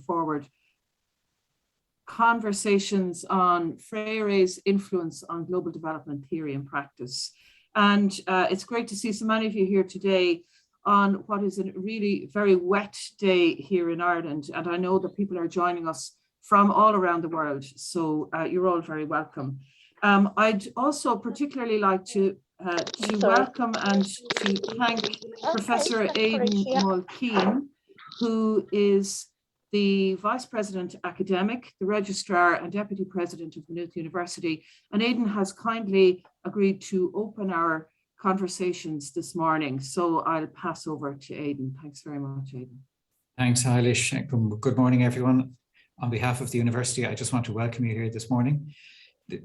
forward conversations on Freire's influence on global development theory and practice. And it's great to see so many of you here today on what is a really very wet day here in Ireland. And I know that people are joining us from all around the world. So you're all very welcome. I'd also particularly like to welcome and to thank Professor Aidan Mulkeen, who is the Vice President Academic, the Registrar and Deputy President of Maynooth University. And Aidan has kindly agreed to open our conversations this morning. So I'll pass over to Aidan. Thanks very much, Aidan. Thanks, Eilish. Good morning, everyone. On behalf of the university, I just want to welcome you here this morning.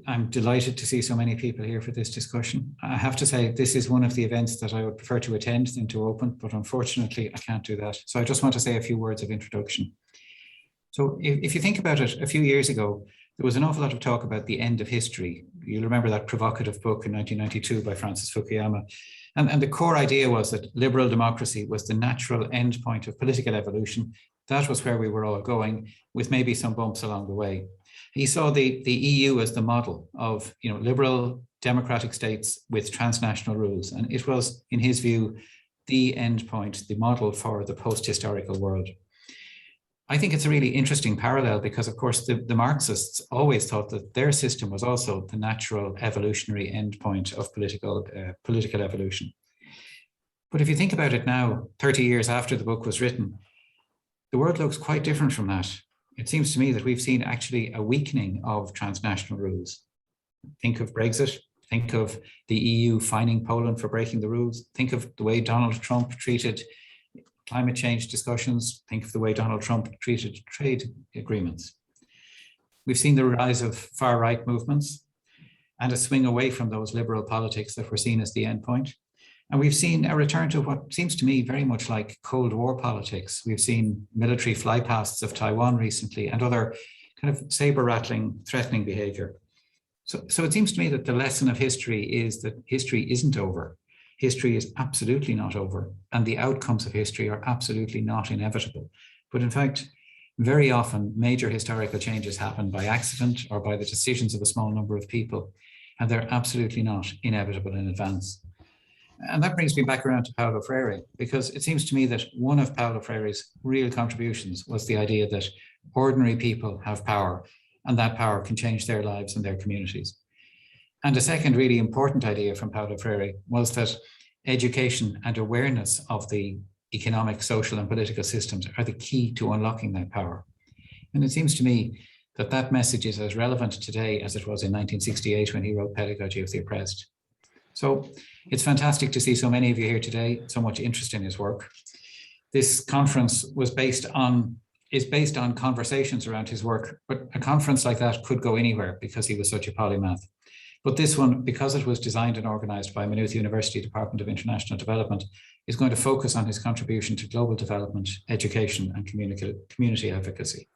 I'm delighted to see so many people here for this discussion. I have to say, this is one of the events that I would prefer to attend than to open, but unfortunately, I can't do that. So I just want to say a few words of introduction. So if you think about it, a few years ago, there was an awful lot of talk about the end of history. You'll remember that provocative book in 1992 by Francis Fukuyama. And the core idea was that liberal democracy was the natural end point of political evolution. That was where we were all going, with maybe some bumps along the way. He saw the EU as the model of liberal democratic states with transnational rules. And it was, in his view, the end point, the model for the post-historical world. I think it's a really interesting parallel because, of course, the Marxists always thought that their system was also the natural evolutionary endpoint of political evolution. But if you think about it now, 30 years after the book was written, the world looks quite different from that. It seems to me that we've seen actually a weakening of transnational rules. Think of Brexit, think of the EU fining Poland for breaking the rules, think of the way Donald Trump treated climate change discussions, think of the way Donald Trump treated trade agreements. We've seen the rise of far-right movements and a swing away from those liberal politics that were seen as the end point. And we've seen a return to what seems to me very much like Cold War politics. We've seen military flypasts of Taiwan recently and other kind of saber-rattling, threatening behavior. So it seems to me that the lesson of history is that history isn't over. History is absolutely not over, and the outcomes of history are absolutely not inevitable. But in fact, very often major historical changes happen by accident or by the decisions of a small number of people, and they're absolutely not inevitable in advance. And that brings me back around to Paulo Freire, because it seems to me that one of Paulo Freire's real contributions was the idea that ordinary people have power, and that power can change their lives and their communities. And a second really important idea from Paulo Freire was that education and awareness of the economic, social, and political systems are the key to unlocking that power. And it seems to me that that message is as relevant today as it was in 1968 when he wrote Pedagogy of the Oppressed. So it's fantastic to see so many of you here today, so much interest in his work. This conference is based on conversations around his work, but a conference like that could go anywhere because he was such a polymath. But this one, because it was designed and organized by Maynooth University Department of International Development, is going to focus on his contribution to global development, education, and community advocacy.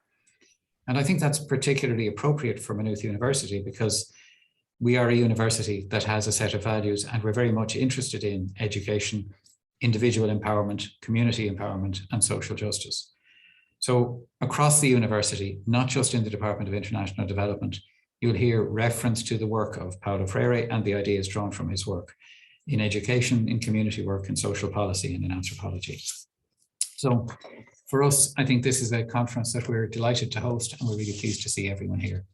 And I think that's particularly appropriate for Maynooth University because we are a university that has a set of values, and we're very much interested in education, individual empowerment, community empowerment, and social justice. So across the university, not just in the Department of International Development, you'll hear reference to the work of Paulo Freire and the ideas drawn from his work in education, in community work, in social policy, and in anthropology. So for us, I think this is a conference that we're delighted to host, and we're really pleased to see everyone here.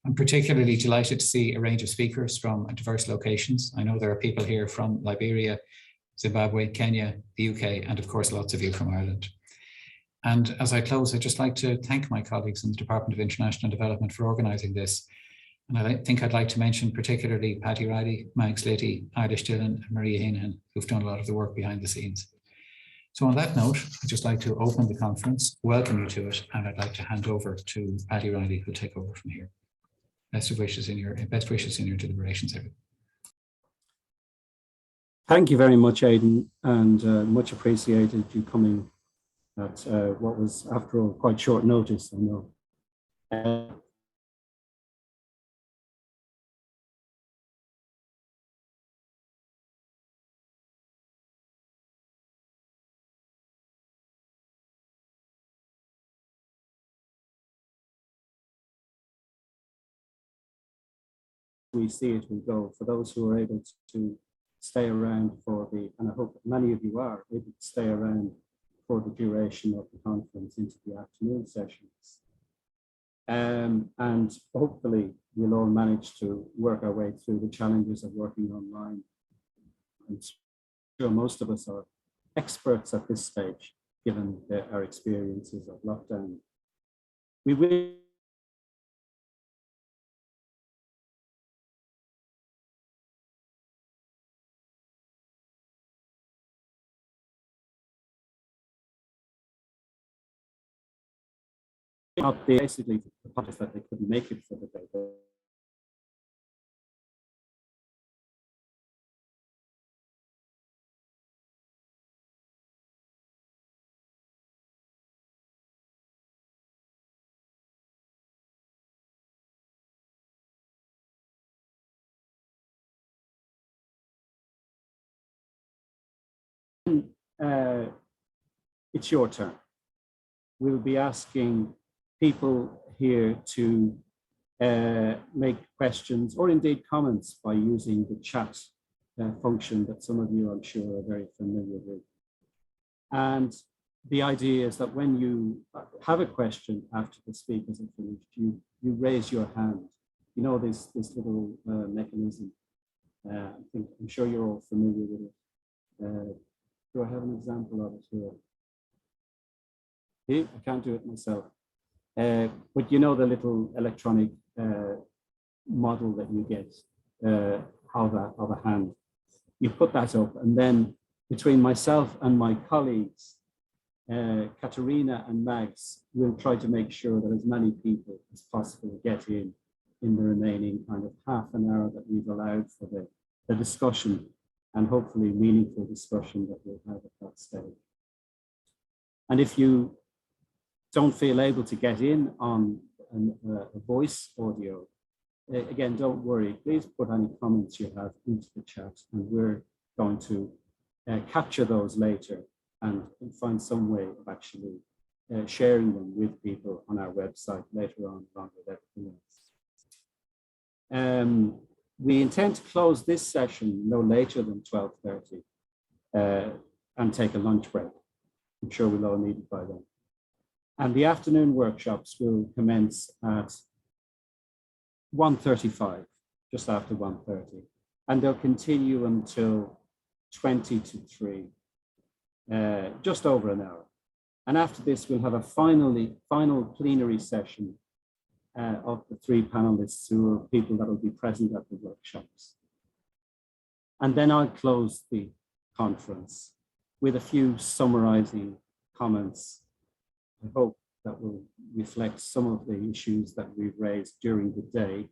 I'm particularly delighted to see a range of speakers from diverse locations. I know there are people here from Liberia, Zimbabwe, Kenya, the UK, and of course, lots of you from Ireland. And as I close, I'd just like to thank my colleagues in the Department of International Development for organising this. And I think I'd like to mention particularly Patty Riley, Mags Liddy, Eilish Dillon, and Maria Hanahan, who've done a lot of the work behind the scenes. So on that note, I'd just like to open the conference, welcome you to it, and I'd like to hand over to Patty Riley, who'll take over from here. Best wishes in your deliberations, everyone. Thank you very much, Aidan, and much appreciated you coming at what was, after all, quite short notice, I know. we see it will go. For those who are able to stay around for and I hope many of you are able to stay around for the duration of the conference into the afternoon sessions. And hopefully we'll all manage to work our way through the challenges of working online. I'm sure most of us are experts at this stage, given our experiences of lockdown. We will not basically the parties that they couldn't make it for the day. It's your turn. We'll be asking people here to make questions or indeed comments by using the chat function that some of you, I'm sure, are very familiar with. And the idea is that when you have a question after the speakers are finished, you raise your hand. You know this little mechanism. I'm sure you're all familiar with it. Do I have an example of it here? I can't do it myself. But you know the little electronic model that you get of a hand. You put that up, and then between myself and my colleagues, Katerina and Max, will try to make sure that as many people as possible get in the remaining kind of half an hour that we've allowed for the discussion, and hopefully meaningful discussion that we'll have at that stage. And if you don't feel able to get in on a voice audio, again, don't worry. Please put any comments you have into the chat, and we're going to capture those later and find some way of actually sharing them with people on our website later on, along with everything else. We intend to close this session no later than 12:30 and take a lunch break. I'm sure we'll all need it by then. And the afternoon workshops will commence at 1:35, just after 1:30. And they'll continue until 20 to 3, just over an hour. And after this, we'll have a final plenary session of the 3 panelists who are people that will be present at the workshops. And then I'll close the conference with a few summarizing comments. I hope that will reflect some of the issues that we've raised during the day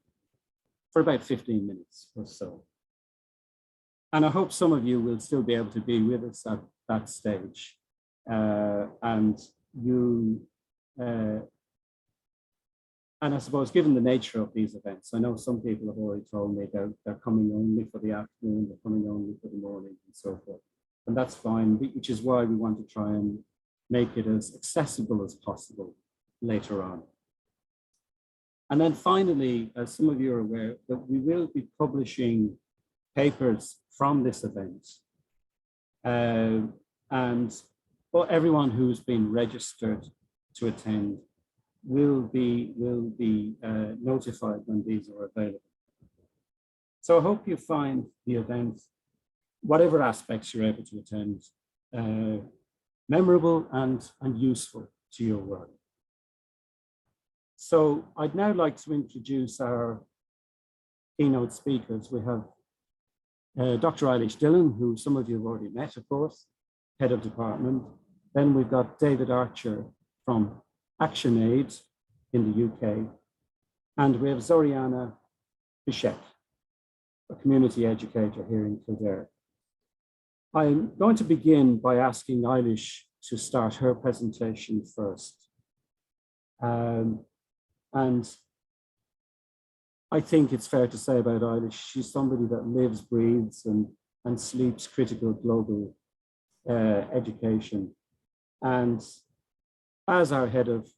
for about 15 minutes or so. And I hope some of you will still be able to be with us at that stage. And I suppose, given the nature of these events, I know some people have already told me they're coming only for the afternoon, they're coming only for the morning, and so forth. And that's fine, which is why we want to try and make it as accessible as possible later on. And then finally, as some of you are aware, that we will be publishing papers from this event. And for everyone who's been registered to attend will be notified when these are available. So I hope you find the event, whatever aspects you're able to attend, memorable and useful to your work. So I'd now like to introduce our keynote speakers. We have Dr. Eilish Dillon, who some of you have already met, of course, head of department. Then we've got David Archer from ActionAid in the UK. And we have Zoriana Bishek, a community educator here in Kildare. I'm going to begin by asking Eilish to start her presentation first. And I think it's fair to say about Eilish, she's somebody that lives, breathes, and sleeps critical global education. And as our head of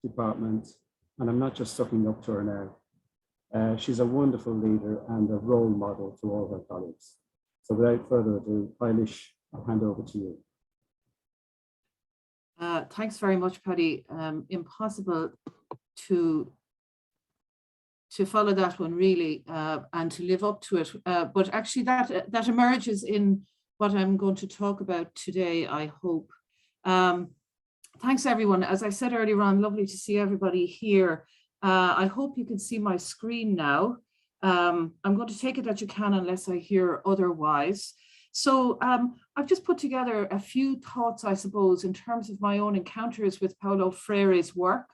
department, and I'm not just sucking up to her now, She's a wonderful leader and a role model to all her colleagues. So without further ado, Eilish, I'll hand over to you. Thanks very much, Paddy. Impossible to follow that one really and to live up to it. But actually that emerges in what I'm going to talk about today, I hope. Thanks everyone. As I said earlier on, lovely to see everybody here. I hope you can see my screen now. I'm going to take it that you can unless I hear otherwise. So I've just put together a few thoughts, I suppose, in terms of my own encounters with Paulo Freire's work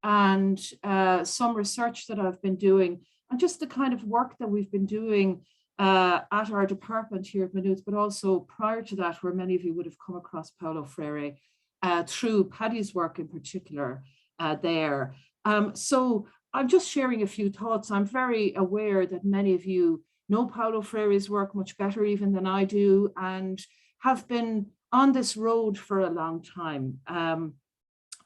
and some research that I've been doing and just the kind of work that we've been doing at our department here at Maynooth, but also prior to that, where many of you would have come across Paulo Freire through Paddy's work in particular there. So I'm just sharing a few thoughts. I'm very aware that many of you know Paulo Freire's work much better even than I do and have been on this road for a long time.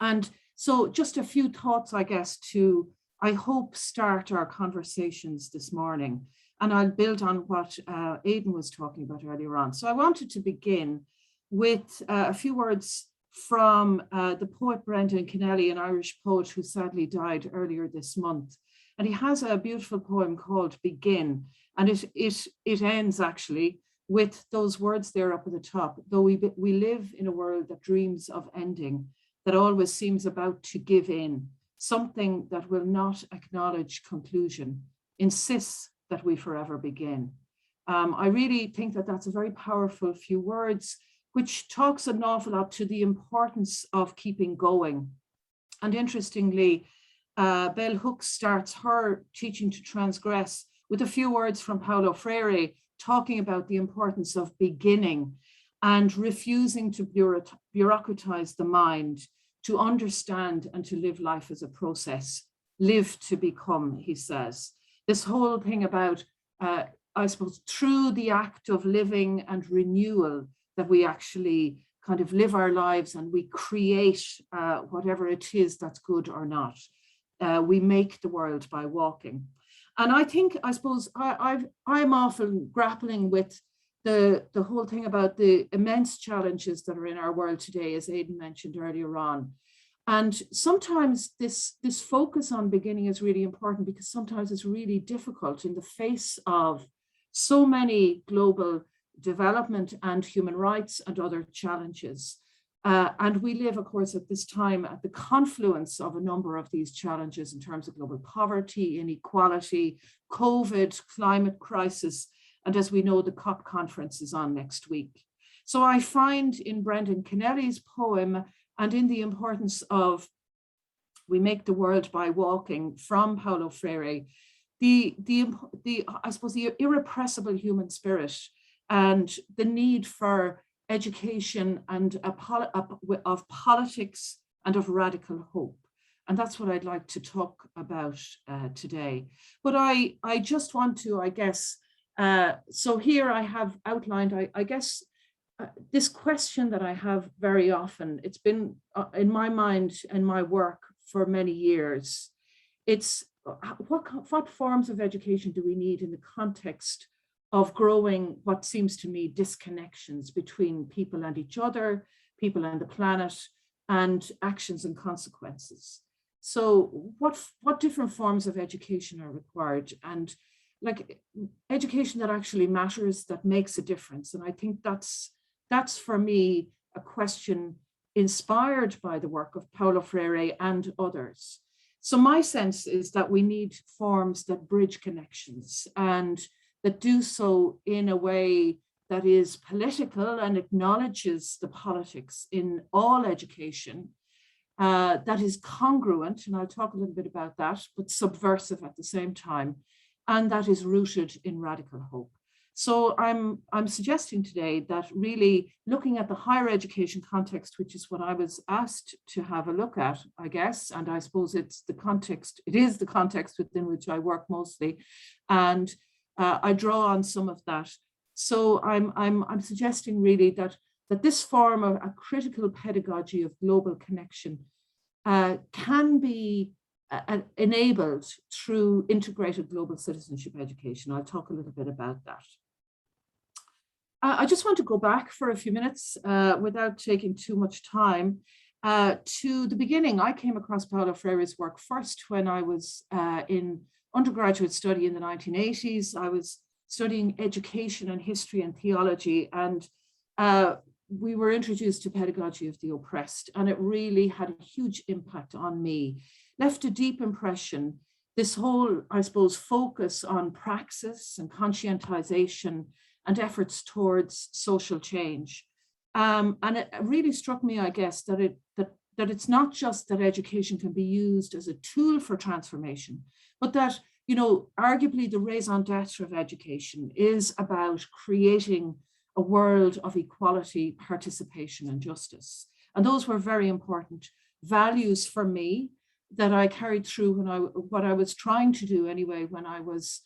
And so just a few thoughts, I guess, to, I hope, start our conversations this morning. And I'll build on what Aidan was talking about earlier on. So I wanted to begin with a few words from the poet Brendan Kennelly, an Irish poet who sadly died earlier this month. And he has a beautiful poem called Begin. And it ends actually with those words there up at the top. Though we live in a world that dreams of ending, that always seems about to give in, something that will not acknowledge conclusion, insists that we forever begin. I really think that that's a very powerful few words, which talks an awful lot to the importance of keeping going. And interestingly, Bell Hooks starts her teaching to transgress with a few words from Paulo Freire, talking about the importance of beginning and refusing to bureaucratize the mind, to understand and to live life as a process, live to become, he says. This whole thing about, I suppose, through the act of living and renewal, that we actually kind of live our lives and we create whatever it is that's good or not. We make the world by walking. And I think, I suppose, I'm often grappling with the whole thing about the immense challenges that are in our world today, as Aidan mentioned earlier on. And sometimes this focus on beginning is really important because sometimes it's really difficult in the face of so many global development and human rights and other challenges. And we live, of course, at this time at the confluence of a number of these challenges in terms of global poverty, inequality, COVID, climate crisis, and as we know, the COP conference is on next week. So I find in Brendan Kennelly's poem and in the importance of we make the world by walking from Paulo Freire, I suppose the irrepressible human spirit and the need for education and of politics and of radical hope. And that's what I'd like to talk about today. But I just want to, I guess, so here I have outlined, I guess, this question that I have very often, it's been in my mind and my work for many years. It's what forms of education do we need in the context of growing what seems to me disconnections between people and each other, people and the planet, and actions and consequences. So what different forms of education are required, and like education that actually matters, that makes a difference. And I think that's for me a question inspired by the work of Paulo Freire and others. So my sense is that we need forms that bridge connections and that do so in a way that is political and acknowledges the politics in all education, that is congruent, and I'll talk a little bit about that, but subversive at the same time, and that is rooted in radical hope. So I'm suggesting today that really looking at the higher education context, which is what I was asked to have a look at, I guess, and I suppose it is the context within which I work mostly, and I draw on some of that. So I'm suggesting really that this form of a critical pedagogy of global connection can be enabled through integrated global citizenship education. I'll talk a little bit about that. I just want to go back for a few minutes without taking too much time to the beginning. I came across Paulo Freire's work first when I was in undergraduate study in the 1980s. I was studying education and history and theology, and we were introduced to pedagogy of the oppressed, and it really had a huge impact on me, left a deep impression. This whole, I suppose, focus on praxis and conscientization and efforts towards social change. And it really struck me, I guess, that it's not just that education can be used as a tool for transformation, but that, you know, arguably the raison d'etre of education is about creating a world of equality, participation, and justice. And those were very important values for me that I carried through what I was trying to do anyway when I was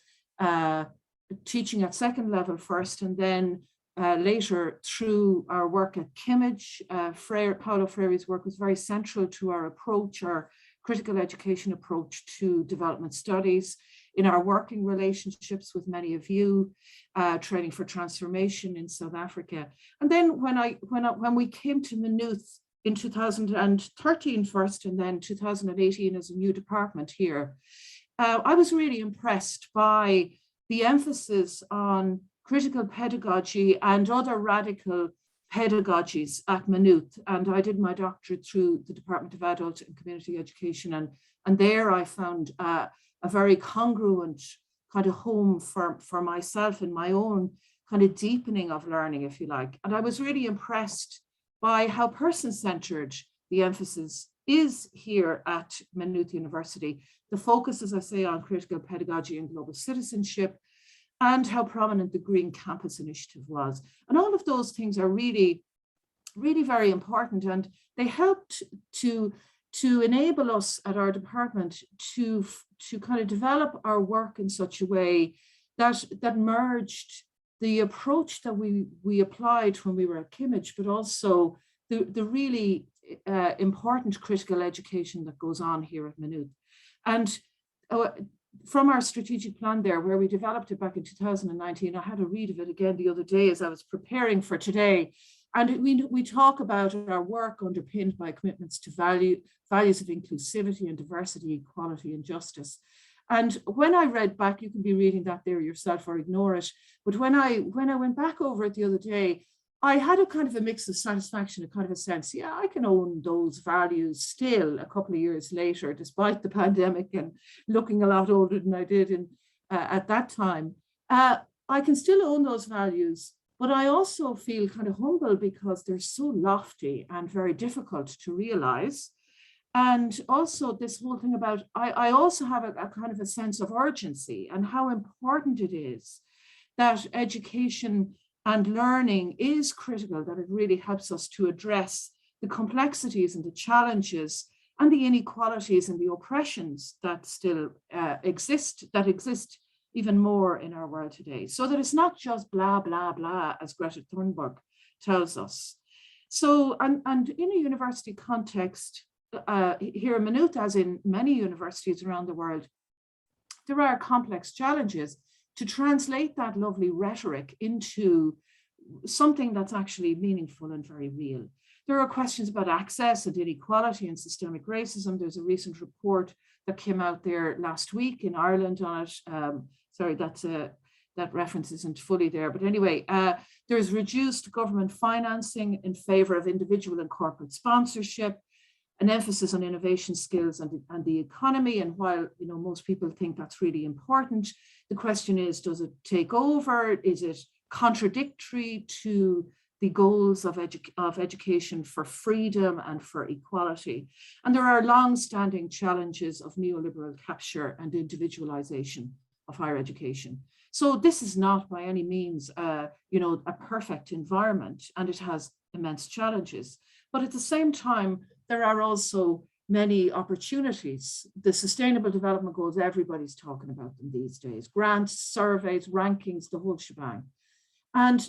teaching at second level first, and then later through our work at Kimmage. Paulo Freire's work was very central to our approach, our critical education approach to development studies, in our working relationships with many of you, training for transformation in South Africa. And then when we came to Maynooth in 2013 first, and then 2018 as a new department here, I was really impressed by the emphasis on critical pedagogy and other radical pedagogies at Maynooth. And I did my doctorate through the Department of Adult and Community Education. And there I found a very congruent kind of home for myself and my own kind of deepening of learning, if you like. And I was really impressed by how person-centered the emphasis is here at Maynooth University. The focus, as I say, on critical pedagogy and global citizenship, and how prominent the Green Campus Initiative was. And all of those things are really, really very important. And they helped to enable us at our department to kind of develop our work in such a way that merged the approach that we applied when we were at Kimmage, but also the really important critical education that goes on here at Maynooth. And from our strategic plan there, where we developed it back in 2019, I had a read of it again the other day as I was preparing for today. And we talk about our work underpinned by commitments to values of inclusivity and diversity, equality, and justice. And when I read back, you can be reading that there yourself or ignore it. But when I went back over it the other day, I had a kind of a mix of satisfaction, a kind of a sense, yeah, I can own those values still a couple of years later, despite the pandemic and looking a lot older than I did at that time. I can still own those values, but I also feel kind of humble because they're so lofty and very difficult to realize. And also this whole thing about, I also have a kind of a sense of urgency and how important it is that education and learning is critical, that it really helps us to address the complexities and the challenges and the inequalities and the oppressions that still exist even more in our world today. So that it's not just blah, blah, blah, as Greta Thunberg tells us. So, and in a university context, here in Maynooth, as in many universities around the world, there are complex challenges to translate that lovely rhetoric into something that's actually meaningful and very real. There are questions about access and inequality and systemic racism. There's a recent report that came out there last week in Ireland on it. Sorry, that reference isn't fully there. But anyway, there's reduced government financing in favor of individual and corporate sponsorship, an emphasis on innovation skills and the economy. And while most people think that's really important, the question is, does it take over? Is it contradictory to the goals of education for freedom and for equality? And there are long-standing challenges of neoliberal capture and individualization of higher education. So this is not by any means a perfect environment, and it has immense challenges. But at the same time, there are also many opportunities. The Sustainable Development Goals, everybody's talking about them these days. Grants, surveys, rankings, the whole shebang. And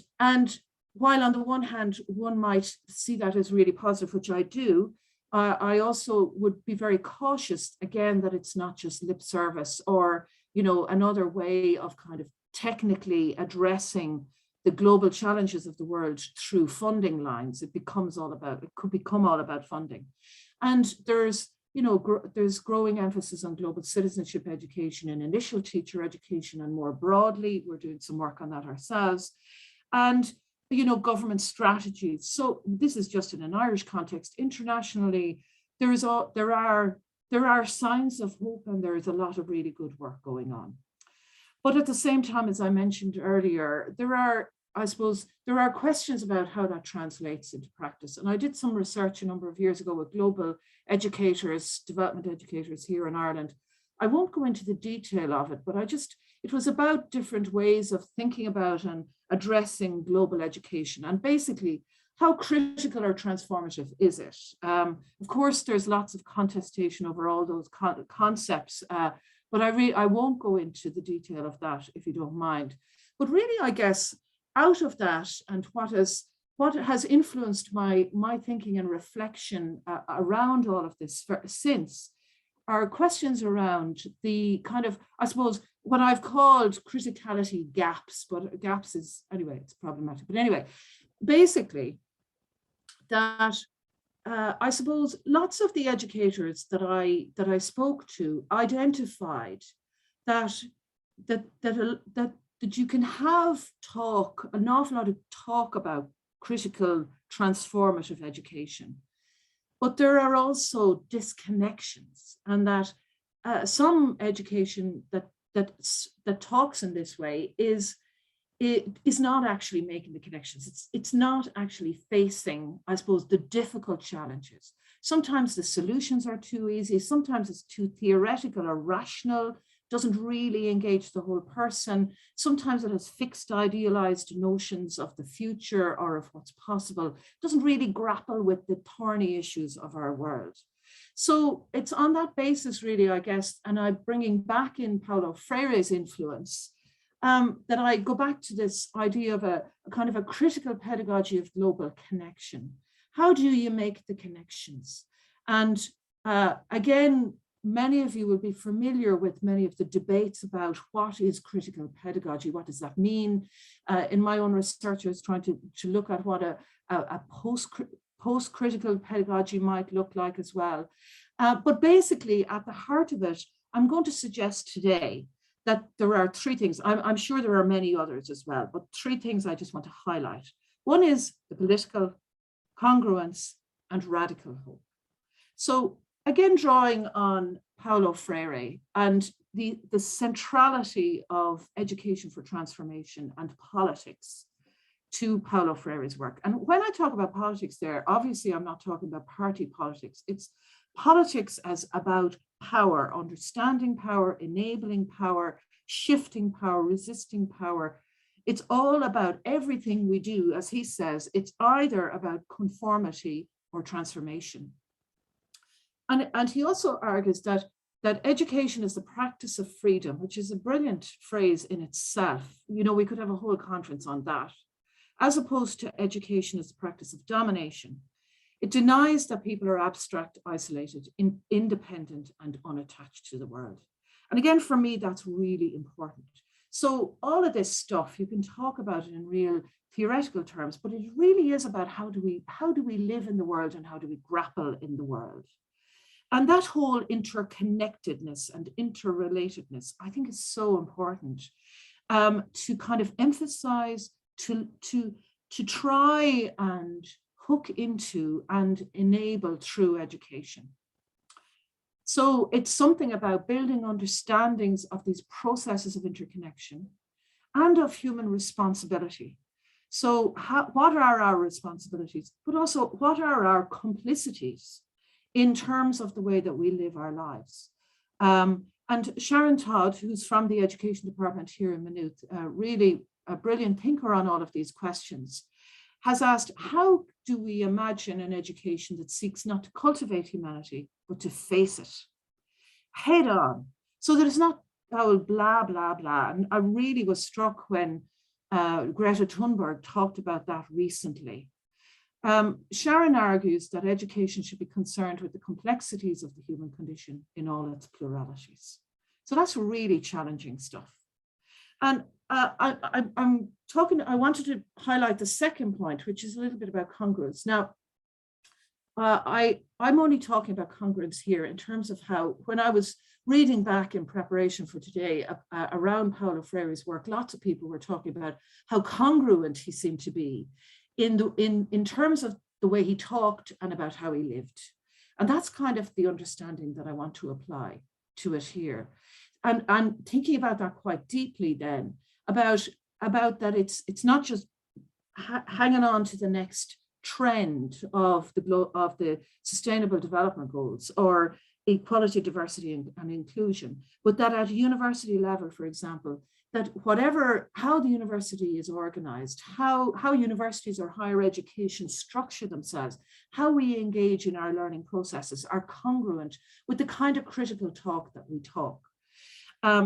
while on the one hand, one might see that as really positive, which I do, I also would be very cautious, again, that it's not just lip service or, you know, another way of kind of technically addressing the global challenges of the world through funding lines. It could become all about funding. And there's, you know, there's growing emphasis on global citizenship education and initial teacher education, and more broadly, we're doing some work on that ourselves. And, you know, government strategies. So this is just in an Irish context. Internationally, there are signs of hope, and there is a lot of really good work going on. But at the same time, as I mentioned earlier, there are questions about how that translates into practice. And I did some research a number of years ago with global educators, development educators here in Ireland. I won't go into the detail of it, but it was about different ways of thinking about and addressing global education, and basically how critical or transformative is it? Of course, there's lots of contestation over all those concepts, but I won't go into the detail of that if you don't mind. But really, I guess, out of that, and what has influenced my thinking and reflection around all of this since, are questions around the kind of, I suppose, what I've called criticality gaps, but gaps is, anyway, it's problematic. But anyway, basically, that I suppose lots of the educators that I spoke to identified that you can have an awful lot of talk about critical transformative education, but there are also disconnections, and that some education that talks in this way is not actually making the connections. It's not actually facing, I suppose, the difficult challenges. Sometimes the solutions are too easy. Sometimes it's too theoretical or rational, doesn't really engage the whole person. Sometimes it has fixed, idealized notions of the future or of what's possible, doesn't really grapple with the thorny issues of our world. So it's on that basis, really, I guess, and I'm bringing back in Paulo Freire's influence, that I go back to this idea of a kind of a critical pedagogy of global connection. How do you make the connections? And again, many of you will be familiar with many of the debates about what is critical pedagogy, what does that mean? In my own research, I was trying to look at what a post-critical pedagogy might look like as well. But basically, at the heart of it, I'm going to suggest today that there are three things. I'm sure there are many others as well, but three things I just want to highlight. One is the political, congruence, and radical hope. So again, drawing on Paulo Freire and the centrality of education for transformation and politics to Paulo Freire's work. And when I talk about politics there, obviously I'm not talking about party politics. It's politics as about power, understanding power, enabling power, shifting power, resisting power. It's all about everything we do, as he says, it's either about conformity or transformation. And he also argues that education is the practice of freedom, which is a brilliant phrase in itself. You know, we could have a whole conference on that, as opposed to education as the practice of domination. It denies that people are abstract, isolated, independent, and unattached to the world. And again, for me, that's really important. So all of this stuff, you can talk about it in real theoretical terms, but it really is about how do we live in the world and how do we grapple in the world. And that whole interconnectedness and interrelatedness, I think, is so important to kind of emphasize, to try and hook into and enable through education. So it's something about building understandings of these processes of interconnection and of human responsibility. So what are our responsibilities, but also what are our complicities in terms of the way that we live our lives? And Sharon Todd, who's from the education department here in Maynooth, really a brilliant thinker on all of these questions, has asked, how do we imagine an education that seeks not to cultivate humanity, but to face it head on, so that it's not oh, blah, blah, blah. And I really was struck when Greta Thunberg talked about that recently. Sharon argues that education should be concerned with the complexities of the human condition in all its pluralities. So that's really challenging stuff. And I wanted to highlight the second point, which is a little bit about congruence. Now, I'm only talking about congruence here in terms of how, when I was reading back in preparation for today around Paulo Freire's work, lots of people were talking about how congruent he seemed to be in terms of the way he talked and about how he lived. And that's kind of the understanding that I want to apply to it here. And thinking about that quite deeply then, about that it's not just hanging on to the next trend of the Sustainable Development Goals or equality, diversity, and inclusion, but that at university level, for example, that how the university is organized, how universities or higher education structure themselves, how we engage in our learning processes are congruent with the kind of critical talk that we talk.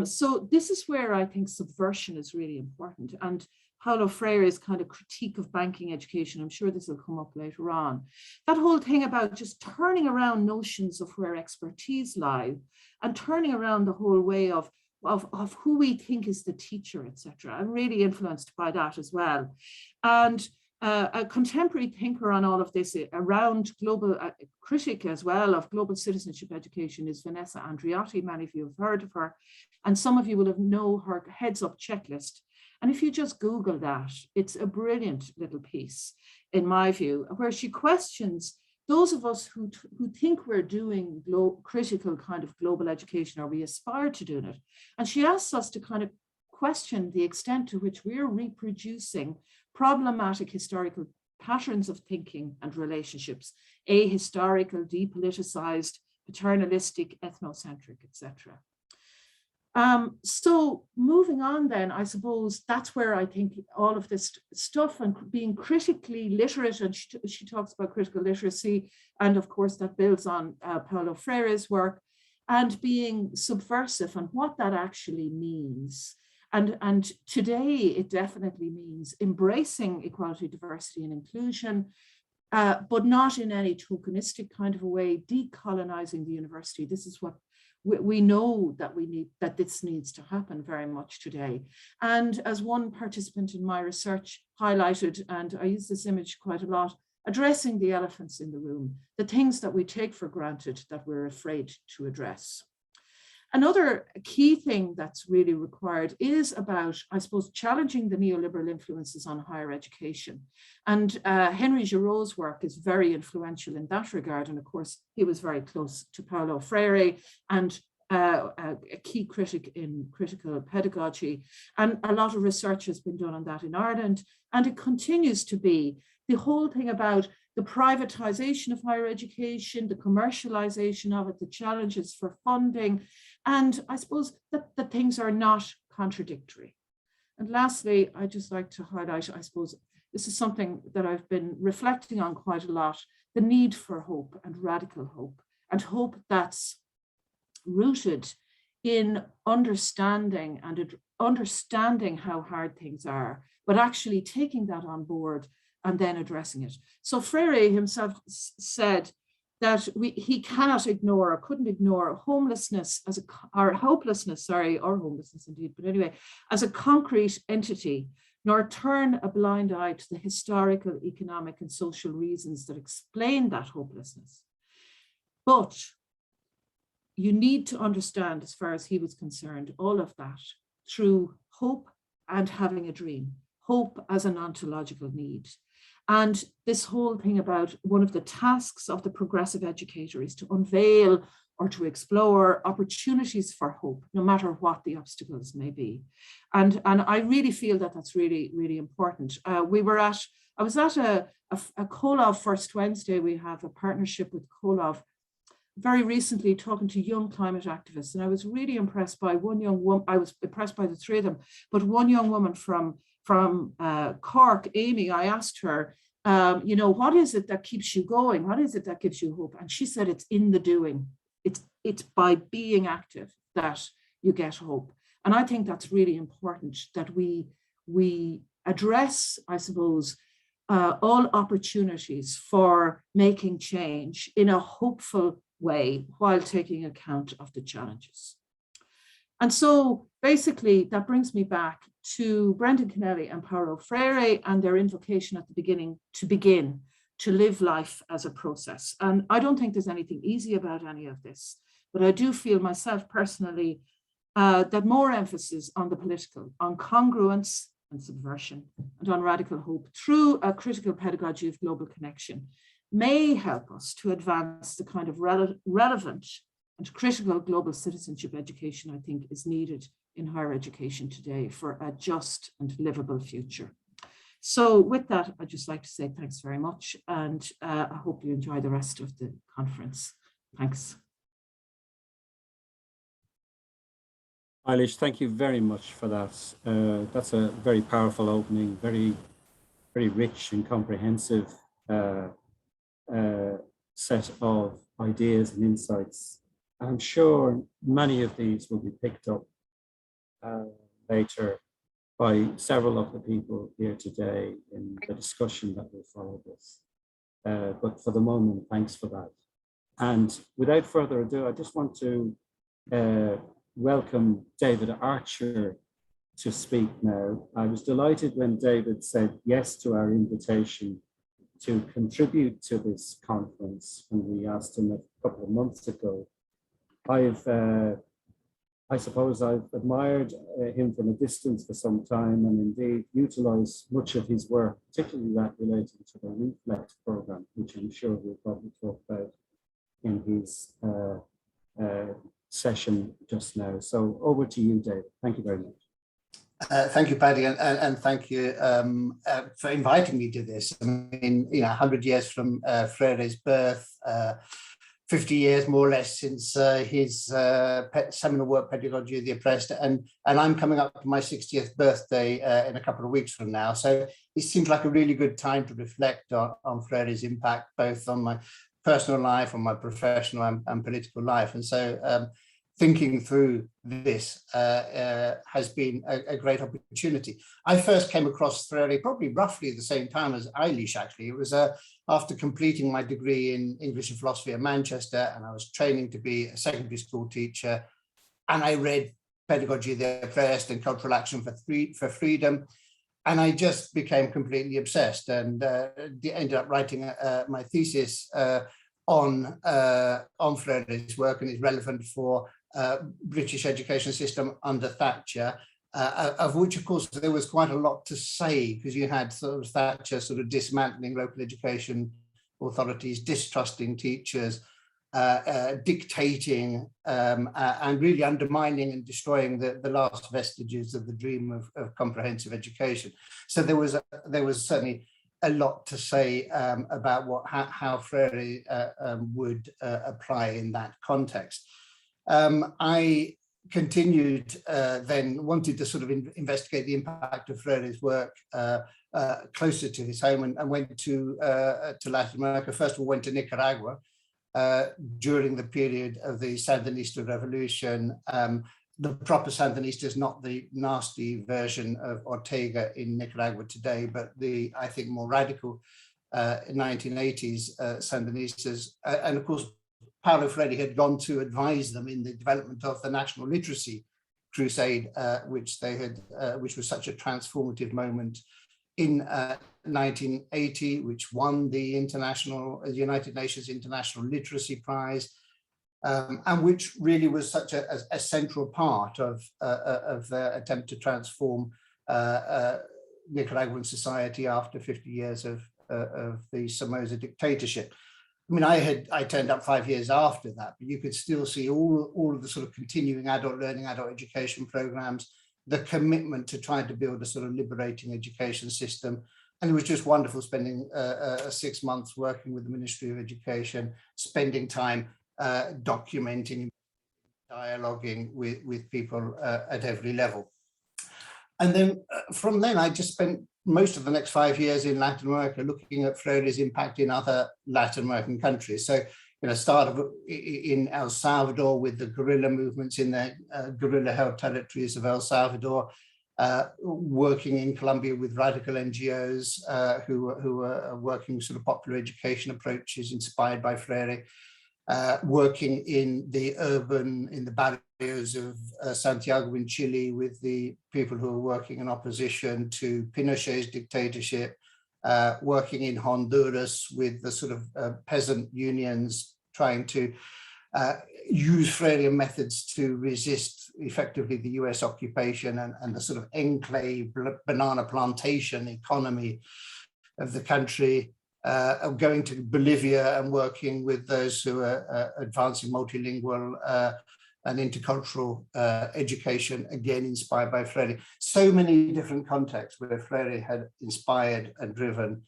So this is where I think subversion is really important. And Paulo Freire's kind of critique of banking education, I'm sure this will come up later on. That whole thing about just turning around notions of where expertise lie and turning around the whole way of who we think is the teacher, etc. I'm really influenced by that as well. And a contemporary thinker on all of this around global, critic as well of global citizenship education is Vanessa Andreotti. Many of you have heard of her, and some of you will know her heads up checklist. And if you just Google that, it's a brilliant little piece, in my view, where she questions those of us who think we're doing critical kind of global education, or we aspire to doing it. And she asks us to kind of question the extent to which we're reproducing problematic historical patterns of thinking and relationships, ahistorical, depoliticized, paternalistic, ethnocentric, etc. So moving on then, I suppose that's where I think all of this stuff and being critically literate, and she talks about critical literacy, and of course that builds on Paulo Freire's work, and being subversive and what that actually means. And today it definitely means embracing equality, diversity, and inclusion, but not in any tokenistic kind of a way, decolonizing the university. This is what we know that this needs to happen very much today. And as one participant in my research highlighted, and I use this image quite a lot, addressing the elephants in the room, the things that we take for granted that we're afraid to address. Another key thing that's really required is about, I suppose, challenging the neoliberal influences on higher education. And Henry Giraud's work is very influential in that regard. And of course, he was very close to Paulo Freire and a key critic in critical pedagogy. And a lot of research has been done on that in Ireland. And it continues to be the whole thing about the privatization of higher education, the commercialization of it, the challenges for funding. And I suppose that things are not contradictory. And lastly, I'd just like to highlight, I suppose, this is something that I've been reflecting on quite a lot, the need for hope and radical hope, and hope that's rooted in understanding how hard things are, but actually taking that on board and then addressing it. So Freire himself said that he cannot ignore or couldn't ignore homelessness or hopelessness indeed, but anyway, as a concrete entity, nor turn a blind eye to the historical, economic, and social reasons that explain that hopelessness. But you need to understand, as far as he was concerned, all of that through hope and having a dream, hope as an ontological need. And this whole thing about one of the tasks of the progressive educator is to unveil or to explore opportunities for hope, no matter what the obstacles may be. And I really feel that that's really, really important. I was at a COLOV First Wednesday. We have a partnership with COLOV very recently, talking to young climate activists. And I was really impressed by one young woman. I was impressed by the three of them, but one young woman from Cork, Amy, I asked her, what is it that keeps you going? What is it that gives you hope? And she said, it's in the doing. It's by being active that you get hope. And I think that's really important, that we address, I suppose, all opportunities for making change in a hopeful way while taking account of the challenges. And so basically that brings me back to Brendan Kennelly and Paulo Freire and their invocation at the beginning to begin to live life as a process. And I don't think there's anything easy about any of this, but I do feel myself personally that more emphasis on the political, on congruence and subversion, and on radical hope through a critical pedagogy of global connection may help us to advance the kind of relevant and critical global citizenship education I think is needed in higher education today for a just and livable future. So with that, I'd just like to say thanks very much, and I hope you enjoy the rest of the conference. Thanks. Eilish, thank you very much for that. That's a very powerful opening, very rich and comprehensive set of ideas and insights. I'm sure many of these will be picked up later by several of the people here today in the discussion that will follow this. But for the moment, thanks for that. And without further ado, I just want to welcome David Archer to speak now. I was delighted when David said yes to our invitation to contribute to this conference when we asked him a couple of months ago. I suppose I've admired him from a distance for some time, and indeed utilized much of his work, particularly that relating to the Reflect program, which I'm sure we'll probably talk about in his session just now. So over to you, David. Thank you very much. Thank you, Paddy, and thank you for inviting me to this. I mean, 100 years from Freire's birth, 50 years more or less since his seminal work, Pedagogy of the Oppressed, and I'm coming up to my 60th birthday in a couple of weeks from now. So it seems like a really good time to reflect on Freire's impact, both on my personal life, on my professional and political life. And so thinking through this has been a great opportunity. I first came across Freire probably roughly at the same time as Eilish, actually. It was after completing my degree in English and philosophy at Manchester, and I was training to be a secondary school teacher, and I read Pedagogy of the Oppressed and Cultural Action for Freedom, and I just became completely obsessed, and ended up writing my thesis on Freire's work and its relevance for British education system under Thatcher, of which, of course, there was quite a lot to say, because you had sort of Thatcher sort of dismantling local education authorities, distrusting teachers, dictating and really undermining and destroying the last vestiges of the dream of comprehensive education. So there was certainly a lot to say about how Freire would apply in that context. I continued then, wanted to sort of investigate the impact of Freire's work closer to his home, and went to Latin America. First of all, went to Nicaragua during the period of the Sandinista revolution. The proper Sandinistas, not the nasty version of Ortega in Nicaragua today, but the, I think, more radical 1980s Sandinistas. And of course, Paulo Freire had gone to advise them in the development of the national literacy crusade, which was such a transformative moment in 1980, which won the United Nations International Literacy Prize, and which really was such a central part of their attempt to transform Nicaraguan society after 50 years of the Somoza dictatorship. I mean, I turned up 5 years after that, but you could still see all of the sort of continuing adult learning, adult education programs, the commitment to trying to build a sort of liberating education system. And it was just wonderful spending 6 months working with the Ministry of Education, spending time documenting, dialoguing with people at every level. And then from then, I just spent most of the next 5 years in Latin America looking at Freire's impact in other Latin American countries. So, started in El Salvador with the guerrilla movements in the guerrilla-held territories of El Salvador, working in Colombia with radical NGOs who are working sort of popular education approaches inspired by Freire, working in the barrios of Santiago in Chile with the people who are working in opposition to Pinochet's dictatorship, working in Honduras with the sort of peasant unions trying to use Freirean methods to resist effectively the US occupation and the sort of enclave banana plantation economy of the country, going to Bolivia and working with those who are advancing multilingual and intercultural education, again inspired by Freire. So many different contexts where Freire had inspired and driven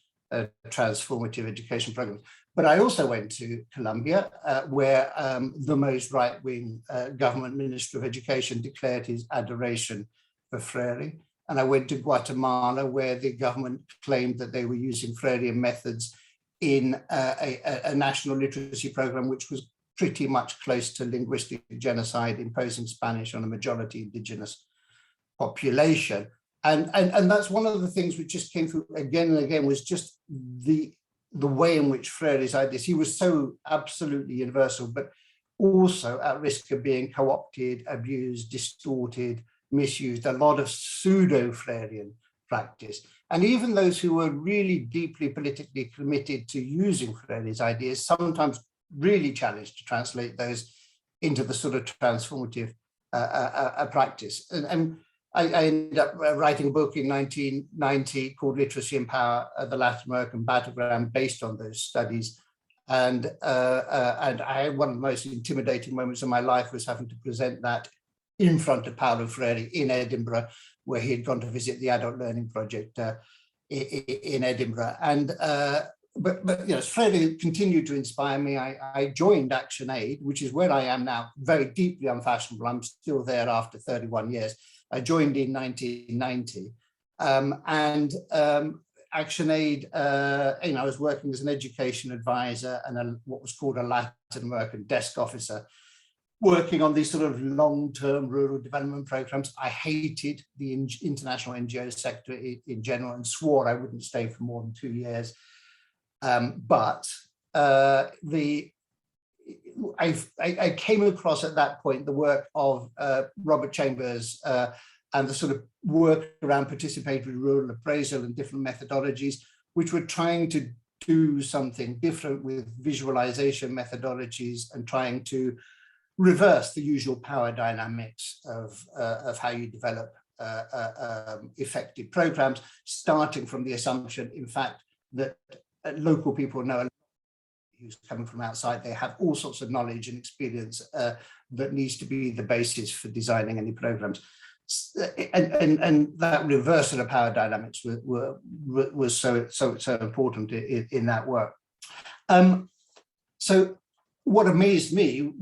transformative education programs. But I also went to Colombia, where the most right-wing government Minister of Education declared his adoration for Freire. And I went to Guatemala, where the government claimed that they were using Freirean methods in a national literacy program, which was pretty much close to linguistic genocide, imposing Spanish on a majority indigenous population. And that's one of the things which just came through again and again, was just the way in which Freire's ideas, he was so absolutely universal, but also at risk of being co-opted, abused, distorted, misused, a lot of pseudo-Freirean practice. And even those who were really deeply politically committed to using Freire's ideas sometimes really challenged to translate those into the sort of transformative practice. And I ended up writing a book in 1990 called Literacy and Power, the Latin American Battleground, based on those studies. And one of the most intimidating moments of my life was having to present that in front of Paulo Freire in Edinburgh, where he had gone to visit the Adult Learning Project in Edinburgh. And but you know, Freire continued to inspire me. I joined Action Aid, which is where I am now, very deeply unfashionable. I'm still there after 31 years. I joined in 1990, Action Aid, I was working as an education advisor and what was called a Latin American desk officer, working on these sort of long-term rural development programs. I hated the international NGO sector in general and swore I wouldn't stay for more than 2 years. I came across at that point the work of Robert Chambers and the sort of work around participatory rural appraisal and different methodologies, which were trying to do something different with visualization methodologies and trying to reverse the usual power dynamics of how you develop effective programs, starting from the assumption, in fact, that local people know who's coming from outside. They have all sorts of knowledge and experience that needs to be the basis for designing any programs. And that reversal of power dynamics was so important in that work. So what amazed me,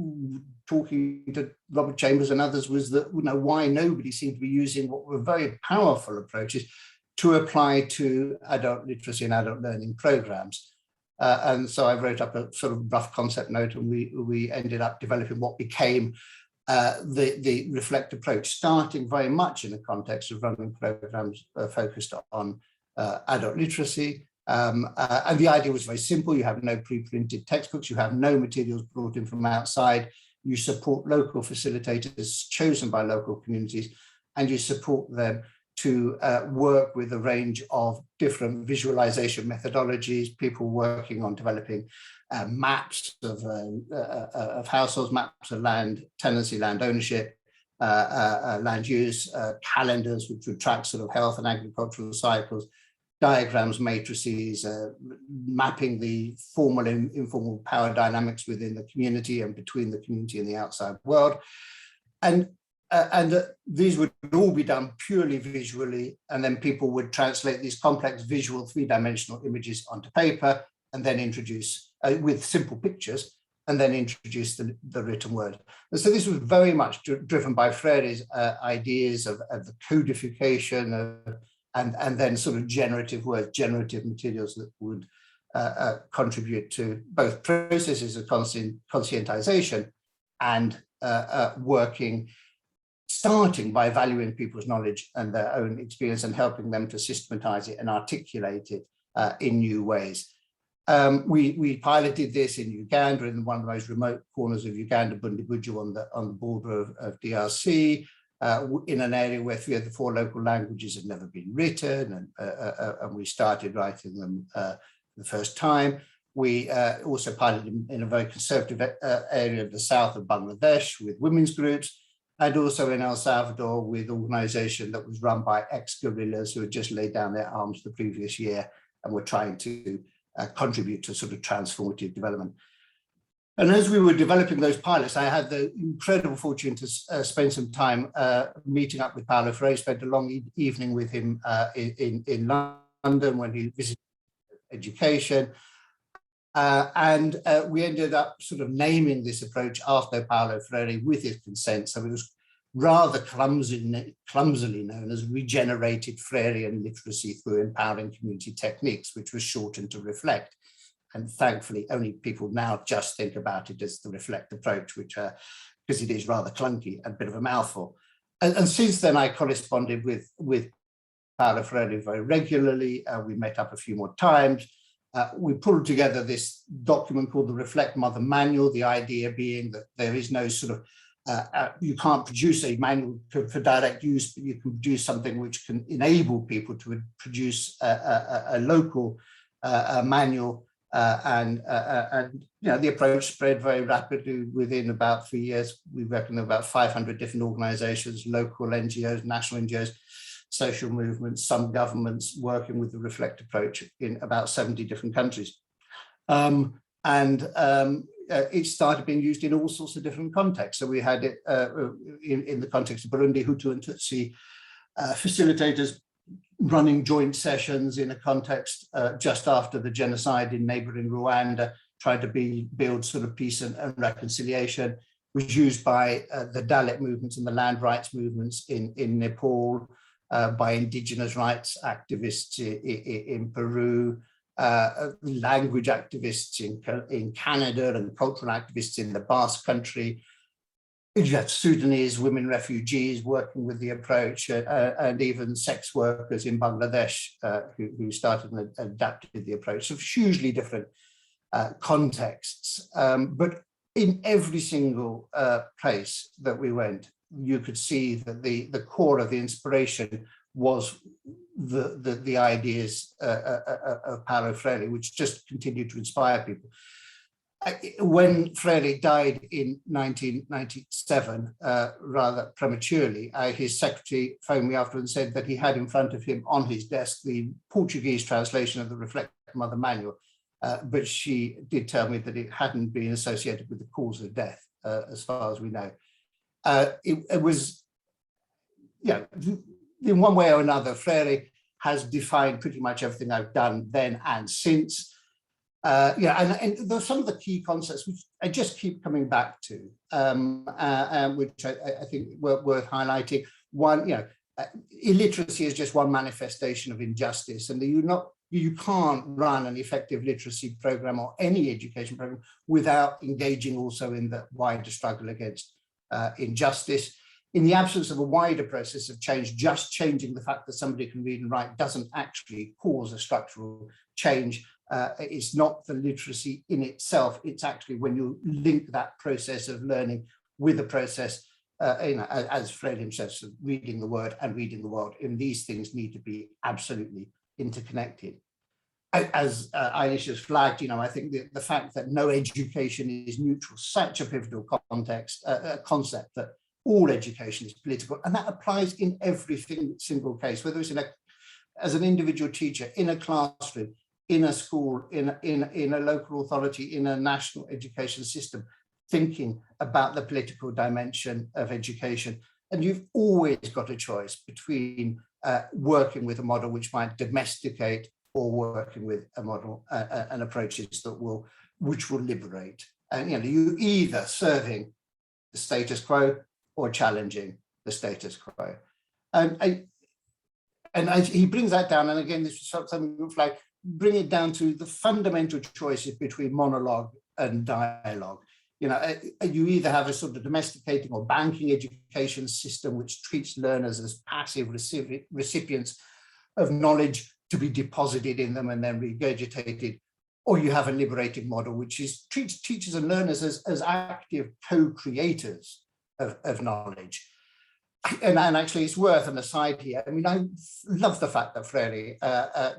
talking to Robert Chambers and others, was that why nobody seemed to be using what were very powerful approaches to apply to adult literacy and adult learning programs. And so I wrote up a sort of rough concept note, and we ended up developing what became the Reflect approach, starting very much in the context of running programs focused on adult literacy. And the idea was very simple. You have no pre-printed textbooks, you have no materials brought in from outside, you support local facilitators chosen by local communities, and you support them to work with a range of different visualization methodologies, people working on developing maps of households, maps of land, tenancy, land ownership, land use, calendars which would track sort of health and agricultural cycles, diagrams, matrices, mapping the formal and informal power dynamics within the community and between the community and the outside world. And these would all be done purely visually, and then people would translate these complex visual three-dimensional images onto paper and then introduce, with simple pictures, and then introduce the written word. And so this was very much driven by Freire's ideas of the codification and then sort of generative words, generative materials that would contribute to both processes of conscientization and working starting by valuing people's knowledge and their own experience and helping them to systematize it and articulate it in new ways. We piloted this in Uganda, in one of the most remote corners of Uganda, Bundibujo, on the border of DRC, in an area where 3 of the 4 local languages had never been written, and we started writing them the first time. We also piloted in a very conservative area of the south of Bangladesh with women's groups, and also in El Salvador with an organization that was run by ex-guerrillas who had just laid down their arms the previous year and were trying to contribute to sort of transformative development. And as we were developing those pilots, I had the incredible fortune to spend some time meeting up with Paulo Freire. Spent a long evening with him in London when he visited education. And we ended up sort of naming this approach after Paulo Freire with his consent. So it was rather clumsily known as regenerated Freirean literacy through empowering community techniques, which was shortened to reflect. And thankfully, only people now just think about it as the reflect approach, which because it is rather clunky and a bit of a mouthful. And since then, I corresponded with Paulo Freire very regularly. We met up a few more times. We pulled together this document called the Reflect Mother Manual, the idea being that there is no sort of, you can't produce a manual for direct use, but you can produce something which can enable people to produce a local manual. And you know, the approach spread very rapidly. Within about 3 years, we reckon about 500 different organizations, local NGOs, national NGOs, social movements, some governments working with the Reflect approach in about 70 different countries. It started being used in all sorts of different contexts. So we had it in the context of Burundi, Hutu and Tutsi facilitators running joint sessions in a context just after the genocide in neighboring Rwanda, tried to build sort of peace and reconciliation. It was used by the Dalit movements and the land rights movements in Nepal, by indigenous rights activists in Peru, language activists in Canada, and cultural activists in the Basque Country. You have Sudanese women refugees working with the approach, and even sex workers in Bangladesh who started and adapted the approach. So hugely different contexts. But in every single place that we went, you could see that the core of the inspiration was the ideas of Paulo Freire, which just continued to inspire people. When Freire died in 1997, rather prematurely, his secretary phoned me after and said that he had in front of him on his desk the Portuguese translation of the Reflect Mother Manual, but she did tell me that it hadn't been associated with the cause of death, as far as we know. It was, yeah, in one way or another, Freire has defined pretty much everything I've done then and since. And there's some of the key concepts which I just keep coming back to, which I think were worth highlighting. One, illiteracy is just one manifestation of injustice, and you can't run an effective literacy program or any education program without engaging also in the wider struggle against injustice. In the absence of a wider process of change, just changing the fact that somebody can read and write doesn't actually cause a structural change. It's not the literacy in itself, it's actually when you link that process of learning with a process, as Freire himself said, reading the word and reading the world, and these things need to be absolutely interconnected. As Eilish has flagged, I think the fact that no education is neutral, such a pivotal context, concept that all education is political, and that applies in every single case, whether it's as an individual teacher, in a classroom, in a school, in a local authority, in a national education system, thinking about the political dimension of education. And you've always got a choice between working with a model which might domesticate or working with a model and approaches which will liberate. And you either serving the status quo or challenging the status quo. And he brings that down, and again, this is something bring it down to the fundamental choices between monologue and dialogue. you either have a sort of domesticating or banking education system which treats learners as passive recipients of knowledge to be deposited in them and then regurgitated, or you have a liberating model which treats teachers and learners as active co-creators of knowledge. And actually, it's worth an aside here. I mean, I love the fact that Freire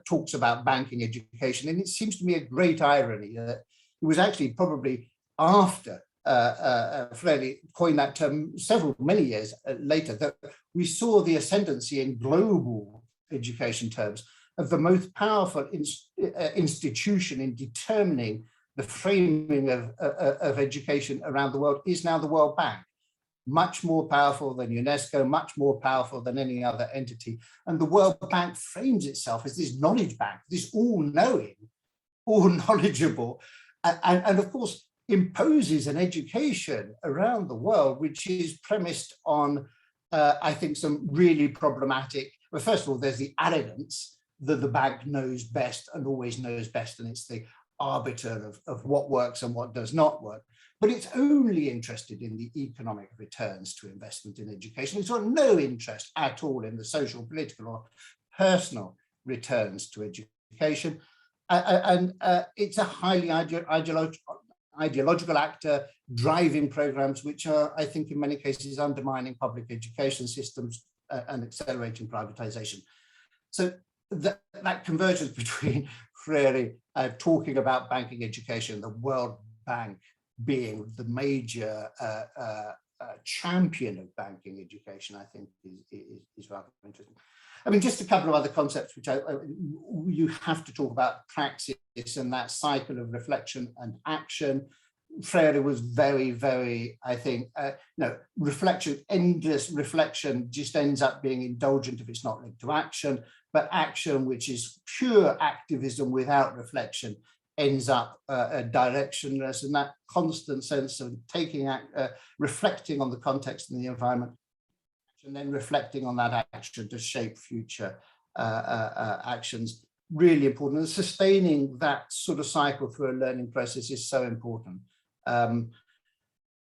talks about banking education, and it seems to me a great irony that it was actually probably after Freire coined that term many years later that we saw the ascendancy in global education terms of the most powerful institution in determining the framing of education around the world is now the World Bank. Much more powerful than UNESCO, much more powerful than any other entity. And the World Bank frames itself as this knowledge bank, this all-knowing, all-knowledgeable, and of course imposes an education around the world which is premised on, I think, some really problematic, well, first of all, there's the arrogance that the bank knows best and always knows best, and it's the arbiter of what works and what does not work. But it's only interested in the economic returns to investment in education. It's got no interest at all in the social, political, or personal returns to education. And it's a highly ideological actor driving programs which are, I think, in many cases undermining public education systems and accelerating privatization. So that convergence between Freire talking about banking education, the World Bank being the major champion of banking education, I think is rather interesting. I mean, just a couple of other concepts which you have to talk about: praxis and that cycle of reflection and action. Freire was very, very, I think, reflection, endless reflection just ends up being indulgent if it's not linked to action, but action, which is pure activism without reflection, ends up directionless, and that constant sense of reflecting on the context and the environment, and then reflecting on that action to shape future actions, really important. And sustaining that sort of cycle through a learning process is so important. And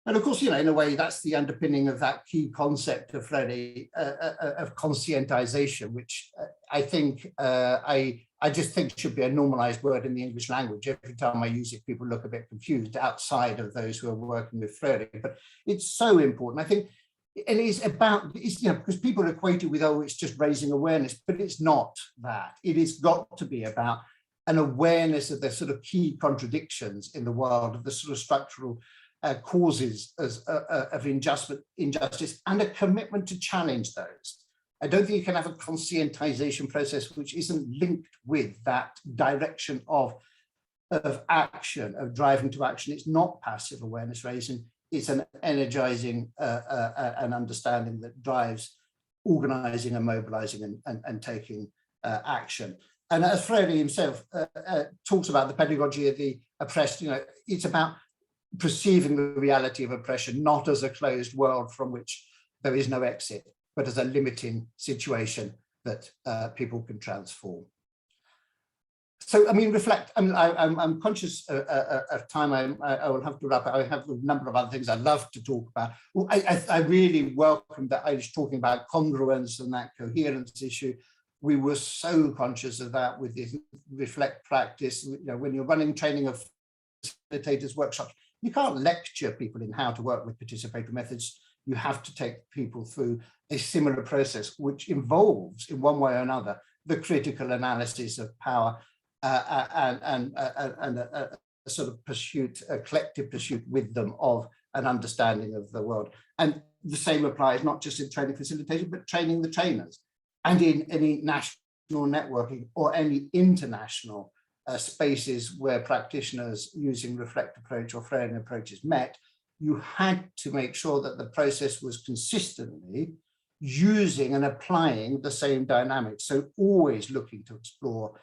of course, in a way, that's the underpinning of that key concept of Freire, of conscientization, which I think I just think should be a normalized word in the English language. Every time I use it, people look a bit confused outside of those who are working with Freire. But it's so important. I think it is about, because people equate it with, oh, it's just raising awareness, but it's not that. It has got to be about an awareness of the sort of key contradictions in the world, of the sort of structural causes of injustice, and a commitment to challenge those. I don't think you can have a conscientization process which isn't linked with that direction of action, of driving to action. It's not passive awareness raising, it's an energizing an understanding that drives organizing and mobilizing and taking action. And as Freire himself talks about the pedagogy of the oppressed, it's about perceiving the reality of oppression not as a closed world from which there is no exit, but as a limiting situation that people can transform. So, I mean, reflect. I mean, I'm conscious of time. I will have to wrap up. I have a number of other things I'd love to talk about. Well, I really welcome that I was talking about congruence and that coherence issue. We were so conscious of that with the reflect practice. When you're running training of facilitators workshops, you can't lecture people in how to work with participatory methods. You have to take people through a similar process, which involves, in one way or another, the critical analysis of power and a sort of pursuit, a collective pursuit with them of an understanding of the world. And the same applies not just in training facilitation, but training the trainers, and in any national networking or any international spaces where practitioners using reflect approach or Freire approaches met. You had to make sure that the process was consistently using and applying the same dynamics. So always looking to explore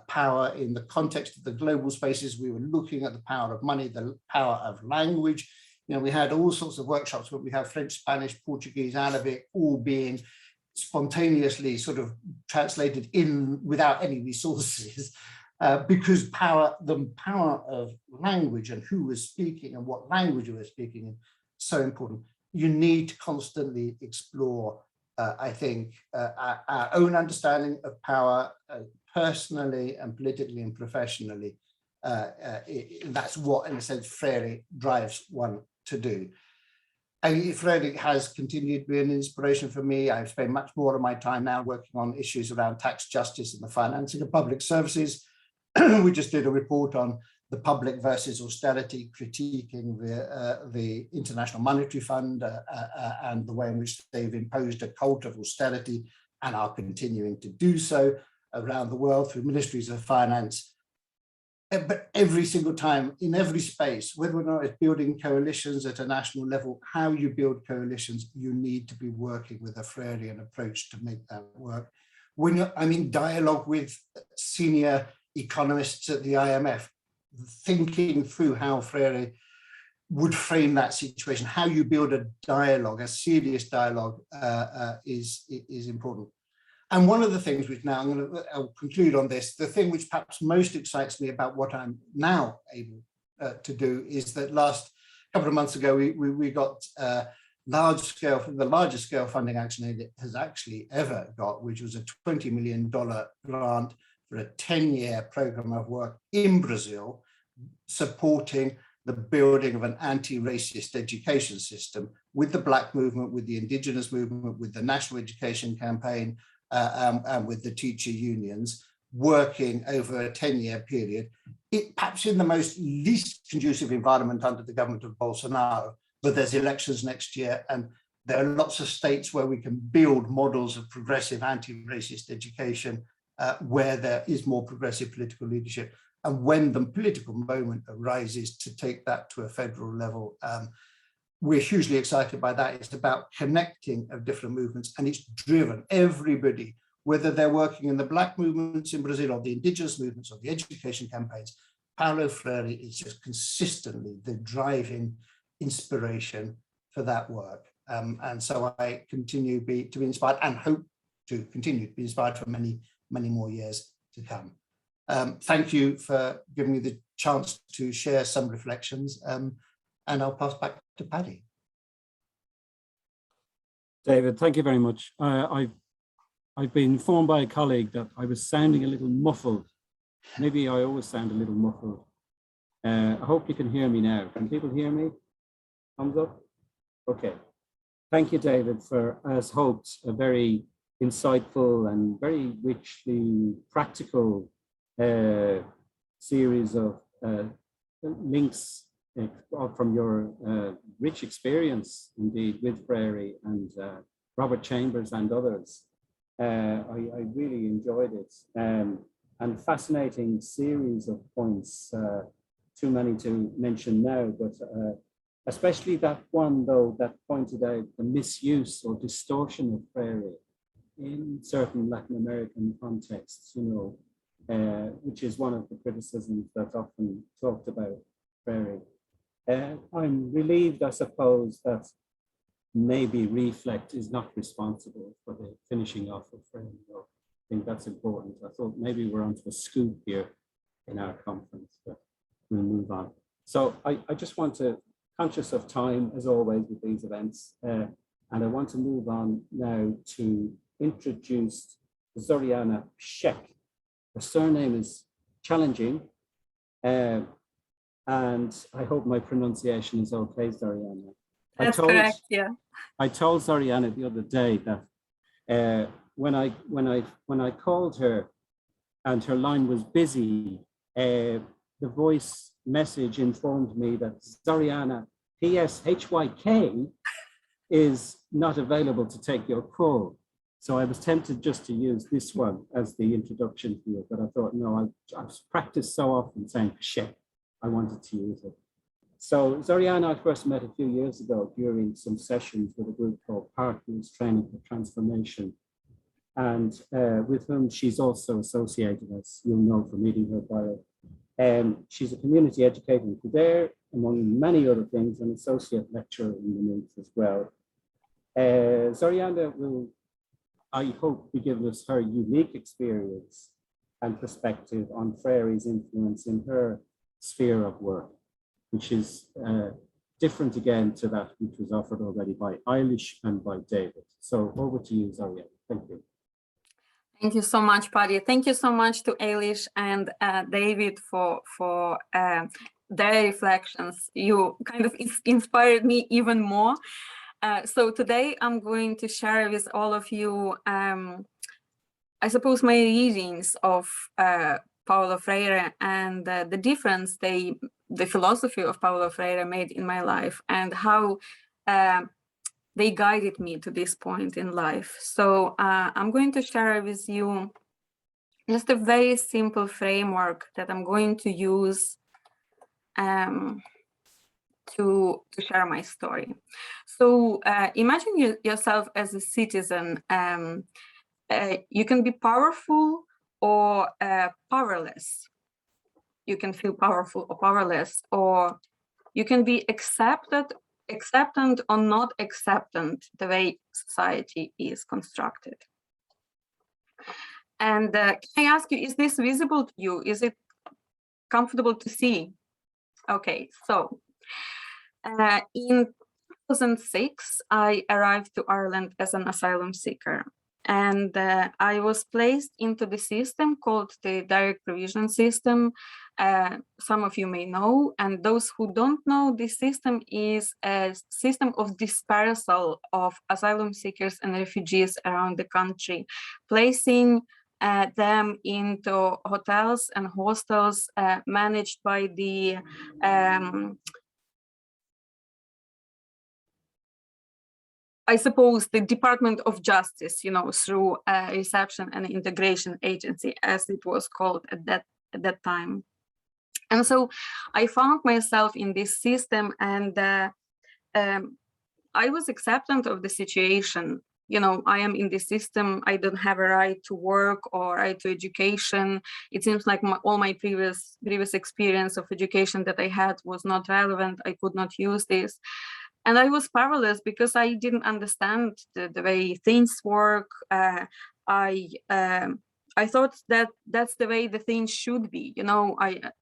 power in the context of the global spaces. We were looking at the power of money, the power of language. We had all sorts of workshops where we have French, Spanish, Portuguese, Arabic, all being spontaneously sort of translated in without any resources because the power of language and who was speaking and what language you were speaking in, so important. You need to constantly explore, I think, our own understanding of power, personally and politically and professionally. That's what, in a sense, Freire drives one to do. And Freire has continued to be an inspiration for me. I've spent much more of my time now working on issues around tax justice and the financing of public services. We just did a report on the public versus austerity, critiquing the International Monetary Fund and the way in which they've imposed a cult of austerity and are continuing to do so around the world through ministries of finance. But every single time, in every space, whether or not it's building coalitions at a national level, how you build coalitions, you need to be working with a Freirean approach to make that work. When I'm in dialogue with senior economists at the IMF, thinking through how Freire would frame that situation, how you build a dialogue, a serious dialogue, is important. And one of the things which now I'll conclude on this, the thing which perhaps most excites me about what I'm now able to do is that last couple of months ago, we got large scale, the largest scale funding action aid it has actually ever got, which was a $20 million grant for a 10-year program of work in Brazil, supporting the building of an anti-racist education system with the Black movement, with the Indigenous movement, with the National Education Campaign, and with the teacher unions, working over a 10-year period, perhaps in the most least conducive environment under the government of Bolsonaro, but there's elections next year, and there are lots of states where we can build models of progressive anti-racist education where there is more progressive political leadership. And when the political moment arises to take that to a federal level, we're hugely excited by that. It's about connecting of different movements, and it's driven everybody, whether they're working in the Black movements in Brazil or the Indigenous movements or the education campaigns. Paulo Freire is just consistently the driving inspiration for that work. And so I continue to be inspired and hope to continue to be inspired for many, many more years to come. Thank you for giving me the chance to share some reflections, and I'll pass back to Paddy. David, thank you very much. I've been informed by a colleague that I was sounding a little muffled. Maybe I always sound a little muffled. I hope you can hear me now. Can people hear me? Thumbs up? Okay. Thank you, David, for, as hoped, a very insightful and very richly practical series of links from your rich experience, indeed, with Freire and Robert Chambers and others. I really enjoyed it, and fascinating series of points, too many to mention now, but especially that one, though, that pointed out the misuse or distortion of Freire in certain Latin American contexts, you know, which is one of the criticisms that's often talked about Freire. I'm relieved, I suppose, that maybe Reflect is not responsible for the finishing off of Freire. I think that's important. I thought maybe we're onto a scoop here in our conference, but we'll move on. So I just want to, conscious of time, as always with these events, and I want to move on now to introduce Zoriana Pszek. Her surname is challenging, and I hope my pronunciation is okay, Zoriana. That's correct, yeah. I told Zoriana the other day that when I called her and her line was busy, the voice message informed me that Zoriana PSHYK is not available to take your call. So I was tempted just to use this one as the introduction here, but I thought, no, I've practiced so often saying Pszek, I wanted to use it. So Zoriana I first met a few years ago during some sessions with a group called Partners Training for Transformation, and with whom she's also associated, as you'll know from reading her bio. She's a community educator in Kildare, among many other things, an associate lecturer in Maynooth as well. Zoriana will, I hope, be giving us her unique experience and perspective on Freire's influence in her sphere of work, which is different again to that which was offered already by Eilish and by David. So over to you, Zaria. Thank you. Thank you so much, Paddy. Thank you so much to Eilish and David for their reflections. You kind of inspired me even more. So today I'm going to share with all of you, I suppose, my readings of Paulo Freire and the difference the philosophy of Paulo Freire made in my life, and how they guided me to this point in life. So I'm going to share with you just a very simple framework that I'm going to use to share my story. So imagine yourself as a citizen. You can be powerful or powerless. You can feel powerful or powerless, or you can be acceptant or not acceptant the way society is constructed. And can I ask you, is this visible to you? Is it comfortable to see? Okay, so in 2006, I arrived to Ireland as an asylum seeker. And I was placed into the system called the direct provision system. Some of you may know, and those who don't know, this system is a system of dispersal of asylum seekers and refugees around the country, placing them into hotels and hostels managed by the I suppose the Department of Justice, through Reception and Integration Agency, as it was called at that time. And so I found myself in this system, and I was acceptant of the situation. I am in this system. I don't have a right to work or right to education. It seems like all my previous experience of education that I had was not relevant. I could not use this. And I was powerless because I didn't understand the way things work. I thought that that's the way the things should be.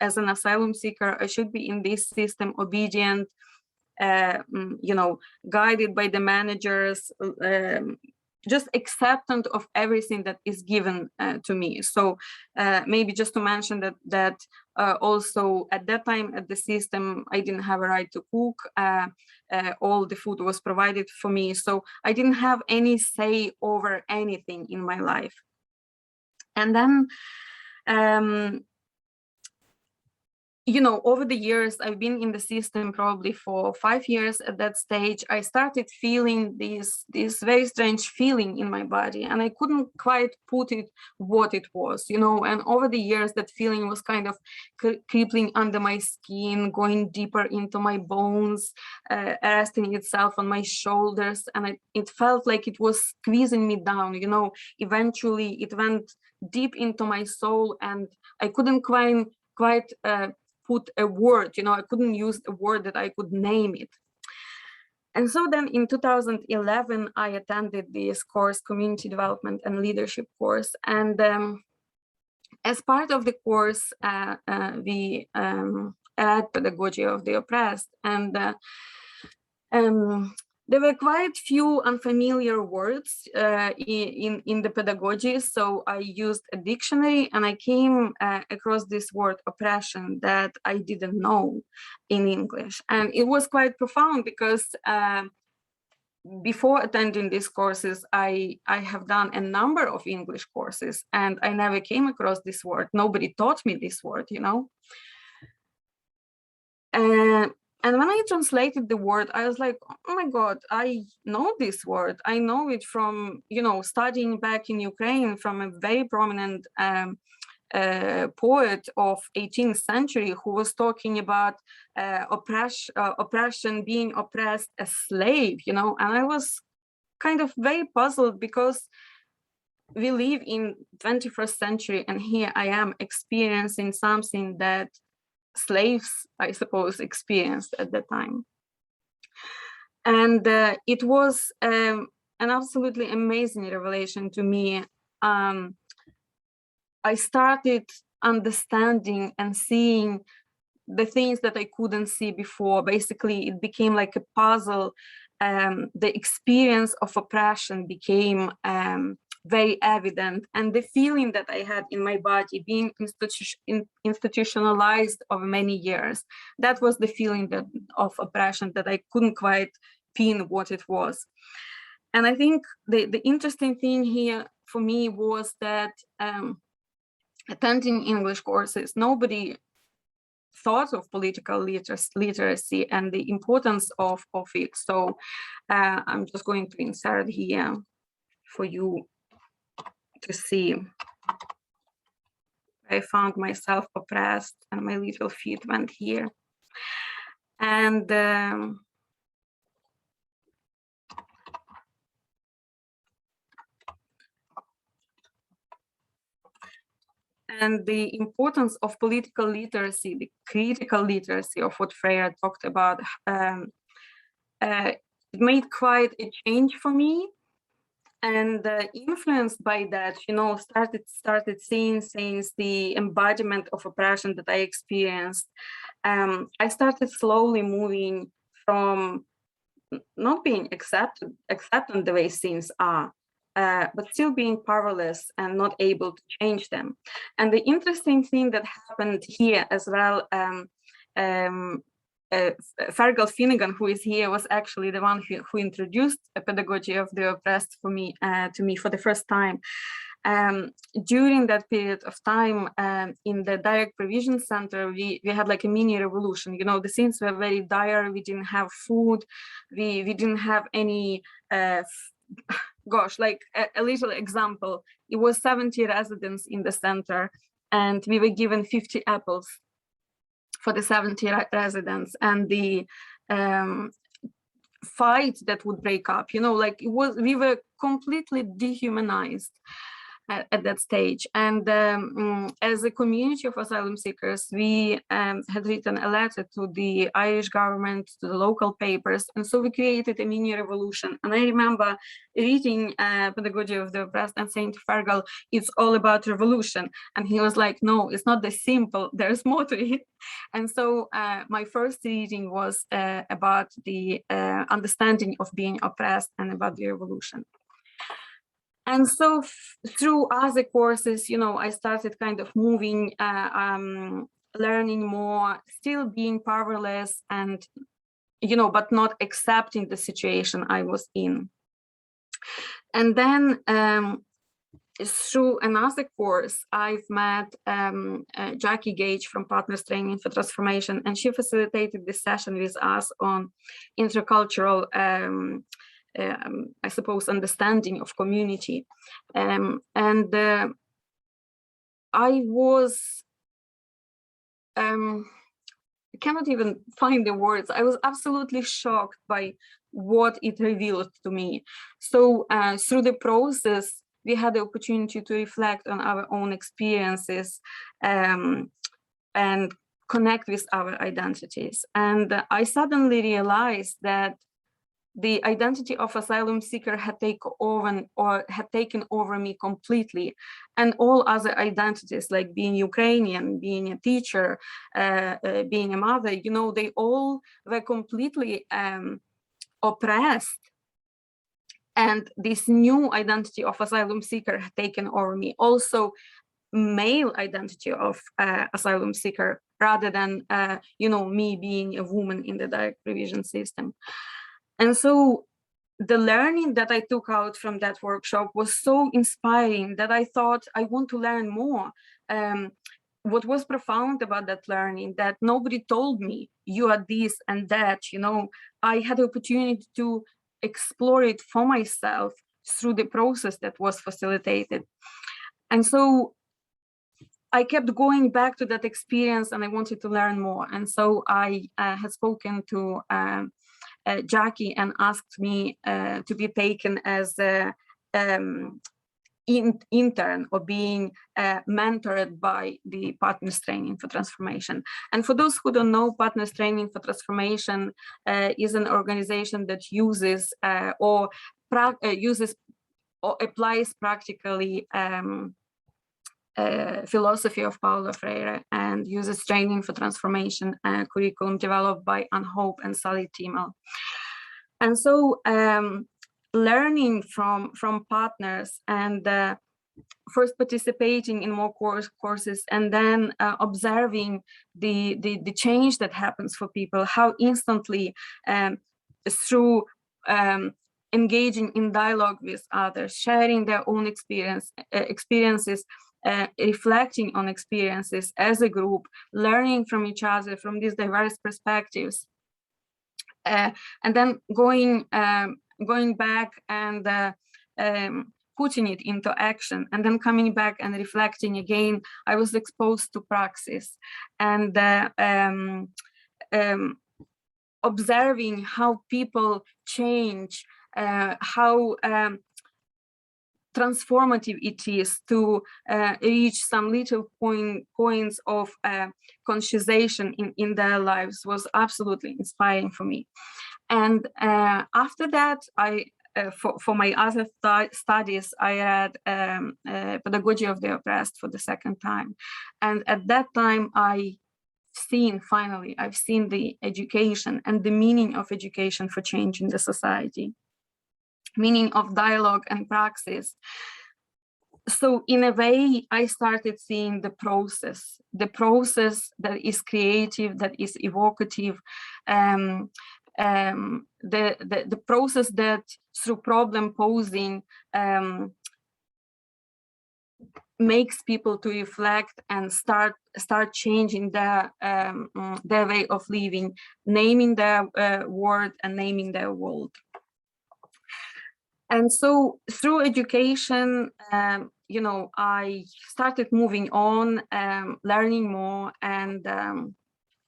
As an asylum seeker, I should be in this system, obedient, guided by the managers, just acceptant of everything that is given to me. So maybe just to mention that also at that time at the system, I didn't have a right to cook. All the food was provided for me. So I didn't have any say over anything in my life. And then, over the years, I've been in the system probably for 5 years. At that stage, I started feeling this very strange feeling in my body, and I couldn't quite put it what it was, and over the years, that feeling was kind of creeping under my skin, going deeper into my bones, resting itself on my shoulders, and it felt like it was squeezing me down, Eventually, it went deep into my soul, and I couldn't quite put a word, I couldn't use a word that I could name it. And so then in 2011, I attended this course, Community Development and Leadership course. And as part of the course, we read Pedagogy of the Oppressed. And there were quite few unfamiliar words in the pedagogy, so I used a dictionary, and I came across this word oppression that I didn't know in English. And it was quite profound because before attending these courses, I have done a number of English courses, and I never came across this word. Nobody taught me this word, And when I translated the word, I was like, oh my God, I know this word. I know it from, studying back in Ukraine from a very prominent poet of 18th century who was talking about oppression, being oppressed as slave, and I was kind of very puzzled because we live in 21st century, and here I am experiencing something that slaves, I suppose, experienced at that time. And it was an absolutely amazing revelation to me. I started understanding and seeing the things that I couldn't see before. Basically, it became like a puzzle. The experience of oppression became very evident, and the feeling that I had in my body being institutionalized over many years, that was the feeling of oppression that I couldn't quite pin what it was. And I think the interesting thing here for me was that attending English courses, nobody thought of political literacy and the importance of it. So I'm just going to insert here for you to see. I found myself oppressed and my little feet went here. And the importance of political literacy, the critical literacy of what Freire talked about, it made quite a change for me. And influenced by that, you know, started seeing things, the embodiment of oppression that I experienced. I started slowly moving from not being accepting the way things are, but still being powerless and not able to change them. And the interesting thing that happened here as well, Fergal Finnegan, who is here, was actually the one who introduced a pedagogy of the oppressed for me to me for the first time. During that period of time in the direct provision center, we had like a mini revolution. You know, the scenes were very dire. We didn't have food. We didn't have any, gosh, like a little example. It was 70 residents in the center, and we were given 50 apples for the 70 residents, and the fight that would break up, you know, like we were completely dehumanized at that stage. And as a community of asylum seekers, we had written a letter to the Irish government, to the local papers, and so we created a mini revolution. And I remember reading Pedagogy of the Oppressed and saying to Fergal, it's all about revolution. And he was like, no, it's not this simple, there's more to it. And so my first reading was about the understanding of being oppressed and about the revolution. And so through other courses, you know, I started kind of moving, learning more, still being powerless and, you know, but not accepting the situation I was in. And then through another course, I've met Jackie Gage from Partners Training for Transformation, and she facilitated this session with us on intercultural I suppose, understanding of community. I was, I cannot even find the words. I was absolutely shocked by what it revealed to me. So through the process, we had the opportunity to reflect on our own experiences and connect with our identities. And I suddenly realized that the identity of asylum seeker had taken over me completely, and all other identities, like being Ukrainian, being a teacher, being a mother, you know, they all were completely oppressed. And this new identity of asylum seeker had taken over me. Also, male identity of asylum seeker, rather than you know, me being a woman in the direct provision system. And so the learning that I took out from that workshop was so inspiring that I thought I want to learn more. What was profound about that learning, that nobody told me you are this and that, you know, I had the opportunity to explore it for myself through the process that was facilitated. And so I kept going back to that experience and I wanted to learn more. And so I had spoken to Jackie and asked me to be taken as a intern or being mentored by the Partners Training for Transformation. And for those who don't know, Partners Training for Transformation is an organization that uses or applies practically philosophy of Paulo Freire and uses training for transformation curriculum developed by Ann Hope and Sally Timmel. And so learning from partners and first participating in more courses and then observing the change that happens for people, how instantly through engaging in dialogue with others, sharing their own experiences, reflecting on experiences as a group, learning from each other from these diverse perspectives, and then going back and putting it into action, and then coming back and reflecting again. I was exposed to praxis and observing how people change, how transformative it is to reach some little points of consciousization in their lives was absolutely inspiring for me. And after that, for my other studies, I read Pedagogy of the Oppressed for the second time. And at that time, I've seen the education and the meaning of education for change in the society, meaning of dialogue and praxis. So in a way, I started seeing the process that is creative, that is evocative, the process that through problem posing makes people to reflect and start changing their way of living, naming their word and naming their world. And so through education, I started moving on, learning more, and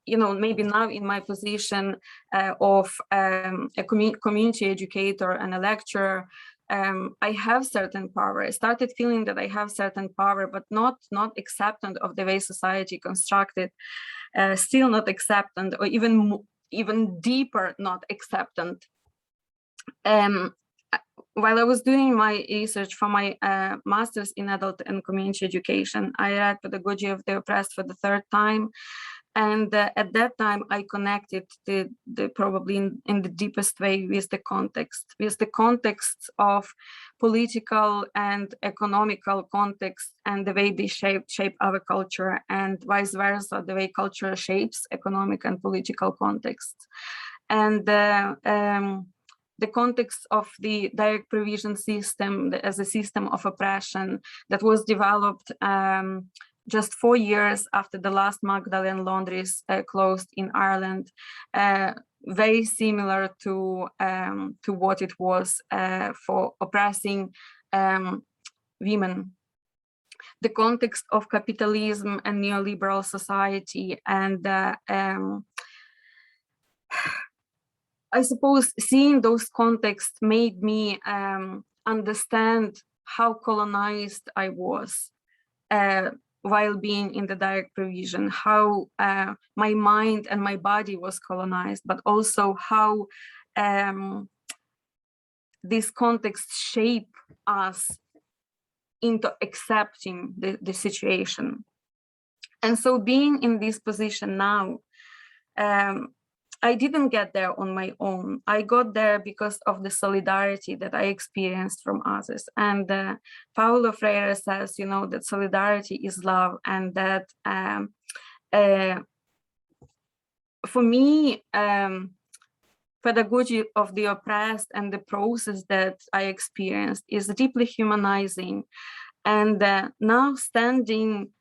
maybe now in my position of a community educator and a lecturer, I have certain power. I started feeling that I have certain power, but not acceptant of the way society constructed, still not acceptant, or even deeper not acceptant. While I was doing my research for my master's in adult and community education, I read Pedagogy of the Oppressed for the third time. And at that time, I connected probably in the deepest way with the context of political and economical context and the way they shape our culture, and vice versa, the way culture shapes economic and political context. And the context of the direct provision system as a system of oppression that was developed just 4 years after the last Magdalene laundries closed in Ireland, very similar to what it was for oppressing women. The context of capitalism and neoliberal society, and I suppose seeing those contexts made me understand how colonized I was while being in the direct provision, how my mind and my body was colonized, but also how this context shape us into accepting the situation. And so being in this position now, I didn't get there on my own. I got there because of the solidarity that I experienced from others. And Paulo Freire says, that solidarity is love, and that for me, pedagogy of the oppressed and the process that I experienced is deeply humanizing. And now standing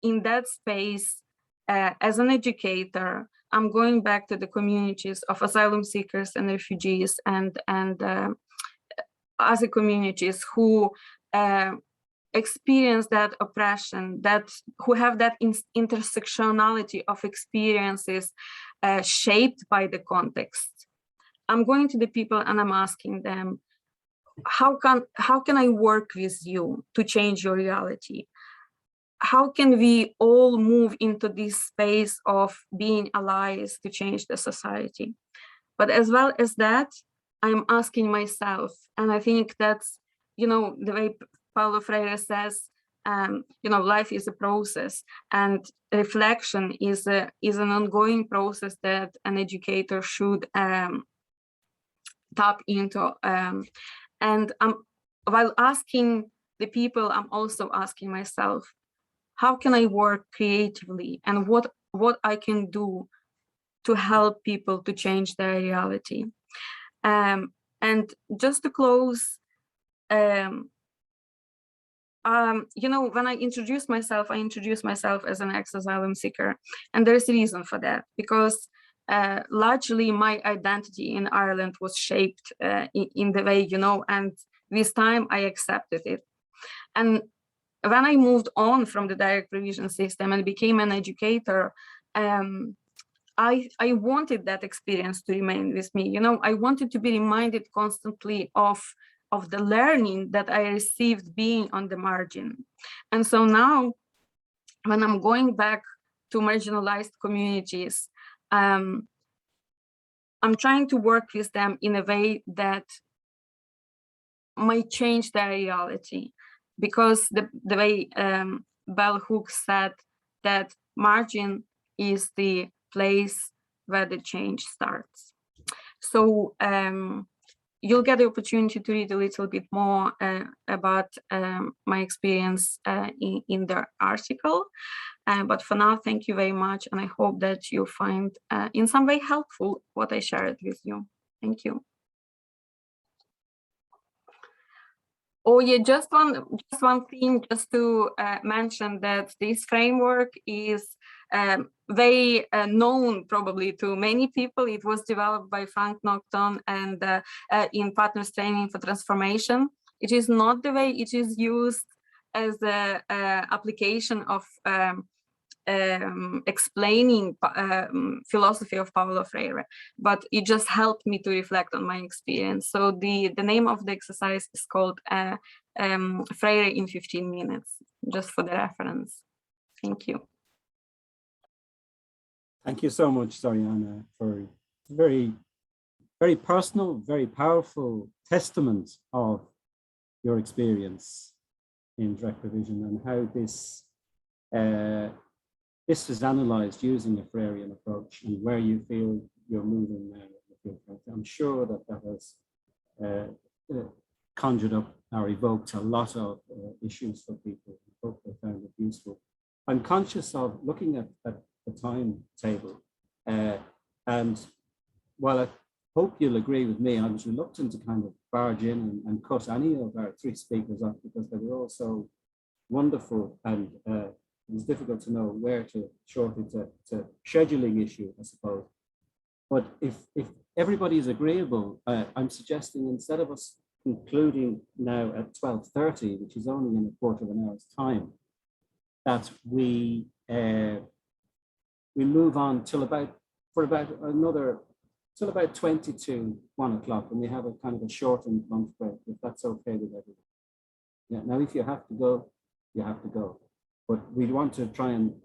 in that space as an educator, I'm going back to the communities of asylum seekers and refugees and other communities who experience that oppression, who have that intersectionality of experiences shaped by the context. I'm going to the people and I'm asking them, how can I work with you to change your reality? How can we all move into this space of being allies to change the society? But as well as that, I'm asking myself, and I think that's, the way Paulo Freire says, life is a process, and reflection is an ongoing process that an educator should tap into. And while asking the people, I'm also asking myself, how can I work creatively, and what I can do to help people to change their reality. And just to close, when I introduce myself as an ex-asylum seeker, and there's a reason for that, because largely my identity in Ireland was shaped in the way, and this time I accepted it. And when I moved on from the direct provision system and became an educator, I wanted that experience to remain with me. I wanted to be reminded constantly of the learning that I received being on the margin. And so now, when I'm going back to marginalized communities, I'm trying to work with them in a way that might change their reality. Because the way Bell Hooks said, that margin is the place where the change starts. So you'll get the opportunity to read a little bit more about my experience in the article. But for now, thank you very much. And I hope that you find in some way helpful what I shared with you. Thank you. Oh yeah, just one thing, just to mention that this framework is very known probably to many people. It was developed by Frank Nocton and in Partners Training for Transformation. It is not the way it is used as an application of explaining philosophy of Paulo Freire, but it just helped me to reflect on my experience. So the name of the exercise is called Freire in 15 minutes, just for the reference. Thank you. Thank you so much, Zoriana, for very, very personal, very powerful testament of your experience in direct provision and how this is analysed using a Freirean approach, and where you feel you're moving now. I'm sure that has conjured up or evoked a lot of issues for people. I hope they found it useful. I'm conscious of looking at the timetable, and while I hope you'll agree with me, I was reluctant to kind of barge in and cut any of our three speakers off, because they were all so wonderful, and it was difficult to know where to short it to scheduling issue, I suppose. But if everybody is agreeable, I'm suggesting, instead of us concluding now at 12:30, which is only in a quarter of an hour's time, that we move on till about 20 to 1 o'clock, and we have a kind of a shortened lunch break, if that's okay with everyone. Yeah. Now, if you have to go, you have to go. But we want to try and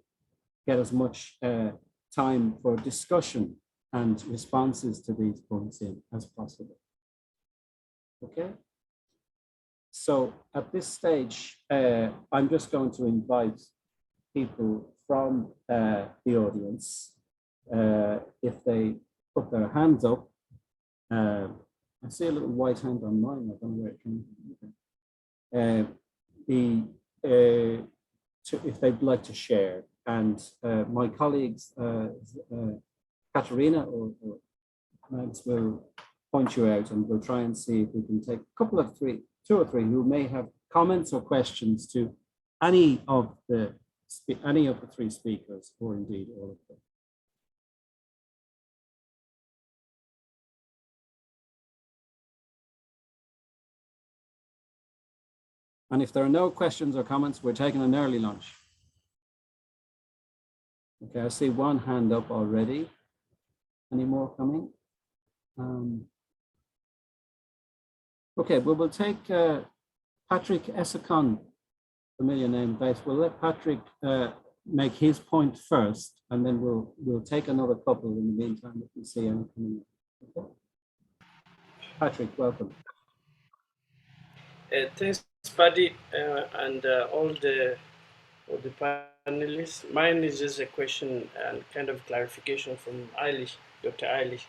get as much time for discussion and responses to these points in as possible. Okay. So at this stage, I'm just going to invite people from the audience, if they put their hands up. I see a little white hand on mine. I don't know where it came from. If they'd like to share, and my colleagues, Katerina or Mads, will point you out, and we'll try and see if we can take two or three who may have comments or questions to any of the three speakers, or indeed all of them. And if there are no questions or comments, we're taking an early lunch. Okay, I see one hand up already. Any more coming? Okay, well, we'll take Patrick Essacon, familiar name base. We'll let Patrick make his point first, and then we'll take another couple in the meantime if we see any coming. Okay. Patrick, welcome. Thanks Paddy and all the panelists. Mine is just a question and kind of clarification from Eilish, Dr. Eilish.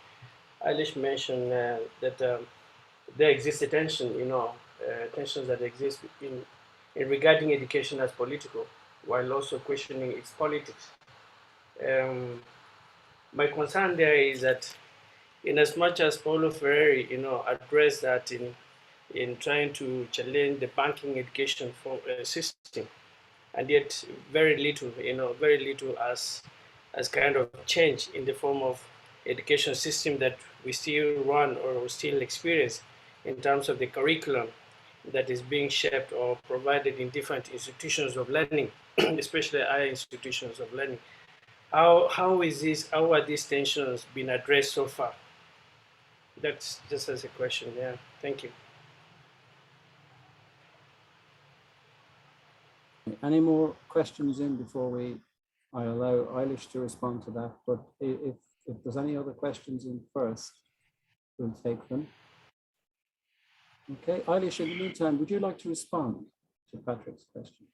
Eilish mentioned that there exists a tension, tensions that exist in regarding education as political, while also questioning its politics. My concern there is that, in as much as Paulo Freire, addressed that in trying to challenge the banking education system, and yet very little as kind of change in the form of education system that we still run or we still experience in terms of the curriculum that is being shaped or provided in different institutions of learning, especially higher institutions of learning. How are these tensions being addressed so far? That's just as a question. Yeah, thank you. Any more questions in before I allow Eilish to respond to that? But if there's any other questions in first, we'll take them. Okay, Eilish, in the meantime, would you like to respond to Patrick's question?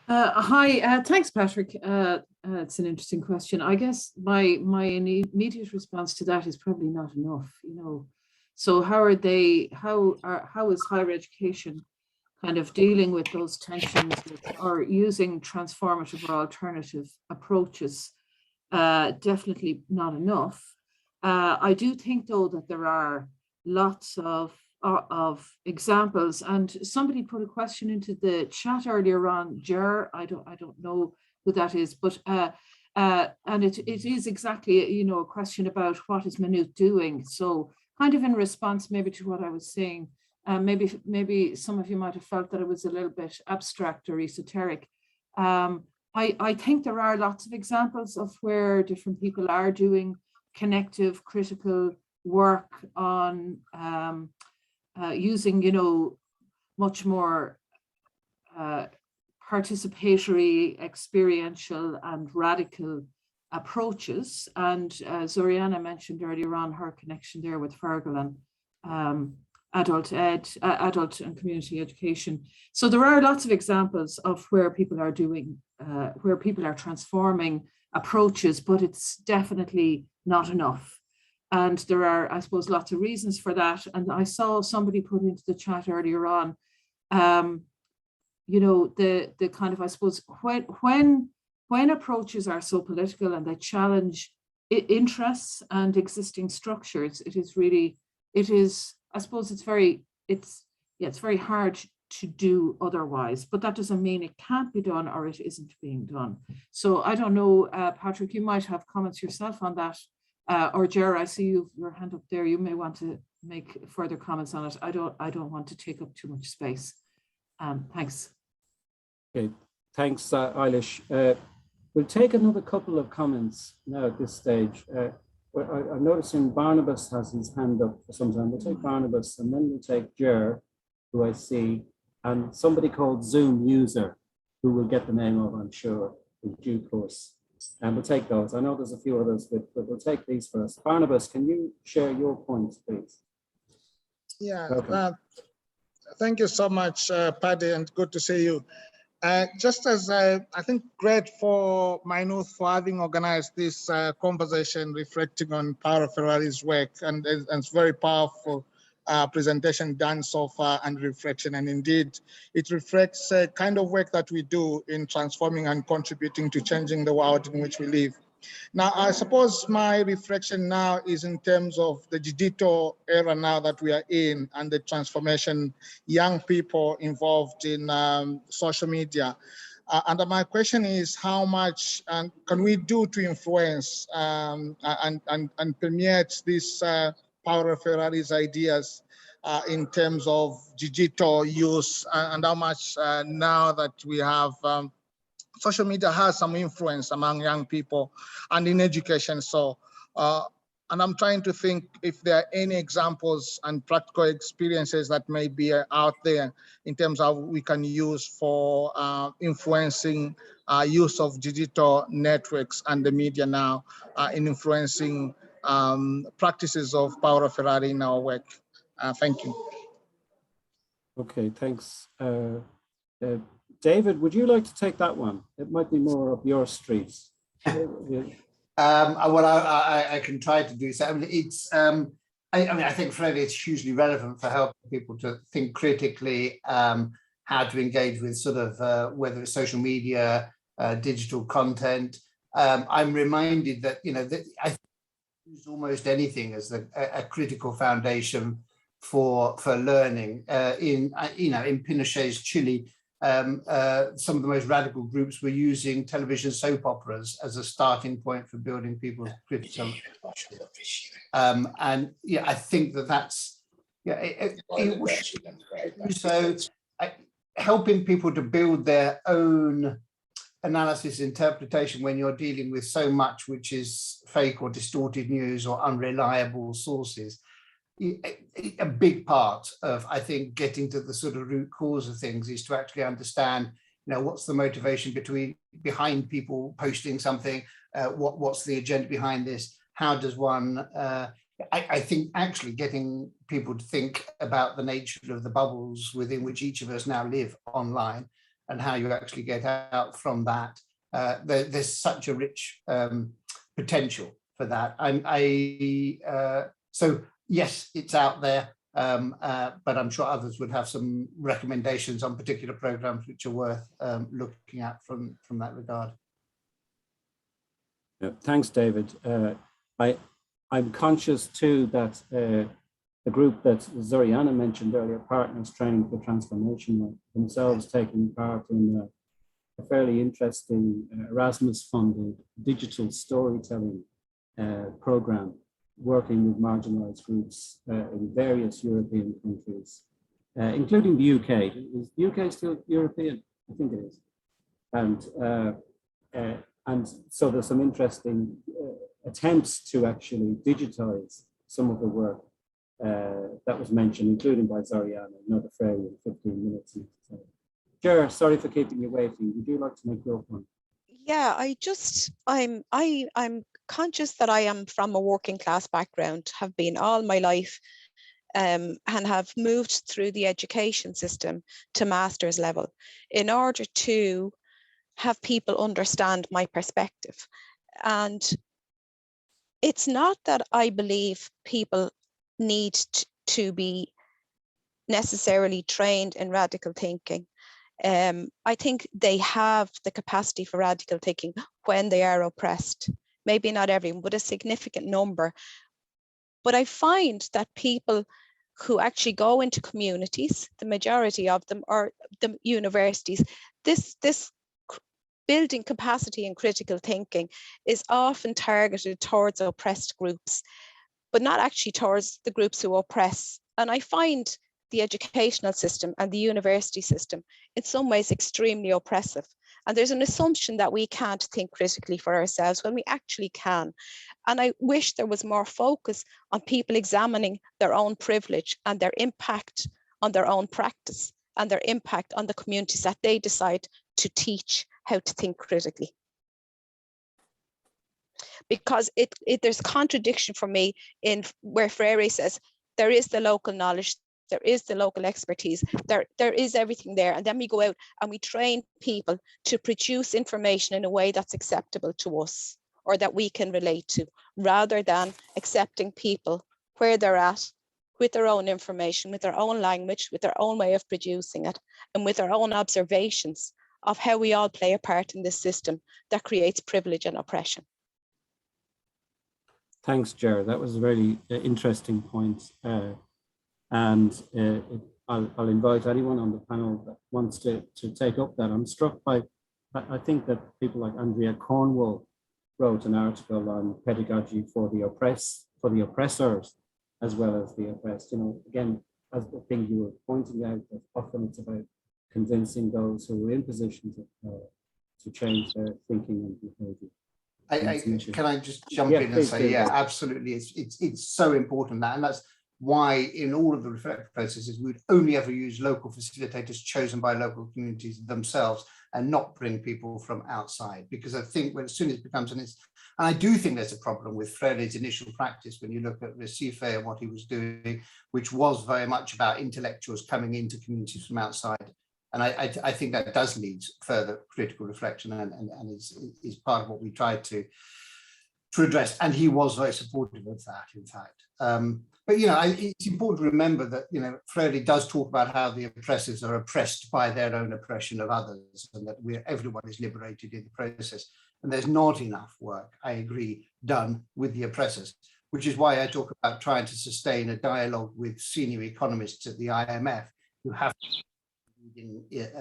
Hi, thanks, Patrick. It's an interesting question. I guess my immediate response to that is probably not enough. So how is higher education kind of dealing with those tensions or using transformative or alternative approaches? Definitely not enough. I do think, though, that there are lots of examples, and somebody put a question into the chat earlier on, Ger. I don't know who that is, but and it is exactly a question about what is Maynooth doing. So kind of in response maybe to what I was saying, maybe some of you might have felt that it was a little bit abstract or esoteric. I think there are lots of examples of where different people are doing connective, critical work on using, much more participatory, experiential, and radical approaches. And Zoriana mentioned earlier on her connection there with Fergal and adult and community education. So there are lots of examples of where people are doing, where people are transforming approaches, but it's definitely not enough. And there are, I suppose, lots of reasons for that. And I saw somebody put into the chat earlier on, the kind of, I suppose, when approaches are so political and they challenge interests and existing structures, I suppose it's very hard to do otherwise, but that doesn't mean it can't be done or it isn't being done. So I don't know, Patrick, you might have comments yourself on that. Or Ger, I see your hand up there. You may want to make further comments on it. I don't want to take up too much space. Thanks. Okay, thanks, Eilish. We'll take another couple of comments now at this stage. I'm noticing Barnabas has his hand up for some time. We'll take Barnabas and then we'll take Ger, who I see, and somebody called Zoom user, who will get the name of, I'm sure, in due course. And we'll take those. I know there's a few others, but we'll take these first. Barnabas, can you share your points, please? Yeah, thank you so much, Paddy, and good to see you. Just as I think great for Maynooth for having organized this conversation reflecting on Paulo Freire's work, and it's very powerful presentation done so far and reflection. And indeed, it reflects a kind of work that we do in transforming and contributing to changing the world in which we live. Now, I suppose my reflection now is in terms of the digital era now that we are in and the transformation, young people involved in social media. And my question is, how much can we do to influence and permeate this Paulo Freire's ideas in terms of digital use, and how much now that we have social media has some influence among young people and in education. So, and I'm trying to think if there are any examples and practical experiences that may be out there in terms of we can use for influencing use of digital networks and the media now in influencing practices of Paulo Freire in our work. Thank you. Okay, thanks. David, would you like to take that one? It might be more up your street. Well, I can try to do so. I mean, it's. I think, Freddie, it's hugely relevant for helping people to think critically how to engage with sort of whether it's social media, digital content. I'm reminded that I use almost anything as a critical foundation for learning. In Pinochet's Chile, some of the most radical groups were using television soap operas as a starting point for building people's critical. And yeah, I think that's so helping people to build their own analysis interpretation when you're dealing with so much which is fake or distorted news or unreliable sources. A big part of, I think, getting to the sort of root cause of things is to actually understand, what's the motivation behind people posting something, what's the agenda behind this, how does one, I think actually getting people to think about the nature of the bubbles within which each of us now live online and how you actually get out from that. There's such a rich potential for that. So yes, it's out there, but I'm sure others would have some recommendations on particular programs which are worth looking at from that regard. Yeah, thanks, David. I'm conscious too that the group that Zoriana mentioned earlier, Partners Training for Transformation, are themselves taking part in a fairly interesting Erasmus-funded digital storytelling program, working with marginalized groups in various European countries, including the UK. Is the UK still European? I think it is. And so there's some interesting attempts to actually digitize some of the work that was mentioned, including by Zoriana, another Freire in 15 minutes. Ger, sorry for keeping you waiting. Would you like to make your point? Yeah, I'm conscious that I am from a working class background, have been all my life, and have moved through the education system to master's level in order to have people understand my perspective. And it's not that I believe people need to be necessarily trained in radical thinking. I think they have the capacity for radical thinking when they are oppressed. Maybe not everyone, but a significant number. But I find that people who actually go into communities, the majority of them, or the universities, this building capacity in critical thinking is often targeted towards oppressed groups, but not actually towards the groups who oppress. And I find the educational system and the university system in some ways extremely oppressive. And there's an assumption that we can't think critically for ourselves when we actually can. And I wish there was more focus on people examining their own privilege and their impact on their own practice and their impact on the communities that they decide to teach how to think critically. Because there's contradiction for me in where Freire says there is the local knowledge, there is the local expertise, there is everything there, and then we go out and we train people to produce information in a way that's acceptable to us or that we can relate to, rather than accepting people where they're at with their own information, with their own language, with their own way of producing it, and with their own observations of how we all play a part in this system that creates privilege and oppression. Thanks, Ger. That was a really interesting point. I'll invite anyone on the panel that wants to take up that. I'm struck by, I think that people like Andrea Cornwall wrote an article on pedagogy for the oppressors, as well as the oppressed. Again, as the thing you were pointing out, that often it's about convincing those who are in positions of power to change their thinking and behavior. Can I just jump in and say, yeah, absolutely. It's so important that, and that's why in all of the reflective processes we would only ever use local facilitators chosen by local communities themselves and not bring people from outside. Because I think as soon as it becomes and I do think there's a problem with Freire's initial practice when you look at Recife and what he was doing, which was very much about intellectuals coming into communities from outside. And I think that does need further critical reflection and is part of what we tried to address. And he was very supportive of that, in fact. But, you know, it's important to remember that, you know, Freire does talk about how the oppressors are oppressed by their own oppression of others, and that everyone is liberated in the process. And there's not enough work, I agree, done with the oppressors, which is why I talk about trying to sustain a dialogue with senior economists at the IMF who have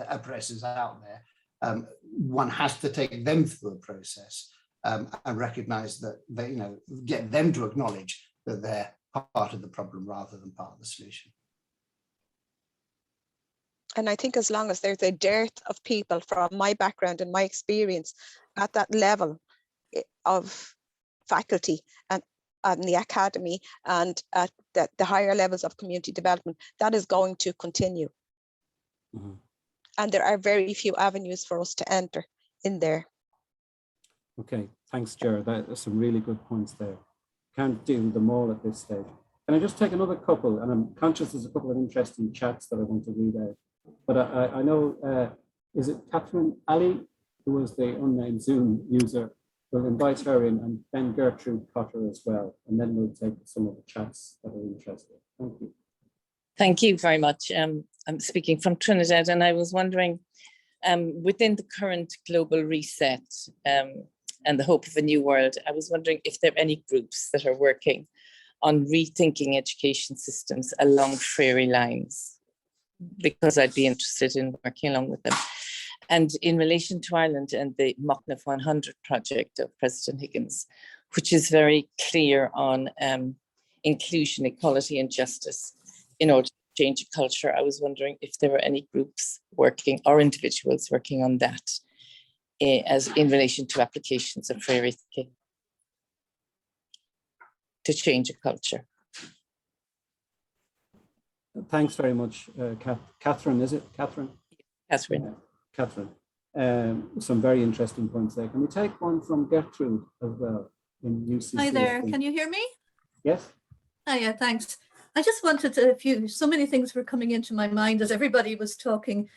oppressors out there. One has to take them through a process and recognize that they, you know, get them to acknowledge that they're part of the problem rather than part of the solution. And I think as long as there's a dearth of people from my background and my experience at that level of faculty and the academy and at the higher levels of community development, that is going to continue. Mm-hmm. And there are very few avenues for us to enter in there. Okay, thanks, Ger. There's some really good points there. Can't do them all at this stage. Can I just take another couple? And I'm conscious there's a couple of interesting chats that I want to read out. But I know, is it Catherine Ali, who was the unnamed Zoom user? We'll invite her in, and then Gertrude Cotter as well. And then we'll take some of the chats that are interested. Thank you. Thank you very much. I'm speaking from Trinidad, and I was wondering, within the current global reset and the hope of a new world, I was wondering if there are any groups that are working on rethinking education systems along Freire lines, because I'd be interested in working along with them. And in relation to Ireland and the Maynooth 100 project of President Higgins, which is very clear on inclusion, equality and justice in order to change a culture, I was wondering if there were any groups working or individuals working on that as in relation to applications of Freire thinking to change a culture. Thanks very much, Catherine, is it? Catherine? Catherine. Catherine. Some very interesting points there. Can we take one from Gertrude as well in UCC? Hi there, can you hear me? Yes. Oh yeah, thanks. I just wanted so many things were coming into my mind as everybody was talking.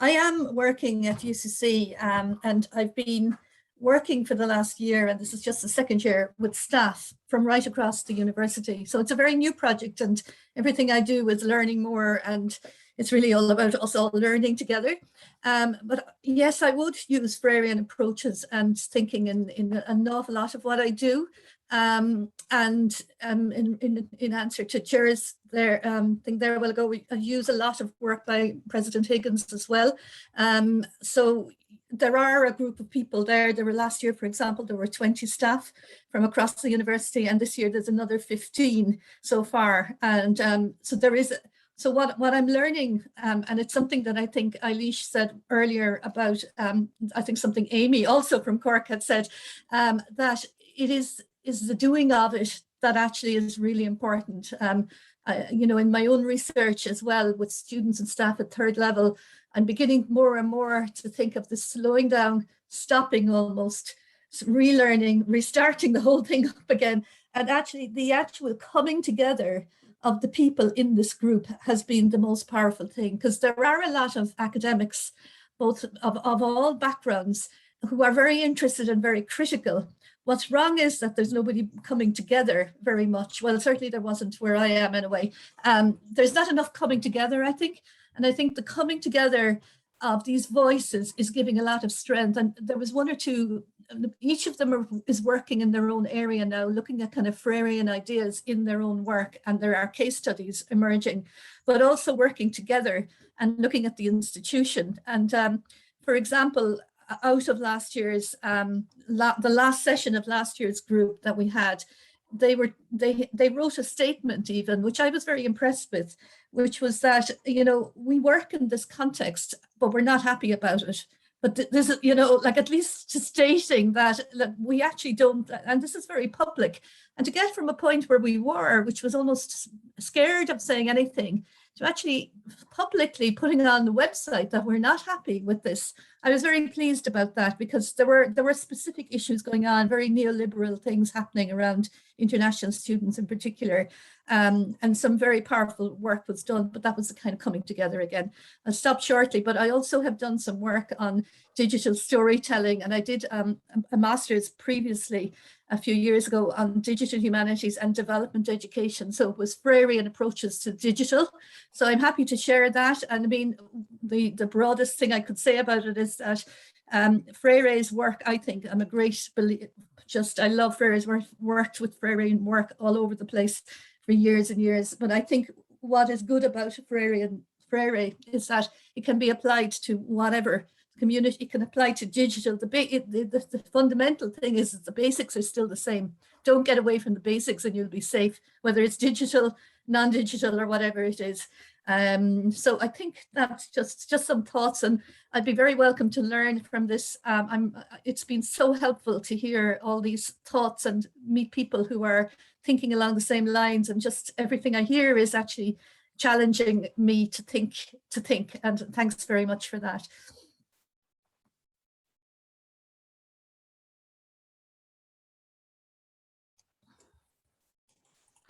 I am working at UCC and I've been working for the last year, and this is just the second year, with staff from right across the university. So it's a very new project, and everything I do is learning more, and it's really all about us all learning together. But yes, I would use Freirean approaches and thinking in an awful lot of what I do. And in answer to Ger's thing there a while ago, I use a lot of work by President Higgins as well. So there are a group of people there. There were last year, for example, there were 20 staff from across the university, and this year there's another 15 so far. And so there is. So what I'm learning, and it's something that I think Eilish said earlier about, I think something Amy also from Cork had said, that it is the doing of it that actually is really important. You know, in my own research as well with students and staff at third level, I'm beginning more and more to think of the slowing down, stopping almost, relearning, restarting the whole thing up again. And actually the actual coming together of the people in this group has been the most powerful thing, because there are a lot of academics, both of all backgrounds, who are very interested and very critical. What's wrong is that there's nobody coming together very much. Well, certainly there wasn't where I am anyway. There's not enough coming together, I think. And I think the coming together of these voices is giving a lot of strength. And there was one or two, each of them is working in their own area now, looking at kind of Freirean ideas in their own work. And there are case studies emerging, but also working together and looking at the institution. And for example, out of last year's, the last session of last year's group that we had, they wrote a statement even, which I was very impressed with, which was that, you know, we work in this context, but we're not happy about it. But this is, you know, like at least stating that we actually don't, and this is very public, And to get from a point where we were, which was almost scared of saying anything, to actually publicly putting on the website that we're not happy with this. I was very pleased about that, because there were specific issues going on, very neoliberal things happening around international students in particular, and some very powerful work was done, but that was kind of coming together again. I'll stop shortly, but I also have done some work on digital storytelling, and I did a master's previously a few years ago on digital humanities and development education. So it was Freirean approaches to digital. So I'm happy to share that. And I mean, the broadest thing I could say about it is that Freire's work, I think, I'm a great believer, I love Freire's work, worked with Freirean work all over the place for years and years. But I think what is good about Freire is that it can be applied to whatever community. It can apply to digital. The fundamental thing is that the basics are still the same. Don't get away from the basics and you'll be safe, whether it's digital, non-digital, or whatever it is. So I think that's just some thoughts, and I'd be very welcome to learn from this. It's been so helpful to hear all these thoughts and meet people who are thinking along the same lines, and just everything I hear is actually challenging me to think, and thanks very much for that.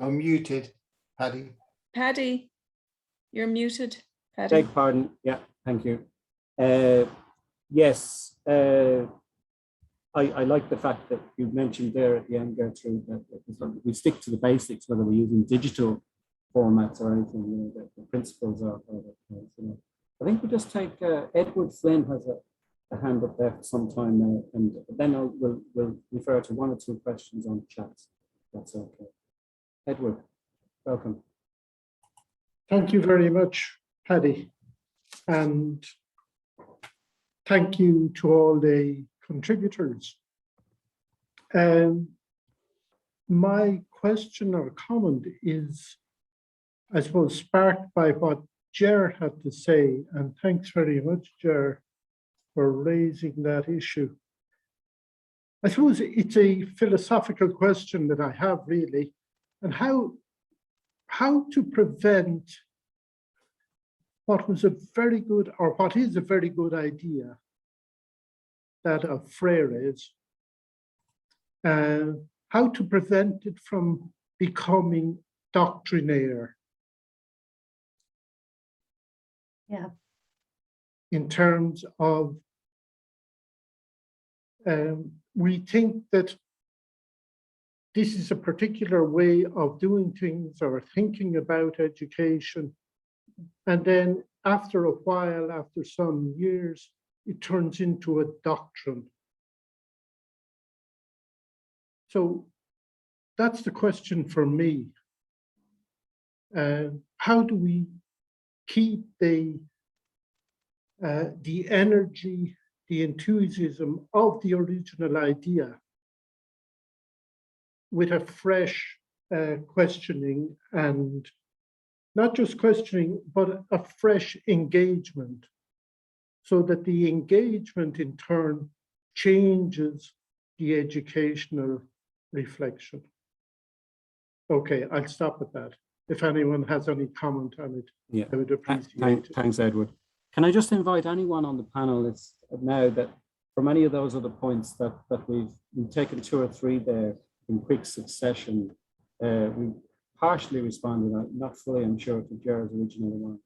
I'm muted, Paddy. Paddy, you're muted. Paddy. Beg pardon. Yeah, thank you. Yes, I like the fact that you mentioned there at the end, Gertrude, that we stick to the basics, whether we're using digital formats or anything. You know, the principles are you know. I think we just take Edward Flynn has a hand up there for some time now, and then we'll refer to one or two questions on chat. That's okay. Edward, welcome. Thank you very much, Paddy. And thank you to all the contributors. My question or comment is, I suppose, sparked by what Ger had to say, and thanks very much, Ger, for raising that issue. I suppose it's a philosophical question that I have, really, and how to prevent what was a very good, or what is a very good idea, that of Freire's, how to prevent it from becoming doctrinaire. Yeah. In terms of, we think that this is a particular way of doing things or thinking about education. And then after a while, after some years, it turns into a doctrine. So that's the question for me. How do we keep the energy, the enthusiasm of the original idea with a fresh questioning, and not just questioning, but a fresh engagement, so that the engagement in turn changes the educational reflection. Okay, I'll stop at that. If anyone has any comment on it, yeah, I would appreciate it. Thanks, Edward. Can I just invite anyone on the panelists now that for many of those other points that we've taken two or three there in quick succession. We partially responded, not fully, I'm sure, to Gerard's original one.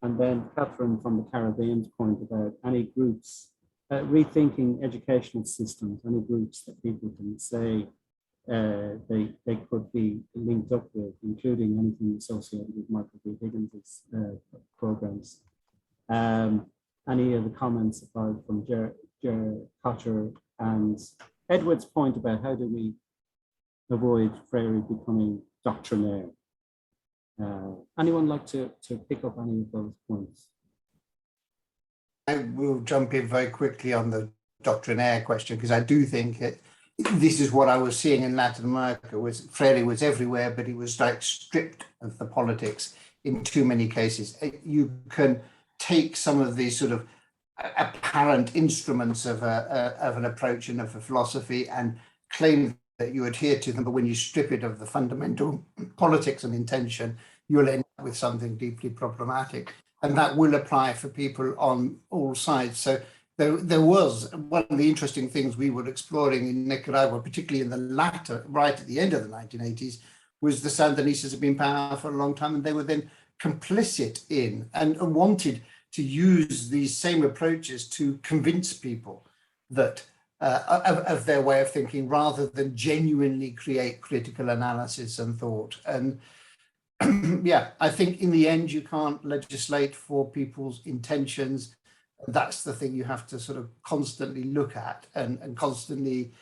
And then Catherine from the Caribbean's point about any groups, rethinking educational systems, any groups that people can say they could be linked up with, including anything associated with Michael B. Higgins' programs. Any of the comments apart from Ger Cotter and Edward's point about how do we avoid Freire becoming doctrinaire. Anyone like to pick up any of those points? I will jump in very quickly on the doctrinaire question, because I do think this is what I was seeing in Latin America. Freire was everywhere, but he was like stripped of the politics in too many cases. You can take some of these sort of apparent instruments of an approach and of a philosophy and claim you adhere to them, but when you strip it of the fundamental politics and intention, you'll end up with something deeply problematic. And that will apply for people on all sides. So there was one of the interesting things we were exploring in Nicaragua, particularly in the latter, right at the end of the 1980s, was the Sandinistas had been in power for a long time, and they were then complicit in and wanted to use these same approaches to convince people that of their way of thinking, rather than genuinely create critical analysis and thought. And yeah, I think in the end, you can't legislate for people's intentions. That's the thing you have to sort of constantly look at and constantly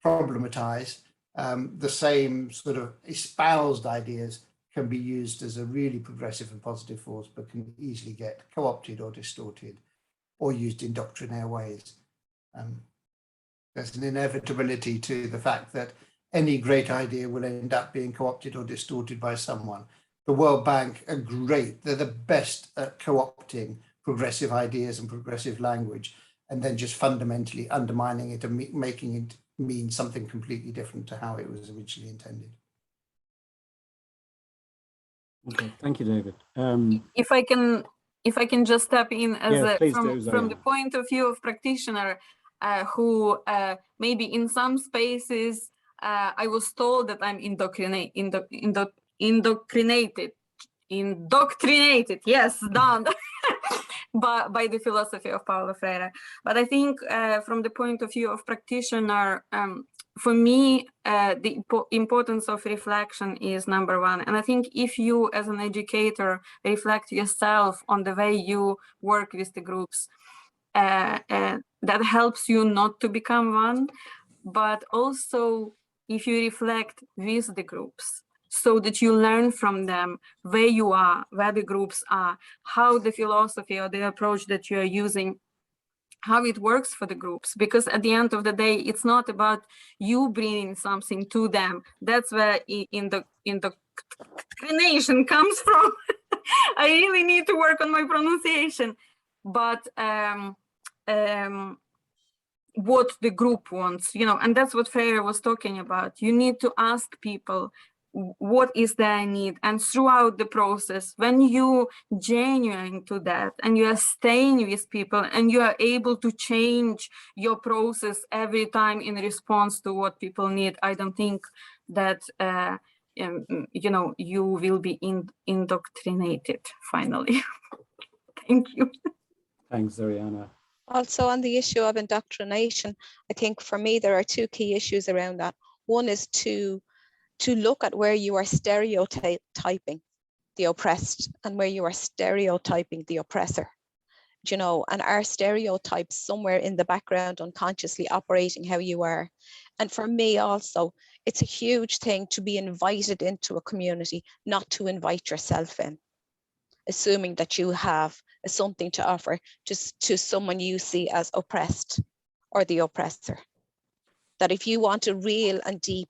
problematize. The same sort of espoused ideas can be used as a really progressive and positive force, but can easily get co-opted or distorted or used in doctrinaire ways. There's an inevitability to the fact that any great idea will end up being co-opted or distorted by someone. The World Bank are great. They're the best at co-opting progressive ideas and progressive language, and then just fundamentally undermining it and making it mean something completely different to how it was originally intended. Okay, thank you, David. If I can just step in as from the point of view of practitioner who maybe in some spaces I was told that I'm indoctrinated, yes, done, by the philosophy of Paulo Freire. But I think from the point of view of practitioner, for me, the importance of reflection is number one. And I think if you as an educator reflect yourself on the way you work with the groups, that helps you not to become one, but also if you reflect with the groups, so that you learn from them where you are, where the groups are, how the philosophy or the approach that you are using, how it works for the groups. Because at the end of the day, it's not about you bringing something to them. That's where indoctrination comes from. I really need to work on my pronunciation. But what the group wants, and that's what Freire was talking about. You need to ask people what is their need, and throughout the process, when you genuine to that and you are staying with people and you are able to change your process every time in response to what people need, I don't think that you will be indoctrinated finally. Thank you. Thanks, Ariana. Also, on the issue of indoctrination, I think for me there are two key issues around that. One is to look at where you are stereotyping the oppressed and where you are stereotyping the oppressor, and are stereotypes somewhere in the background unconsciously operating how you are. And for me also, it's a huge thing to be invited into a community, not to invite yourself in, assuming that you have something to offer just to someone you see as oppressed or the oppressor. That if you want a real and deep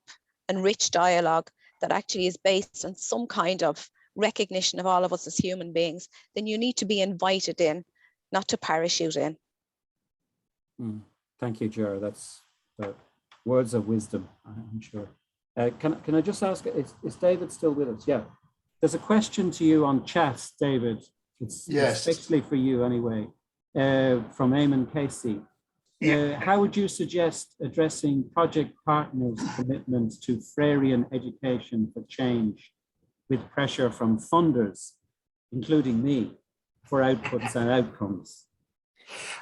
and rich dialogue that actually is based on some kind of recognition of all of us as human beings, then you need to be invited in, not to parachute in. Thank you, Ger. That's words of wisdom, I'm sure. Can I just ask, is David still with us? Yeah. There's a question to you on chat, David. It's especially for you anyway, from Eamon Casey. How would you suggest addressing project partners' commitments to Freirean education for change with pressure from funders, including me, for outputs and outcomes?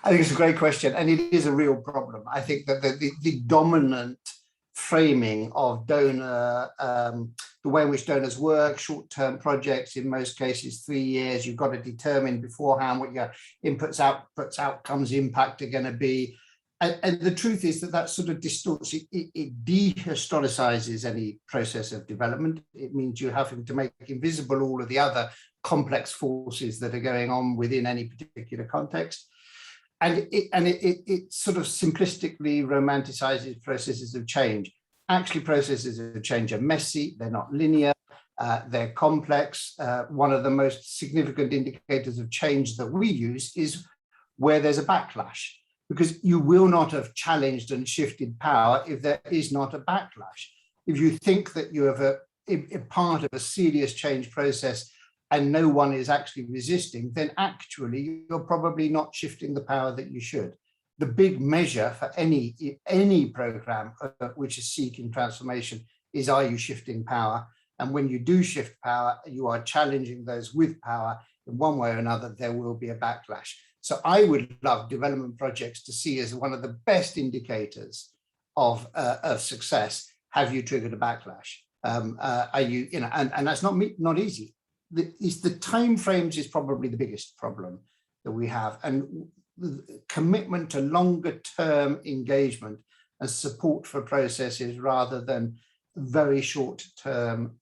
I think it's a great question, and it is a real problem. I think that the dominant framing of donor, the way in which donors work, short-term projects, in most cases 3 years, you've got to determine beforehand what your inputs, outputs, outcomes, impact are going to be. And the truth is that sort of distorts, it dehistoricizes any process of development. It means you're having to make invisible all of the other complex forces that are going on within any particular context. And it sort of simplistically romanticizes processes of change. Actually, processes of change are messy, they're not linear, they're complex. One of the most significant indicators of change that we use is where there's a backlash. because you will not have challenged and shifted power if there is not a backlash. If you think that you have a part of a serious change process and no one is actually resisting, then actually you're probably not shifting the power that you should. The big measure for any program which is seeking transformation is, are you shifting power? And when you do shift power, you are challenging those with power in one way or another, there will be a backlash. So I would love development projects to see as one of the best indicators of success. Have you triggered a backlash? Are you, and that's not easy. The time frames is probably the biggest problem that we have, and commitment to longer term engagement and support for processes rather than very short term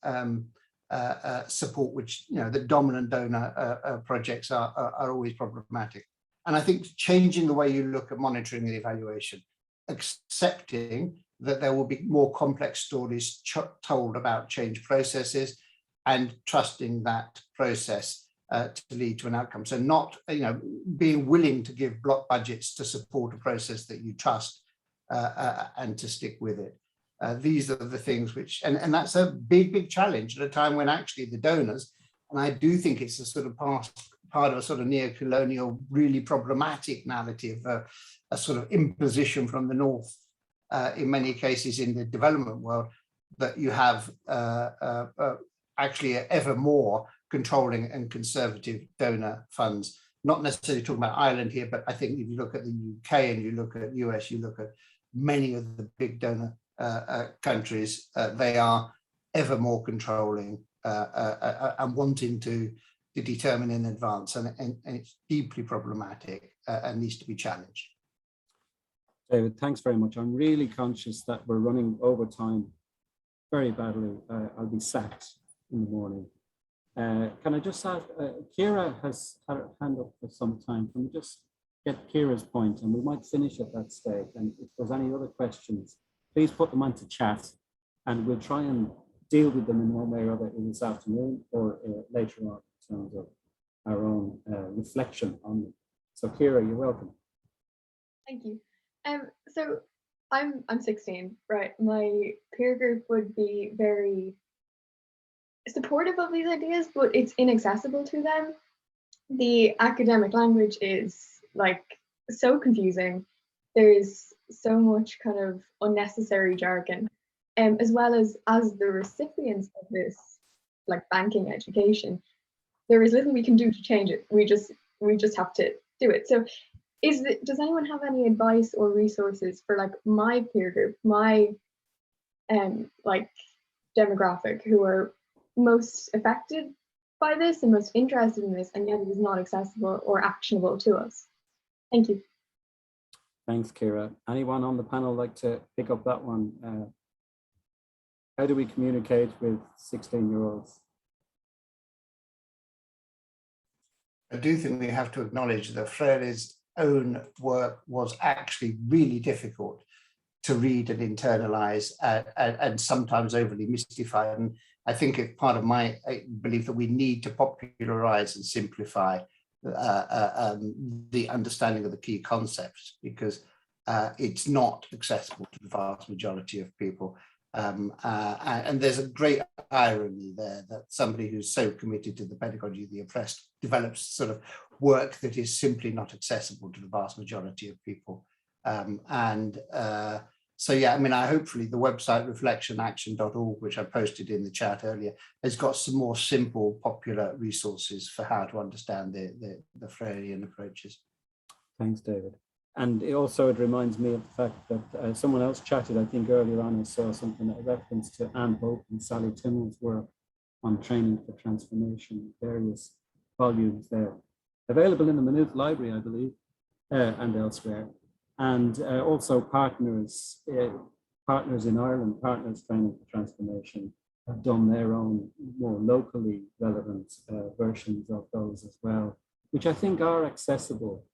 support, which the dominant donor projects are always problematic. And I think changing the way you look at monitoring and evaluation, accepting that there will be more complex stories told about change processes, and trusting that process to lead to an outcome. So not being willing to give block budgets to support a process that you trust and to stick with it. These are the things which, and that's a big challenge at a time when actually the donors, and I do think it's a sort of part of a sort of neo-colonial, really problematic narrative, a sort of imposition from the North in many cases in the development world, that you have actually ever more controlling and conservative donor funds. Not necessarily talking about Ireland here, but I think if you look at the UK and you look at US, you look at many of the big donor countries, they are ever more controlling and wanting to determine in advance, and it's deeply problematic and needs to be challenged. David, thanks very much. I'm really conscious that we're running over time very badly. I'll be sacked in the morning. Can I just ask, Kira has had her hand up for some time. Can we just get Kira's point, and we might finish at that stage. And if there's any other questions, please put them onto chat, and we'll try and deal with them in one way or other this afternoon or later on in terms of our own reflection on them. So Kira, you're welcome. Thank you. So I'm 16, right? My peer group would be very supportive of these ideas, but it's inaccessible to them. The academic language is like so confusing. There's so much kind of unnecessary jargon, as well as the recipients of this like banking education, there is little we can do to change it. We just have to do it. So does anyone have any advice or resources for like my peer group, my like demographic, who are most affected by this and most interested in this, and yet it is not accessible or actionable to us? Thank you. Thanks, Kira. Anyone on the panel like to pick up that one? How do we communicate with 16-year-olds? I do think we have to acknowledge that Freire's own work was actually really difficult to read and internalize, and sometimes overly mystified. And I think it's part of my belief that we need to popularize and simplify the understanding of the key concepts, because it's not accessible to the vast majority of people. And there's a great irony there that somebody who's so committed to the pedagogy of the oppressed develops sort of work that is simply not accessible to the vast majority of people. So yeah, I mean, hopefully the website reflectionaction.org, which I posted in the chat earlier, has got some more simple, popular resources for how to understand the Freirean approaches. Thanks, David. And it reminds me of the fact that someone else chatted, I think earlier on, I saw something, a reference to Anne Hope and Sally Timmel's work on training for transformation, various volumes there. Available in the Maynooth Library, I believe, and elsewhere. And also partners in Ireland, Partners Training for Transformation, have done their own more locally relevant versions of those as well, which I think are accessible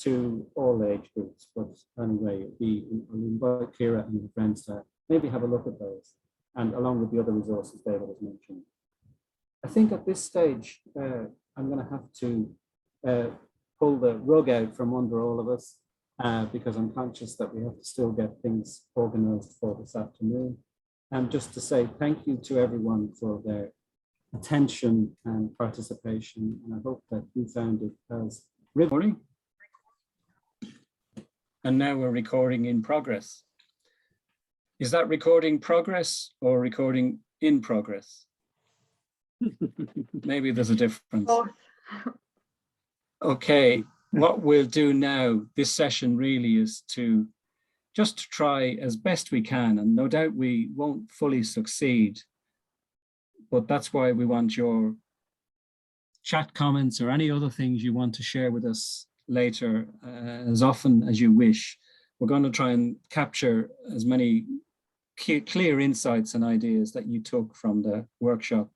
to all age groups. But anyway, I'll invite Kira and her friends to maybe have a look at those, and along with the other resources David has mentioned. I think at this stage, I'm going to have to pull the rug out from under all of us because I'm conscious that we have to still get things organized for this afternoon. And just to say thank you to everyone for their attention and participation. And I hope that you found it as rewarding. And now we're recording in progress. Is that recording progress or recording in progress? Maybe there's a difference. Okay, what we'll do now, this session really is to just try as best we can, and no doubt we won't fully succeed, but that's why we want your chat comments or any other things you want to share with us later as often as you wish. We're going to try and capture as many clear insights and ideas that you took from the workshop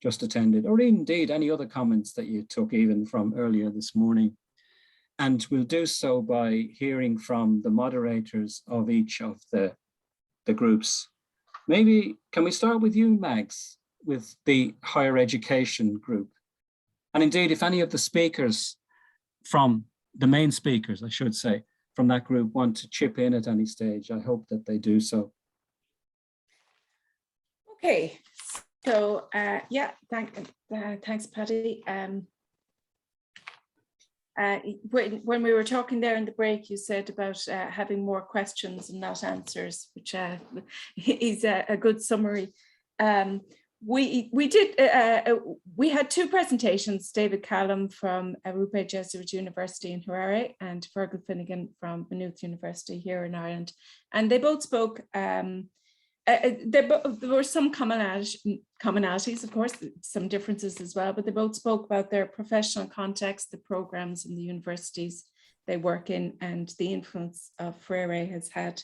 just attended, or indeed any other comments that you took even from earlier this morning. And we'll do so by hearing from the moderators of each of the groups. Maybe, can we start with you, Mags, with the higher education group? And indeed, if any of the speakers from the main speakers, I should say, from that group want to chip in at any stage, I hope that they do so. Okay, so yeah, thanks, Paddy. When we were talking there in the break, you said about having more questions and not answers, which is a good summary. We had two presentations, David Callum from Rupe Jesuit University in Harare and Fergal Finnegan from Maynooth University here in Ireland. And they both spoke, there were some commonalities, of course, some differences as well, but they both spoke about their professional context, the programs in the universities they work in, and the influence of Freire has had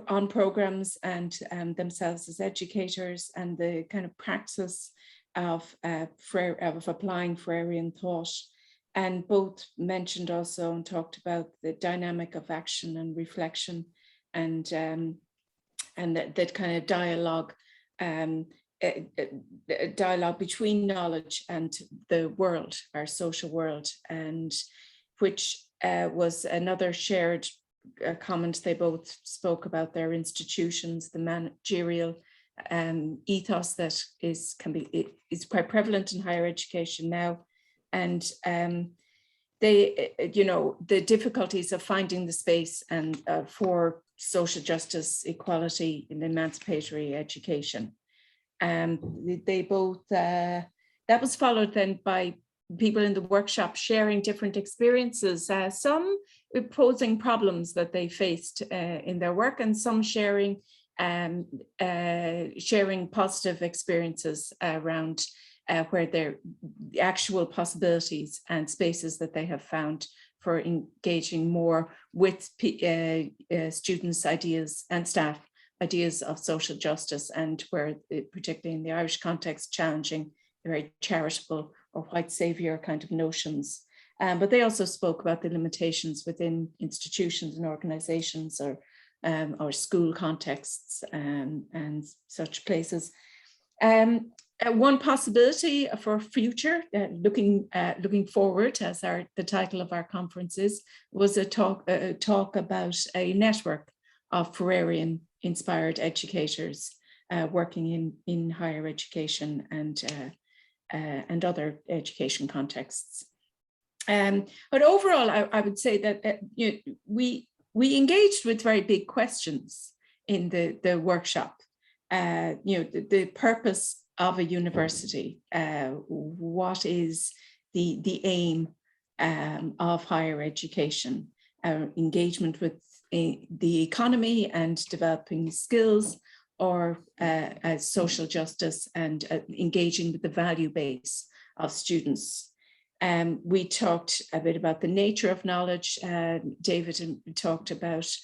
on programs and themselves as educators, and the kind of praxis of applying Freirean thought. And both mentioned also and talked about the dynamic of action and reflection, and that kind of dialogue between knowledge and the world, our social world, and which was another shared comment. They both spoke about their institutions, the managerial ethos that is quite prevalent in higher education now, and the difficulties of finding the space and for social justice, equality, and emancipatory education. They both that was followed then by people in the workshop sharing different experiences, some posing problems that they faced in their work, and some sharing positive experiences around where the actual possibilities and spaces that they have found for engaging more with students' ideas and staff ideas of social justice, and where, particularly in the Irish context, challenging very charitable or white savior kind of notions. But they also spoke about the limitations within institutions and organizations or school contexts and such places. One possibility for future, looking forward, as the title of our conference is, was a talk about a network of Freirean inspired educators working in higher education and other education contexts. But overall, I would say that we engaged with very big questions in the workshop. The purpose of a university, what is the aim of higher education, engagement with the economy and developing skills, or social justice and engaging with the value base of students. We talked a bit about the nature of knowledge. David talked about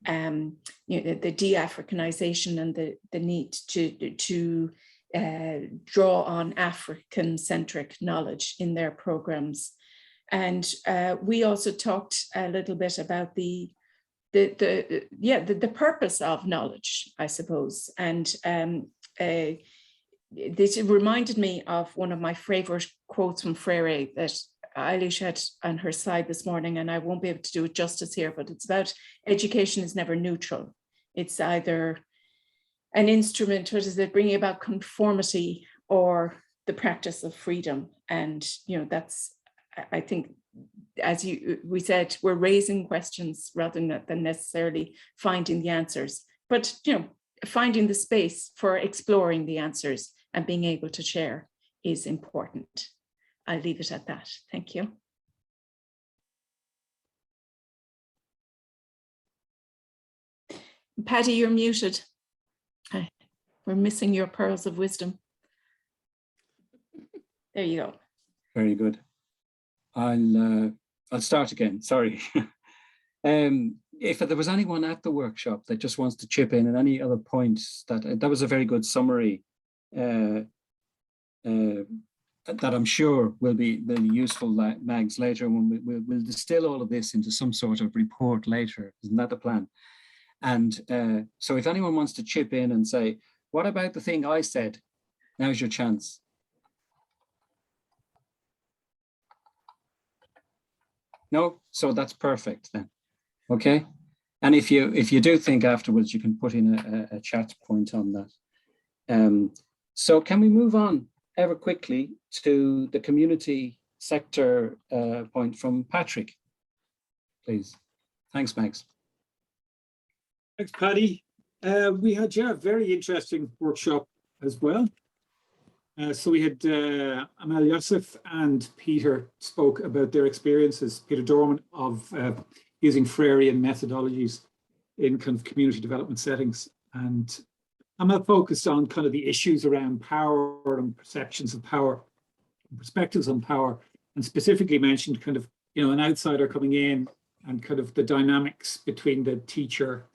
the de-Africanization and the need to draw on African-centric knowledge in their programs. And we also talked a little bit about the purpose of knowledge, I suppose. And this reminded me of one of my favorite quotes from Freire that Eilish had on her slide this morning, and I won't be able to do it justice here, but it's about education is never neutral. It's either an instrument, what is it, bringing about conformity or the practice of freedom. And, you know, that's, I think, as we said, we're raising questions rather than necessarily finding the answers, but, you know, finding the space for exploring the answers and being able to share is important. I'll leave it at that. Thank you. Paddy, you're muted. We're missing your pearls of wisdom. There you go. Very good. I'll start again. Sorry. If there was anyone at the workshop that just wants to chip in and any other points, that was a very good summary that I'm sure will be useful, Mags, later when we'll distill all of this into some sort of report later. Isn't that the plan? And so if anyone wants to chip in and say, what about the thing I said? Now's your chance. No, so that's perfect then. Okay. And if you do think afterwards, you can put in a chat point on that. So can we move on ever quickly to the community sector point from Patrick, please? Thanks, Max. Thanks, Paddy. We had a very interesting workshop as well. So we had Amal Youssef and Peter spoke about their experiences, Peter Dorman, of using Freirean methodologies in kind of community development settings. And Amal focused on kind of the issues around power and perceptions of power, perspectives on power, and specifically mentioned kind of, you know, an outsider coming in and kind of the dynamics between the teacher,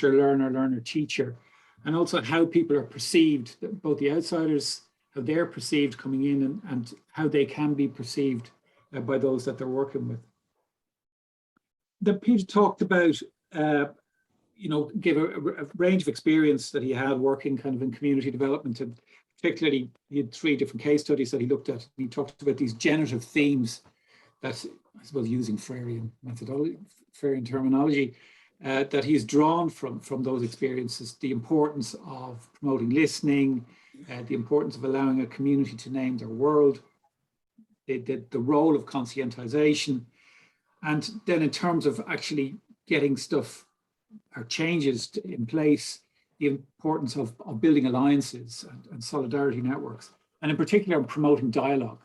learner, learner, teacher, and also how people are perceived, both the outsiders, how they're perceived coming in and how they can be perceived by those that they're working with. Then Peter talked about, you know, gave a range of experience that he had working kind of in community development, and particularly he had 3 different case studies that he looked at. He talked about these generative themes that, I suppose, using Freirean methodology, Freirean terminology, that he's drawn from those experiences, the importance of promoting listening, the importance of allowing a community to name their world, the role of conscientization, and then in terms of actually getting stuff or changes in place, the importance of building alliances and solidarity networks, and in particular promoting dialogue.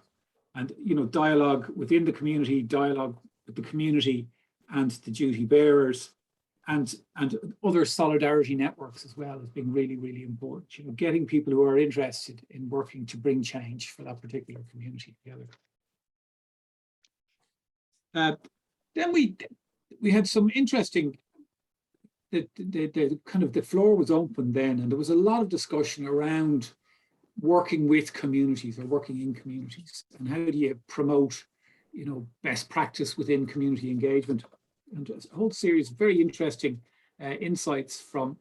And, you know, dialogue within the community, dialogue with the community and the duty bearers, and other solidarity networks as well as being really, really important. You know, getting people who are interested in working to bring change for that particular community together. Then we had some interesting, the kind of the floor was open then, and there was a lot of discussion around working with communities or working in communities, and how do you promote, you know, best practice within community engagement. And a whole series of very interesting insights from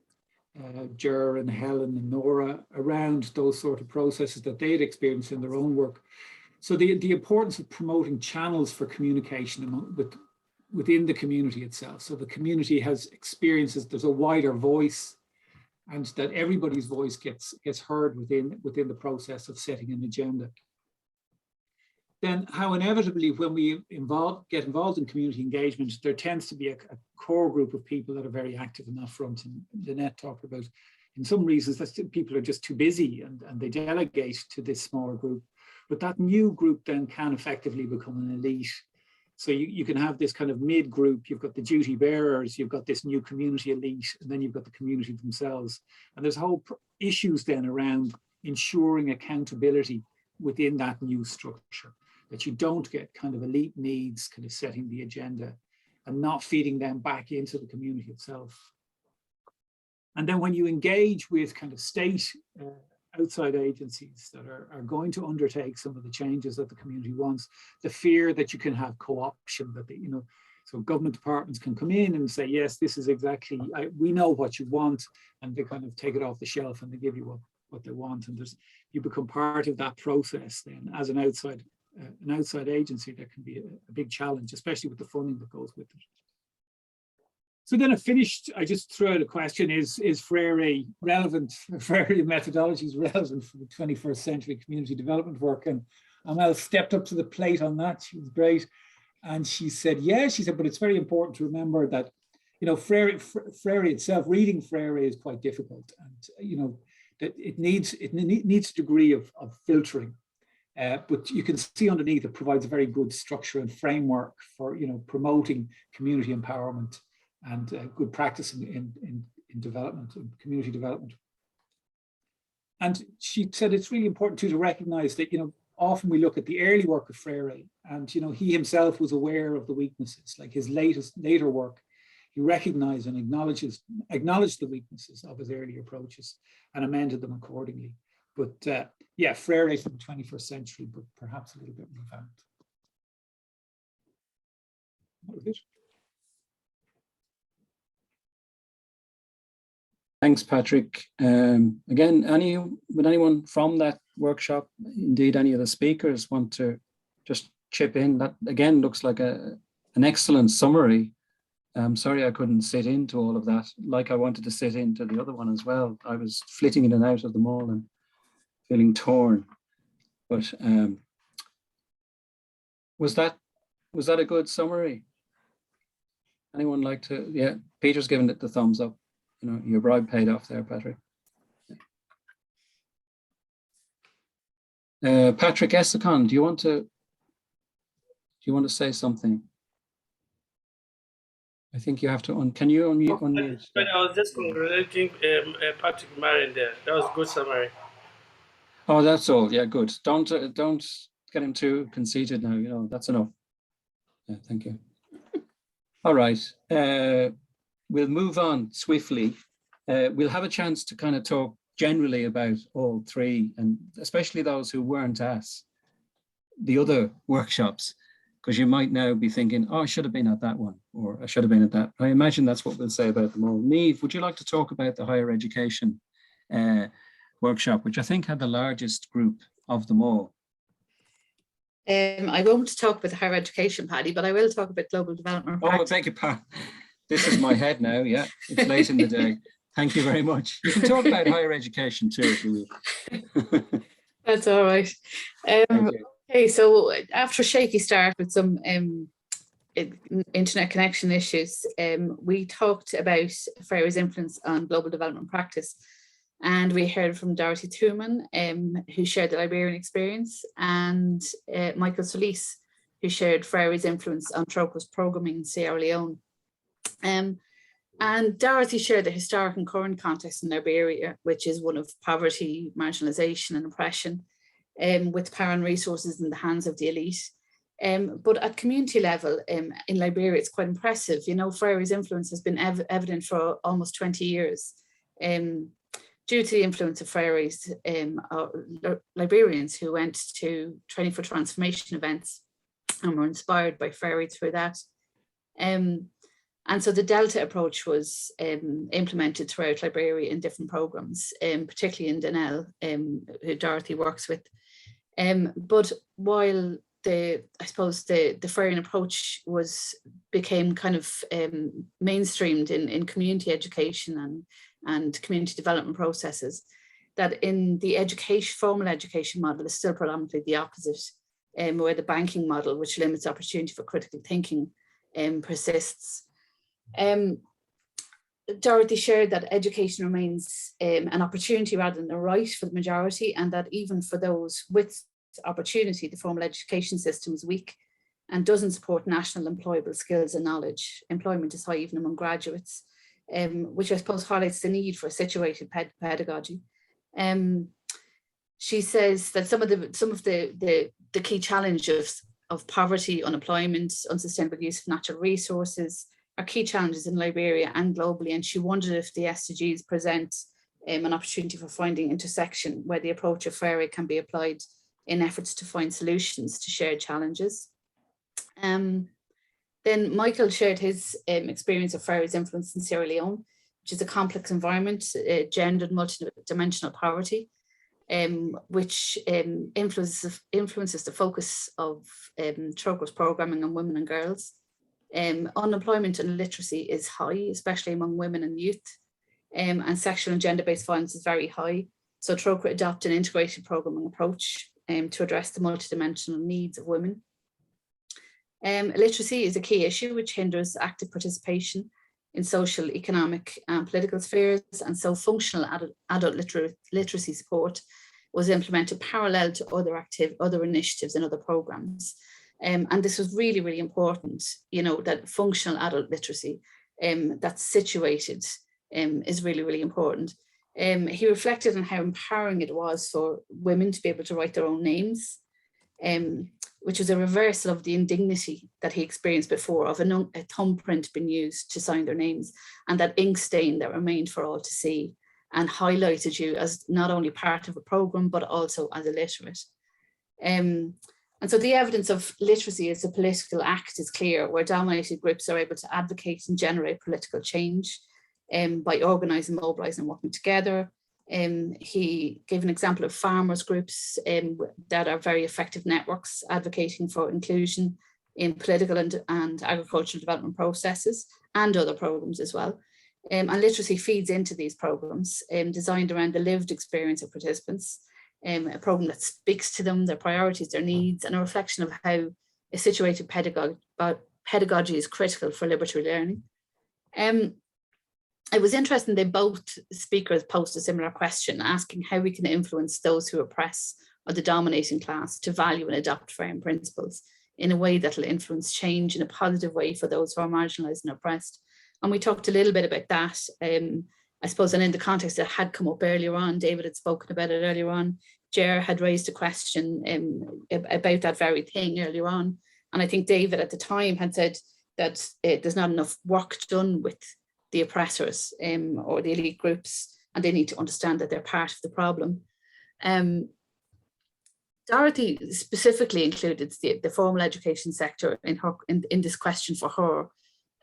Ger and Helen and Nora around those sort of processes that they'd experienced in their own work. So the importance of promoting channels for communication within the community itself. So the community has experiences, there's a wider voice, and that everybody's voice gets heard within the process of setting an agenda. Then how inevitably when we get involved in community engagement, there tends to be a core group of people that are very active in that front. And Lynette talked about, in some reasons, that people are just too busy and they delegate to this smaller group. But that new group then can effectively become an elite. So you can have this kind of mid-group, you've got the duty bearers, you've got this new community elite, and then you've got the community themselves. And there's whole issues then around ensuring accountability within that new structure, that you don't get kind of elite needs kind of setting the agenda and not feeding them back into the community itself. And then when you engage with kind of state outside agencies that are going to undertake some of the changes that the community wants, the fear that you can have co-option, that you know, so government departments can come in and say, yes, this is exactly, we know what you want, and they kind of take it off the shelf and they give you what they want, and you become part of that process then as an outside an outside agency, that can be a big challenge, especially with the funding that goes with it. So then I just threw out a question: Is Freire relevant? Freire methodology is relevant for the 21st century community development work? And Amel stepped up to the plate on that. She was great, and she said, "Yeah." She said, "But it's very important to remember that, you know, Freire itself, reading Freire is quite difficult, and you know that it needs a degree of filtering." But you can see underneath it provides a very good structure and framework for, you know, promoting community empowerment and good practice in development and community development. And she said it's really important too to recognize that, you know, often we look at the early work of Freire, and you know, he himself was aware of the weaknesses. Like his later work, he recognized and acknowledged the weaknesses of his early approaches and amended them accordingly. But yeah, Freire from the 21st century, but perhaps a little bit revamped. That was it. Thanks, Patrick. Again, would anyone from that workshop, indeed any of the speakers, want to just chip in? That again looks like an excellent summary. I'm sorry I couldn't sit into all of that, like I wanted to sit into the other one as well. I was flitting in and out of them all and feeling torn. But was that a good summary? Anyone like to? Yeah, Peter's giving it the thumbs up. You know, your bribe paid off there, Patrick. Patrick Essacon, do you want to say something? I think you have to can you unmute? But I was just congratulating Patrick Marin there. That was a good summary. Oh, that's all. Yeah, good. Don't get him too conceited now. You know, that's enough. Yeah, thank you. All right. We'll move on swiftly. We'll have a chance to kind of talk generally about all three, and especially those who weren't at the other workshops, because you might now be thinking, oh, I should have been at that one, or I should have been at that. I imagine that's what we'll say about them all. Niamh, would you like to talk about the higher education workshop, which I think had the largest group of them all? I won't talk about higher education, Paddy, but I will talk about global development. Oh, I beg your pardon. This is my head now. Yeah, it's late in the day. Thank you very much. You can talk about higher education too, if you will. That's all right. Okay, so after a shaky start with some internet connection issues, we talked about Freire's influence on global development practice. And we heard from Dorothy Thuman, who shared the Liberian experience, and Michael Solis, who shared Freire's influence on Troco's programming in Sierra Leone. And Dorothy shared the historic and current context in Liberia, which is one of poverty, marginalization and oppression, with power and resources in the hands of the elite. But at community level in Liberia, it's quite impressive. You know, Freire's influence has been evident for almost 20 years. Due to the influence of Freire's Liberians who went to Training for Transformation events and were inspired by Freire through that. And so the Delta approach was implemented throughout Liberia in different programs, particularly in Denel, who Dorothy works with. But while I suppose the Freirean approach became kind of mainstreamed in community education and community development processes, that in the formal education model is still predominantly the opposite, where the banking model, which limits opportunity for critical thinking, persists. Dorothy shared that education remains an opportunity rather than a right for the majority, and that even for those with opportunity, the formal education system is weak and doesn't support national employable skills and knowledge. Employment is high even among graduates, which I suppose highlights the need for situated pedagogy. She says that some of the key challenges of poverty, unemployment, unsustainable use of natural resources are key challenges in Liberia and globally, and she wondered if the SDGs present an opportunity for finding intersection where the approach of Freire can be applied in efforts to find solutions to shared challenges. Then Michael shared his experience of Freire's influence in Sierra Leone, which is a complex environment, gendered multidimensional poverty. which influences the focus of Trócar's programming on women and girls. Unemployment and illiteracy is high, especially among women and youth, and sexual and gender-based violence is very high. So Trócar adopted an integrated programming approach to address the multidimensional needs of women. Illiteracy is a key issue which hinders active participation in social, economic and political spheres, and so functional adult literacy support was implemented parallel to other initiatives and other programs. And this was really, really important, you know, that functional adult literacy that's situated is really, really important. He reflected on how empowering it was for women to be able to write their own names, which was a reversal of the indignity that he experienced before of a thumbprint being used to sign their names, and that ink stain that remained for all to see, and highlighted you as not only part of a program, but also as illiterate. And so the evidence of literacy as a political act is clear, where dominated groups are able to advocate and generate political change by organising, mobilising and working together. He gave an example of farmers groups that are very effective networks advocating for inclusion in political and agricultural development processes and other programs as well. And literacy feeds into these programs designed around the lived experience of participants, a program that speaks to them, their priorities, their needs, and a reflection of how a situated pedagogy is critical for liberatory learning. It was interesting that both speakers posed a similar question, asking how we can influence those who oppress or the dominating class to value and adopt Freire principles in a way that will influence change in a positive way for those who are marginalised and oppressed. And we talked a little bit about that, I suppose, and in the context that had come up earlier on. David had spoken about it earlier on. Ger had raised a question about that very thing earlier on. And I think David at the time had said that there's not enough work done with the oppressors or the elite groups, and they need to understand that they're part of the problem. Dorothy specifically included the formal education sector in this question for her,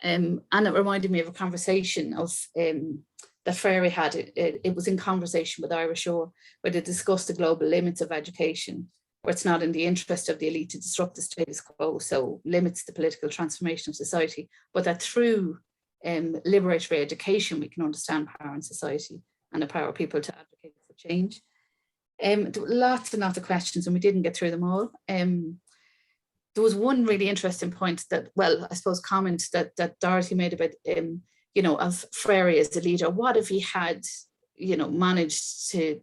and it reminded me of a conversation of that Freire had. It was in conversation with Ira Shore, where they discussed the global limits of education, where it's not in the interest of the elite to disrupt the status quo, so limits the political transformation of society, but that through liberatory education we can understand power in society and empower people to advocate for change. There were lots and lots of questions, and we didn't get through them all. There was one really interesting point that, well, I suppose comment that Dorothy made about, you know, of Freire as a leader. What if he had, you know, managed to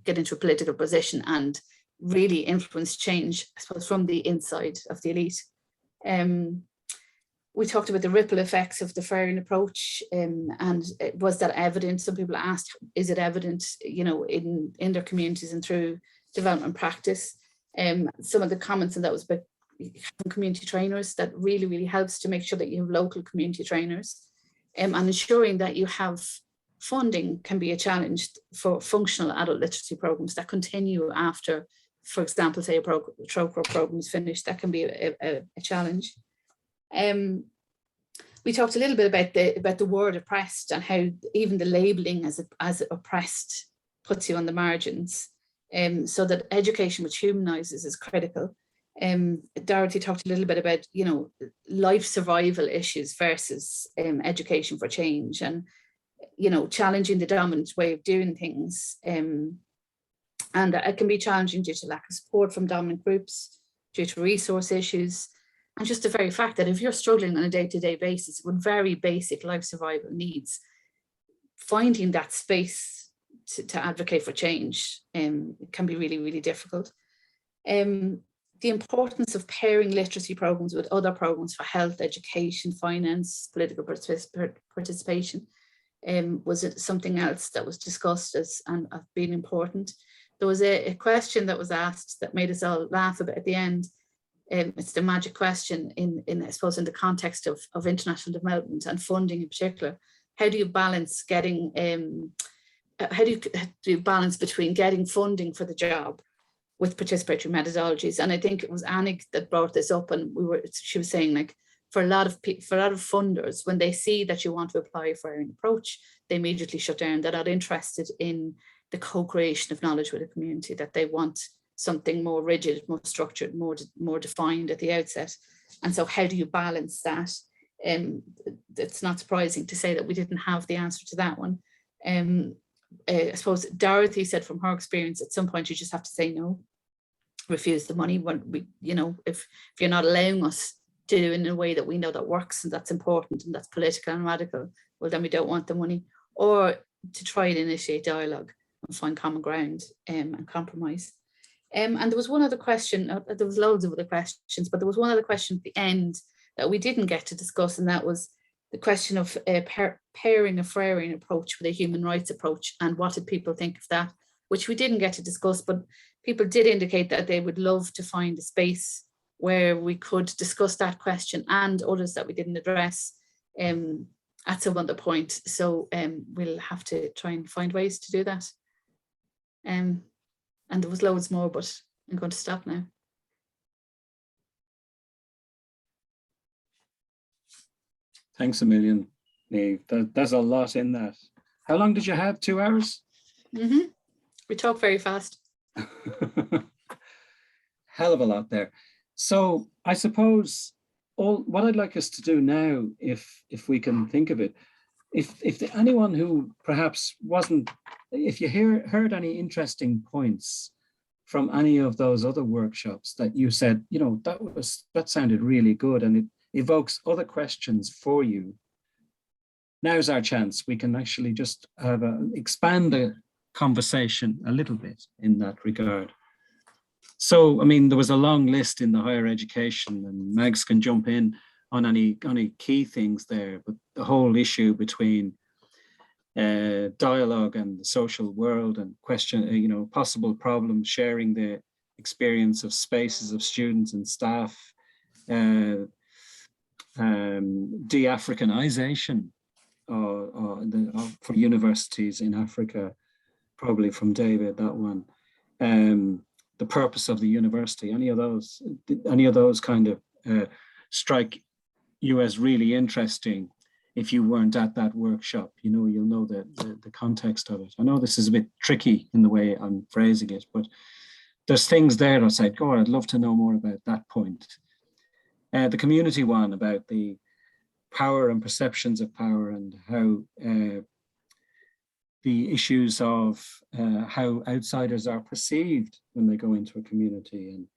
get into a political position and really influence change, I suppose, from the inside of the elite? We talked about the ripple effects of the Freirean approach, and was that evident? Some people asked, is it evident, you know, in their communities and through development practice? Some of the comments on that was about community trainers. That really, really helps to make sure that you have local community trainers, and ensuring that you have funding can be a challenge for functional adult literacy programs that continue after, for example, say a Trócar program is finished. That can be a challenge. We talked a little bit about the word oppressed and how even the labeling as oppressed puts you on the margins, so that education which humanizes is critical. Dorothy talked a little bit about, you know, life survival issues versus education for change, and, you know, challenging the dominant way of doing things, and it can be challenging due to lack of support from dominant groups, due to resource issues. And just the very fact that if you're struggling on a day-to-day basis with very basic life survival needs, finding that space to advocate for change can be really, really difficult. The importance of pairing literacy programs with other programs for health, education, finance, political participation was something else that was discussed and have been important. There was a question that was asked that made us all laugh a bit at the end. It's the magic question I suppose, in the context of international development and funding in particular. How do you balance getting, how do you balance between getting funding for the job with participatory methodologies? And I think it was Annick that brought this up, and she was saying, like, for a lot of funders, when they see that you want to apply for an approach, they immediately shut down. They're not interested in the co-creation of knowledge with a community, that they want something more rigid, more structured, more defined at the outset. And so how do you balance that? It's not surprising to say that we didn't have the answer to that one. I suppose Dorothy said from her experience, at some point you just have to say no, refuse the money when we, you know, if you're not allowing us to do it in a way that we know that works and that's important and that's political and radical, well then we don't want the money. Or to try and initiate dialogue and find common ground and compromise. And there was one other question, there was loads of other questions, but there was one other question at the end that we didn't get to discuss, and that was the question of pairing a Freirean approach with a human rights approach, and what did people think of that, which we didn't get to discuss, but people did indicate that they would love to find a space where we could discuss that question and others that we didn't address at some other point. So we'll have to try and find ways to do that. And there was loads more, but I'm going to stop now. Thanks a million, Niamh. There's a lot in that. How long did you have? 2 hours? Mm-hmm. We talk very fast. Hell of a lot there. So I suppose what I'd like us to do now, if we can think of it, if anyone who perhaps wasn't, if you heard any interesting points from any of those other workshops that you said, you know, that sounded really good and it evokes other questions for you, now's our chance. We can actually just expand the conversation a little bit in that regard. So, I mean, there was a long list in the higher education, and Mags can jump in on any key things there, but the whole issue between dialogue and the social world and question, you know, possible problems, sharing the experience of spaces of students and staff, de-Africanization for universities in Africa, probably from David, that one. The purpose of the university, any of those kind of strike you as really interesting. If you weren't at that workshop, you know, you'll know the context of it. I know this is a bit tricky in the way I'm phrasing it, but there's things there that said, God, I'd love to know more about that point. The community one about the power and perceptions of power, and how the issues of how outsiders are perceived when they go into a community, and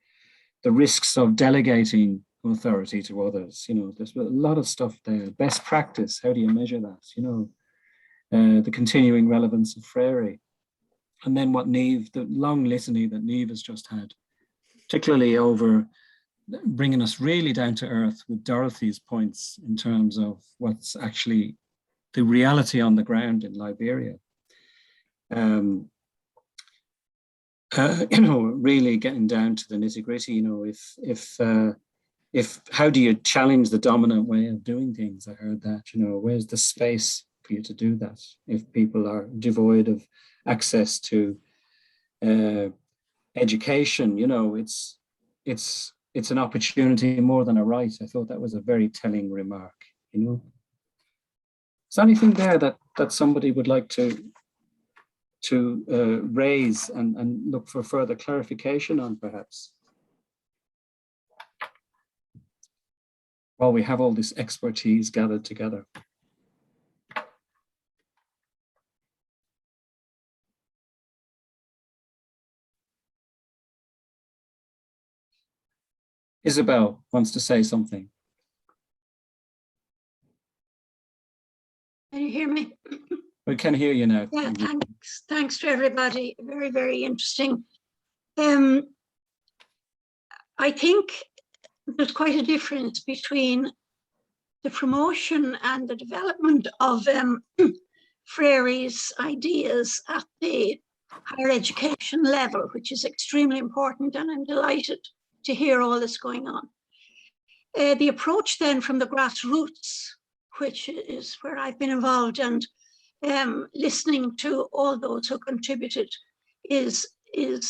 the risks of delegating authority to others. You know, there's a lot of stuff there. Best practice, how do you measure that? You know, the continuing relevance of Freire. And then what Niamh, the long litany that Niamh has just had, particularly over bringing us really down to earth with Dorothy's points in terms of what's actually the reality on the ground in Liberia. You know, really getting down to the nitty gritty, you know, if how do you challenge the dominant way of doing things? I heard that, you know, where's the space for you to do that if people are devoid of access to education? You know, it's an opportunity more than a right. I thought that was a very telling remark, you know. Is there anything there that somebody would like to raise and look for further clarification on, perhaps? While we have all this expertise gathered together. Isabel wants to say something. Can you hear me? We can hear you now. Yeah, thanks to everybody. Very, very interesting. I think there's quite a difference between the promotion and the development of Freire's ideas at the higher education level, which is extremely important, and I'm delighted to hear all this going on. The approach then from the grassroots, which is where I've been involved, and listening to all those who contributed, is a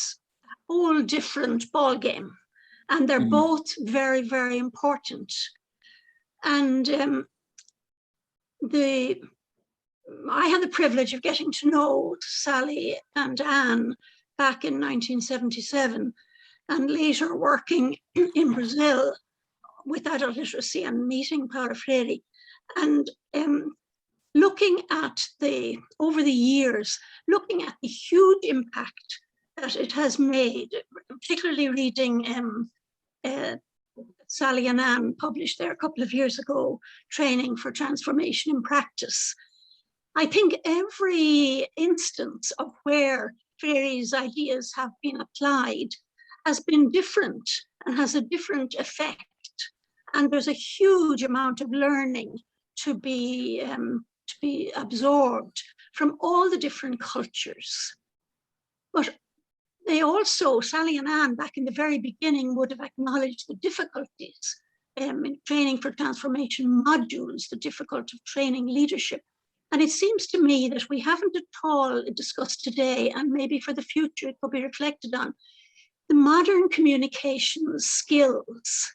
whole different ballgame. And they're both very, very important. And the I had the privilege of getting to know Sally and Anne back in 1977, and later working in Brazil with adult literacy and meeting Paulo Freire. And looking at over the years, looking at the huge impact that it has made, particularly reading Sally and Anne published there a couple of years ago, Training for Transformation in Practice. I think every instance of where Freire's ideas have been applied has been different and has a different effect. And there's a huge amount of learning to be absorbed from all the different cultures. But they also, Sally and Anne, back in the very beginning, would have acknowledged the difficulties in training for transformation modules, the difficulty of training leadership. And it seems to me that we haven't at all discussed today, and maybe for the future it could be reflected on, the modern communications skills,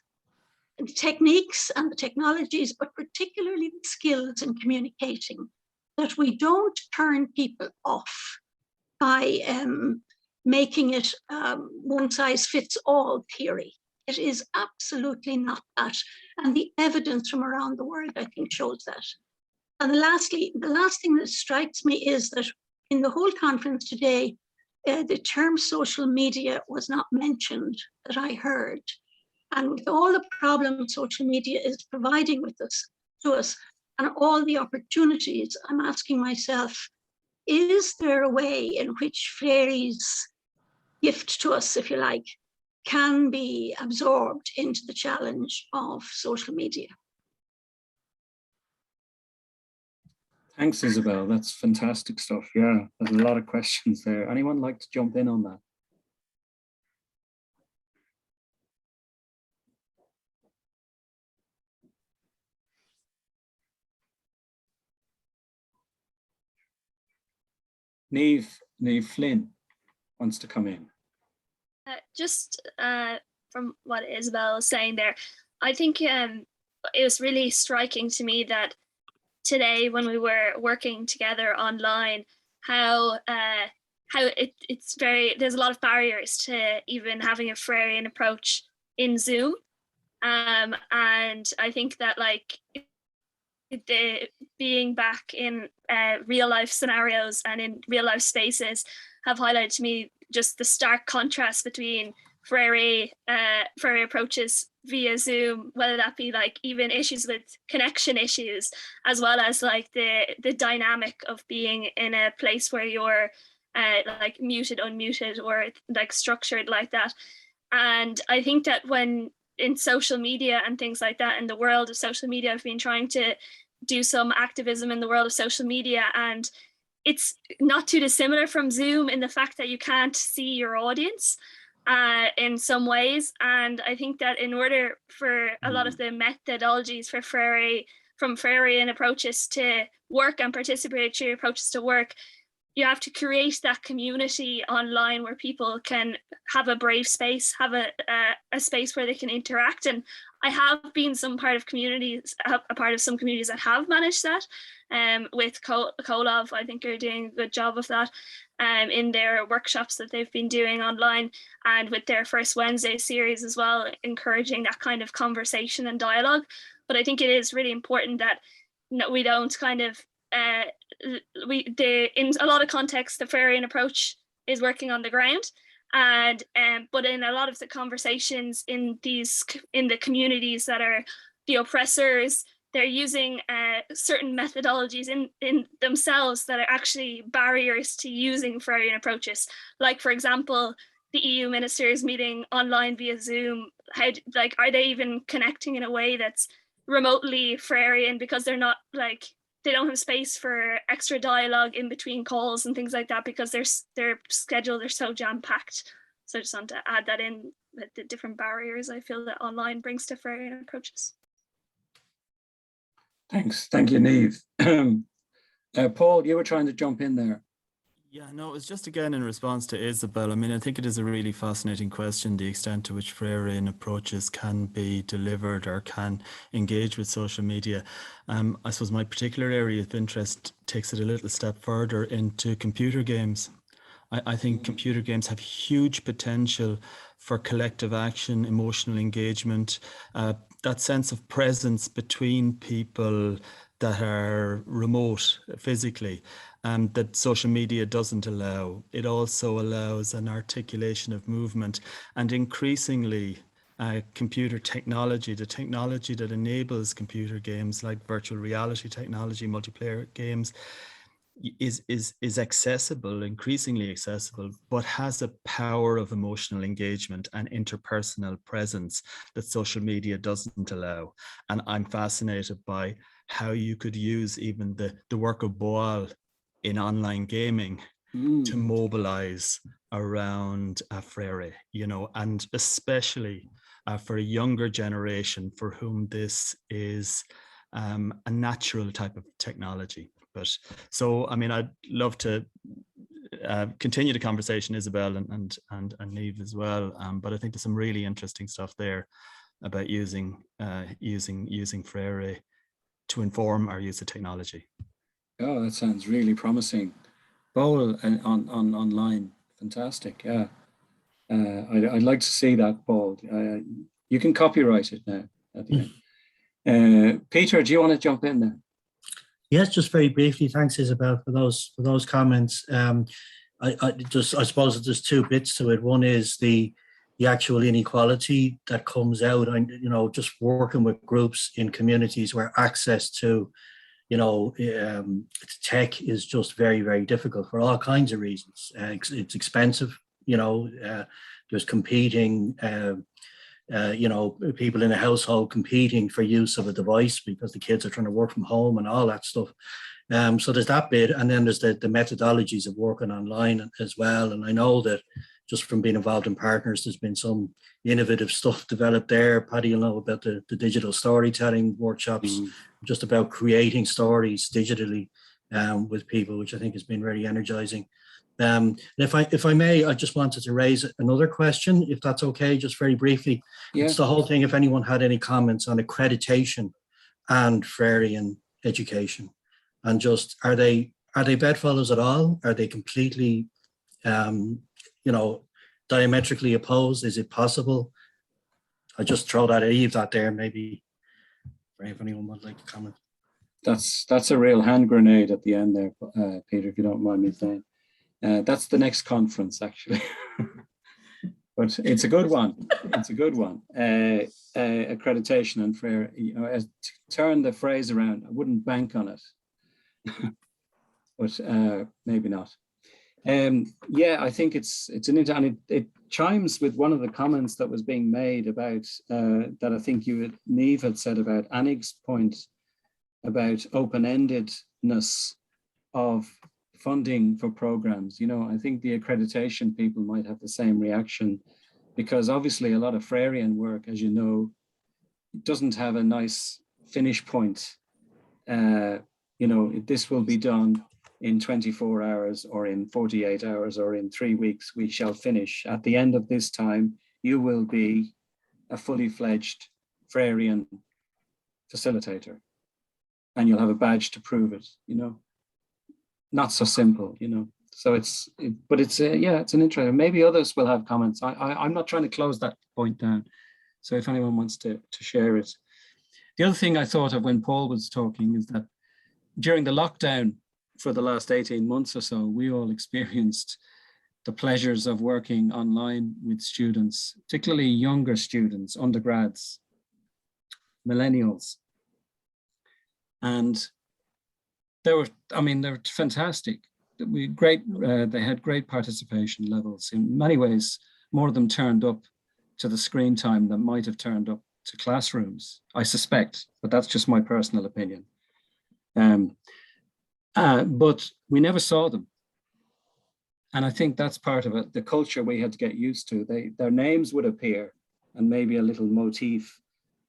the techniques and the technologies, but particularly the skills in communicating, that we don't turn people off by making it one-size-fits-all theory. It is absolutely not that. And the evidence from around the world, I think, shows that. And lastly, the last thing that strikes me is that in the whole conference today, the term social media was not mentioned that I heard. And with all the problems social media is providing to us, and all the opportunities, I'm asking myself, is there a way in which Freire's gift to us, if you like, can be absorbed into the challenge of social media? Thanks, Isabel. That's fantastic stuff. Yeah, there's a lot of questions there. Anyone like to jump in on that? Niamh Flynn wants to come in. Just from what Isabel was saying there, I think it was really striking to me that today, when we were working together online, how it's there's a lot of barriers to even having a Freirean approach in Zoom, and I think that like being back in real life scenarios and in real life spaces have highlighted to me just the stark contrast between Freire approaches via Zoom, whether that be like even issues with connection issues, as well as like the dynamic of being in a place where you're like muted, unmuted, or like structured like that. And I think that when in social media and things like that, in the world of social media, I've been trying to do some activism in the world of social media, and it's not too dissimilar from Zoom in the fact that you can't see your audience in some ways. And I think that in order for a lot of the methodologies for Freirean approaches to work and participatory approaches to work, you have to create that community online where people can have a brave space, have a space where they can interact. And I have been a part of some communities that have managed that. With Kolov, I think are doing a good job of that in their workshops that they've been doing online, and with their First Wednesday series as well, encouraging that kind of conversation and dialogue. But I think it is really important that we don't kind of in a lot of contexts, the Freirean approach is working on the ground, and but in a lot of the conversations in the communities that are the oppressors, they're using certain methodologies in themselves that are actually barriers to using Freirean approaches. Like, for example, the EU ministers meeting online via Zoom. Are they even connecting in a way that's remotely Freirean, because they're not like, they don't have space for extra dialogue in between calls and things like that, because their schedule, they're so jam-packed. So I just want to add that in with the different barriers I feel that online brings to Freirean approaches. Thanks. Thank you, Niamh. Paul, you were trying to jump in there. Yeah, no, it's just again in response to Isabel. I mean, I think it is a really fascinating question, the extent to which Freirean approaches can be delivered or can engage with social media. I suppose my particular area of interest takes it a little step further into computer games. I think computer games have huge potential for collective action, emotional engagement, that sense of presence between people that are remote physically, that social media doesn't allow. It also allows an articulation of movement, and increasingly computer technology, the technology that enables computer games like virtual reality technology, multiplayer games, is accessible, increasingly accessible, but has a power of emotional engagement and interpersonal presence that social media doesn't allow. And I'm fascinated by how you could use even the work of Boal in online gaming to mobilize around Freire, you know, and especially for a younger generation for whom this is a natural type of technology. But so, I mean, I'd love to continue the conversation, Isabel and Niamh as well. But I think there's some really interesting stuff there about using Freire to inform our use of technology. Oh, that sounds really promising. Bowl on online, fantastic. Yeah, I'd like to see that, Paul. You can copyright it now at the end. Peter, do you want to jump in there? Yes, just very briefly. Thanks, Isabel, for those comments. I suppose there's two bits to it. One is the actual inequality that comes out, and just working with groups in communities where access to tech is just very, very difficult for all kinds of reasons. It's expensive. There's competing. People in a household competing for use of a device because the kids are trying to work from home and all that stuff. So there's that bit, and then there's the methodologies of working online as well. And I know that just from being involved in partners, there's been some innovative stuff developed there. Paddy, you'll know about the digital storytelling workshops, just about creating stories digitally with people, which I think has been very energizing. And if I may, I just wanted to raise another question, if that's okay, just very briefly. Yeah. It's the whole thing, if anyone had any comments on accreditation and Freirean education, and just are they bedfellows at all? Are they completely, diametrically opposed? Is it possible? I just throw that at that there, maybe if anyone would like to comment. That's a real hand grenade at the end there, Peter, if you don't mind me saying. That's the next conference, actually. But it's a good one. It's a good one. Accreditation and Freire, to turn the phrase around, I wouldn't bank on it, but maybe not. Yeah, I think it's and it chimes with one of the comments that was being made about that I think Niamh had said about Anig's point about open-endedness of funding for programs. I think the accreditation people might have the same reaction, because obviously a lot of Freirean work, as you know, doesn't have a nice finish point. This will be done in 24 hours or in 48 hours or in 3 weeks, we shall finish. At the end of this time, you will be a fully fledged Freirean facilitator and you'll have a badge to prove it, Not so simple, So it's an interesting. Maybe others will have comments. I'm not trying to close that point down. So if anyone wants to share it. The other thing I thought of when Paul was talking is that during the lockdown for the last 18 months or so, we all experienced the pleasures of working online with students, particularly younger students, undergrads, millennials. And they were fantastic. They had great participation levels. In many ways, more of them turned up to the screen time than might have turned up to classrooms, I suspect, but that's just my personal opinion. But we never saw them. And I think that's part of it, the culture we had to get used to. Their names would appear and maybe a little motif,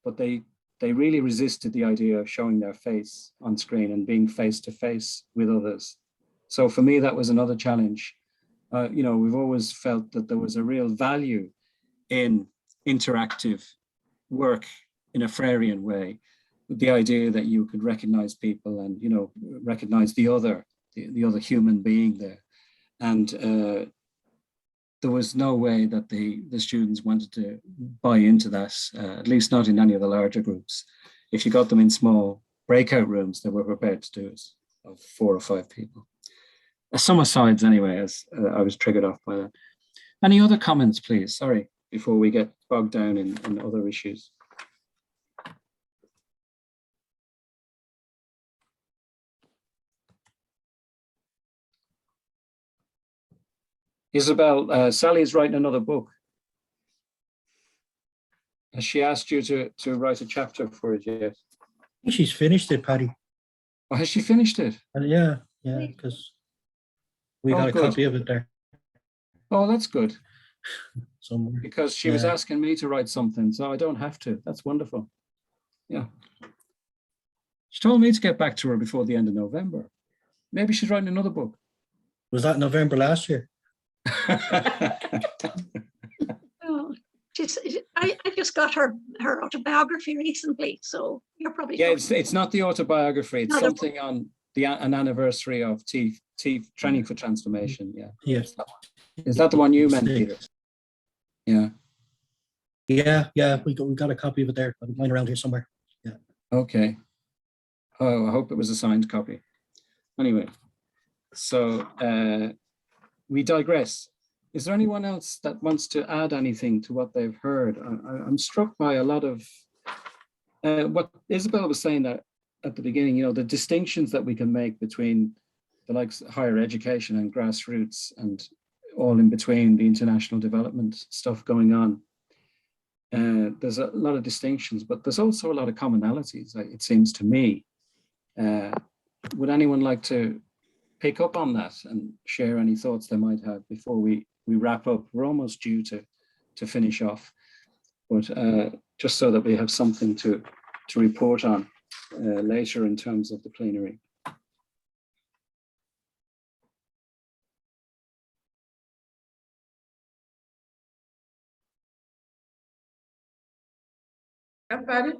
but they really resisted the idea of showing their face on screen and being face to face with others. So for me, that was another challenge. You know, we've always felt that there was a real value in interactive work in a Freirean way, with the idea that you could recognize people and, you know, recognize the other human being there. And there was no way that the students wanted to buy into that, at least not in any of the larger groups. If you got them in small breakout rooms, they were prepared to do it, of 4 or 5 people. Some asides anyway, as I was triggered off by that. Any other comments, please? Sorry, before we get bogged down in other issues. Isabel, Sally is writing another book. Has she asked you to write a chapter for it yet? I think she's finished it, Paddy. Oh, has she finished it? Yeah, because we got a copy of it there. Oh, that's good. Somewhere. Because she was asking me to write something, so I don't have to. That's wonderful. Yeah. She told me to get back to her before the end of November. Maybe she's writing another book. Was that November last year? Oh, I just got her autobiography recently, so you're probably it's not the autobiography. It's something on an anniversary of TEEF Training for Transformation. Yeah. Yes. Is that the one you meant, Peter? Yeah. Yeah. We got a copy of it there. I'm lying around here somewhere. Yeah. Okay. Oh, I hope it was a signed copy. Anyway, so we digress. Is there anyone else that wants to add anything to what they've heard? I'm struck by a lot of what Isabel was saying that at the beginning, you know, the distinctions that we can make between the likes of higher education and grassroots and all in between, the international development stuff going on. There's a lot of distinctions, but there's also a lot of commonalities, it seems to me. Would anyone like to pick up on that and share any thoughts they might have before we wrap up? We're almost due to finish off, but just so that we have something to report on later in terms of the plenary. Everybody?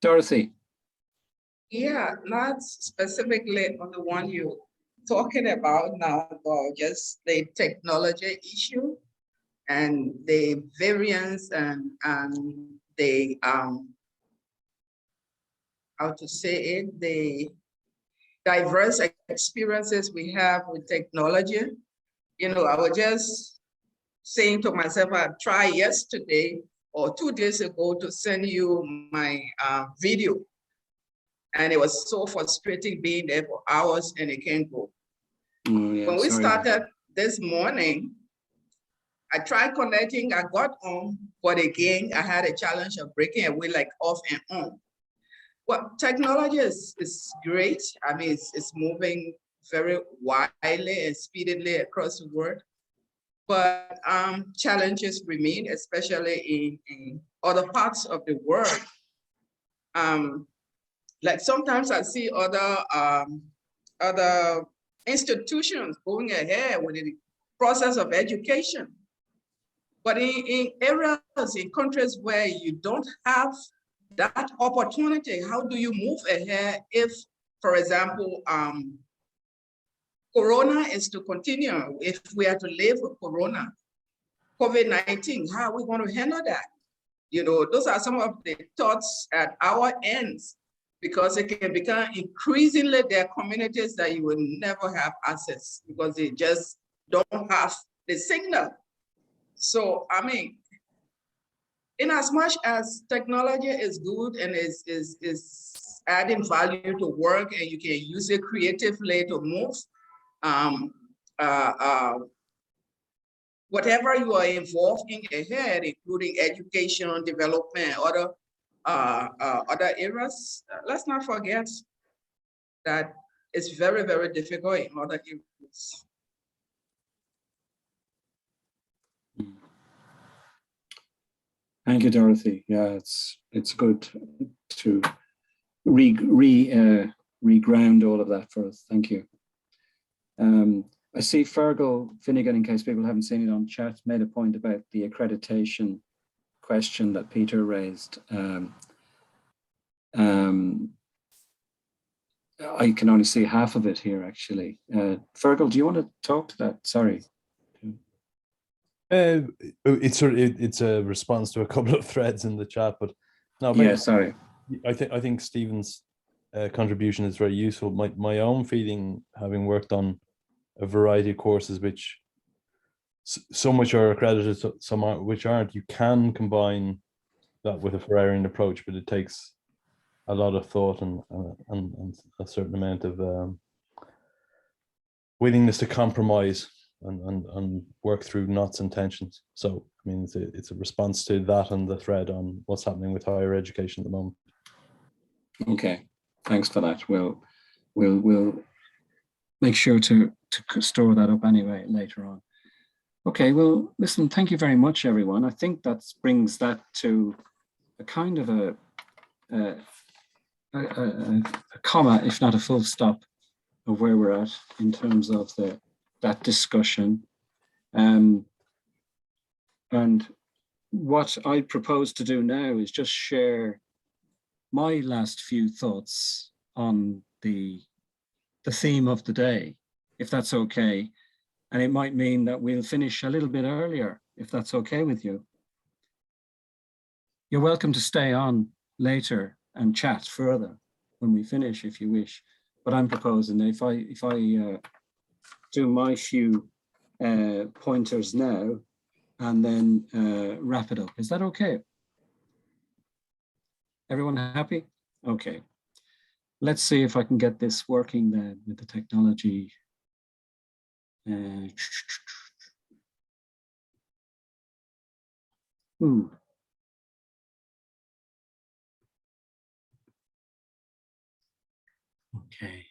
Dorothy. Yeah, not specifically on the one you're talking about now, but just the technology issue and the variance and the how to say it, the diverse experiences we have with technology. You know, I was just saying to myself, I tried yesterday or 2 days ago to send you my video. And it was so frustrating being there for hours and it can't go. Oh, yeah, when we sorry. started this morning, I tried connecting, I got on, but again, I had a challenge of breaking away like off and on. Well, technology is great. I mean, it's moving very widely and speedily across the world. But challenges remain, especially in other parts of the world. Like sometimes I see other institutions going ahead with the process of education. But in areas, in countries where you don't have that opportunity, how do you move ahead if, for example, Corona is to continue? If we are to live with Corona, COVID-19, how are we going to handle that? You know, those are some of the thoughts at our ends, because it can become increasingly there are communities that you will never have access because they just don't have the signal. So, I mean, in as much as technology is good and is adding value to work and you can use it creatively to move, whatever you are involved in ahead, including education, development, other areas, let's not forget that it's very, very difficult in other areas. Thank you, Dorothy. Yeah, it's good to reground all of that for us. Thank you. I see Fergal Finnegan, in case people haven't seen it on chat, made a point about the accreditation question that Peter raised. I can only see half of it here, actually. Fergal, do you want to talk to that? Sorry. It's a response to a couple of threads in the chat, but no. Yeah, sorry. I think Stephen's contribution is very useful. My own feeling, having worked on a variety of courses, which some which are accredited, some are, which aren't, you can combine that with a Freirean approach, but it takes a lot of thought and a certain amount of willingness to compromise and work through knots and tensions. So I mean, it's a response to that and the thread on what's happening with higher education at the moment. Okay, thanks for that. We'll make sure to store that up anyway later on. Okay, well, listen, thank you very much, everyone. I think that brings that to a kind of a comma, if not a full stop, of where we're at in terms of that discussion. And what I propose to do now is just share my last few thoughts on the theme of the day, if that's okay. And it might mean that we'll finish a little bit earlier, if that's okay with you. You're welcome to stay on later and chat further when we finish, if you wish. But I'm proposing if I do my few pointers now and then wrap it up. Is that okay? Everyone happy? Okay. Let's see if I can get this working then with the technology. Ooh. Okay.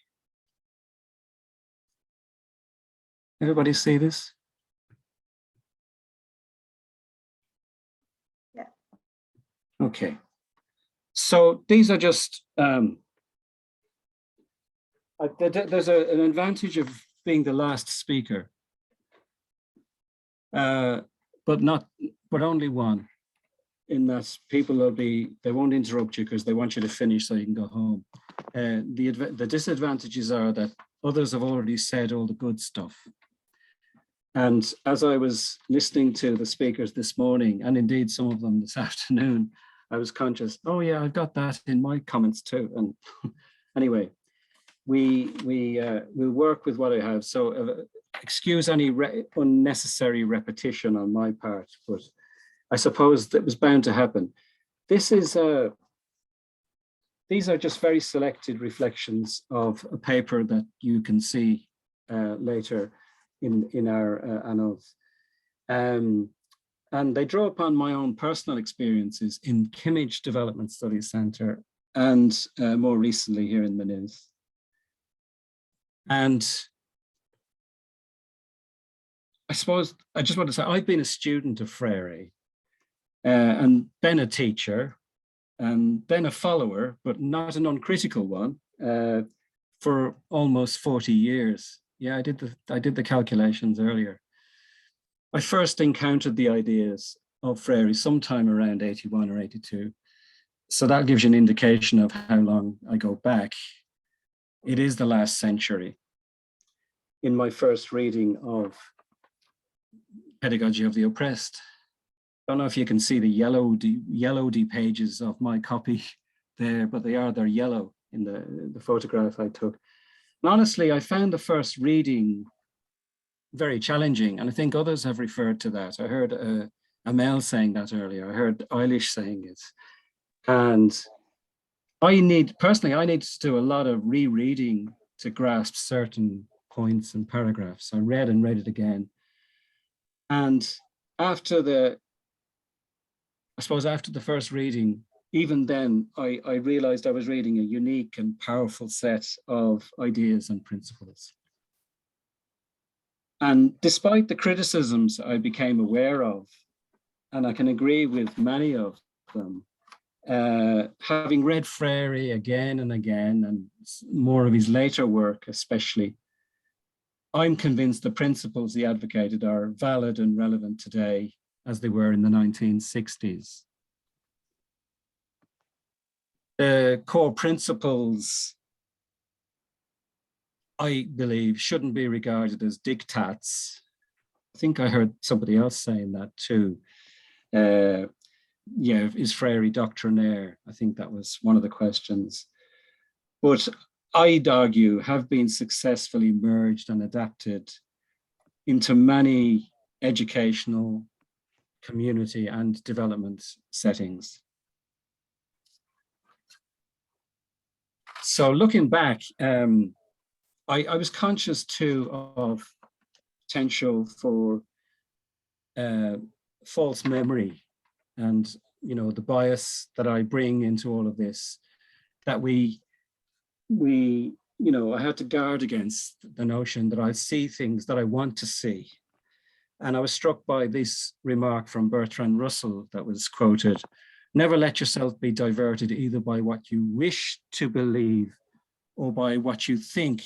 Everybody see this? Yeah. Okay. So these are just, there's an advantage of being the last speaker, but only one, in that people they won't interrupt you because they want you to finish so you can go home. The disadvantages are that others have already said all the good stuff. And as I was listening to the speakers this morning, and indeed some of them this afternoon, I was conscious, oh yeah, I've got that in my comments too. And anyway, we'll work with what I have. So excuse any unnecessary repetition on my part, but I suppose that was bound to happen. These are just very selected reflections of a paper that you can see later in our annals. And they draw upon my own personal experiences in Kimmage Development Studies Centre and more recently here in Maynooth. And I suppose I just want to say, I've been a student of Freire and then a teacher and then a follower, but not an uncritical one, for almost 40 years. Yeah, I did the calculations earlier. I first encountered the ideas of Freire sometime around 81 or 82. So that gives you an indication of how long I go back. It is the last century. In my first reading of Pedagogy of the Oppressed, I don't know if you can see the yellow pages of my copy there, but they're yellow in the photograph I took. And honestly, I found the first reading very challenging, and I think others have referred to that. I heard Amel saying that earlier. I heard Eilish saying it. And I need to do a lot of rereading to grasp certain points and paragraphs. I read it again. And after the first reading, even then, I realized I was reading a unique and powerful set of ideas and principles. And despite the criticisms I became aware of, and I can agree with many of them, having read Freire again and again, and more of his later work especially, I'm convinced the principles he advocated are valid and relevant today as they were in the 1960s. The core principles, I believe, shouldn't be regarded as diktats. I think I heard somebody else saying that too. Yeah, is Freire doctrinaire? I think that was one of the questions. But I'd argue have been successfully merged and adapted into many educational, community and development settings. So looking back, I was conscious too of potential for false memory and, you know, the bias that I bring into all of this, that we, you know, I had to guard against the notion that I see things that I want to see. And I was struck by this remark from Bertrand Russell that was quoted: "Never let yourself be diverted either by what you wish to believe or by what you think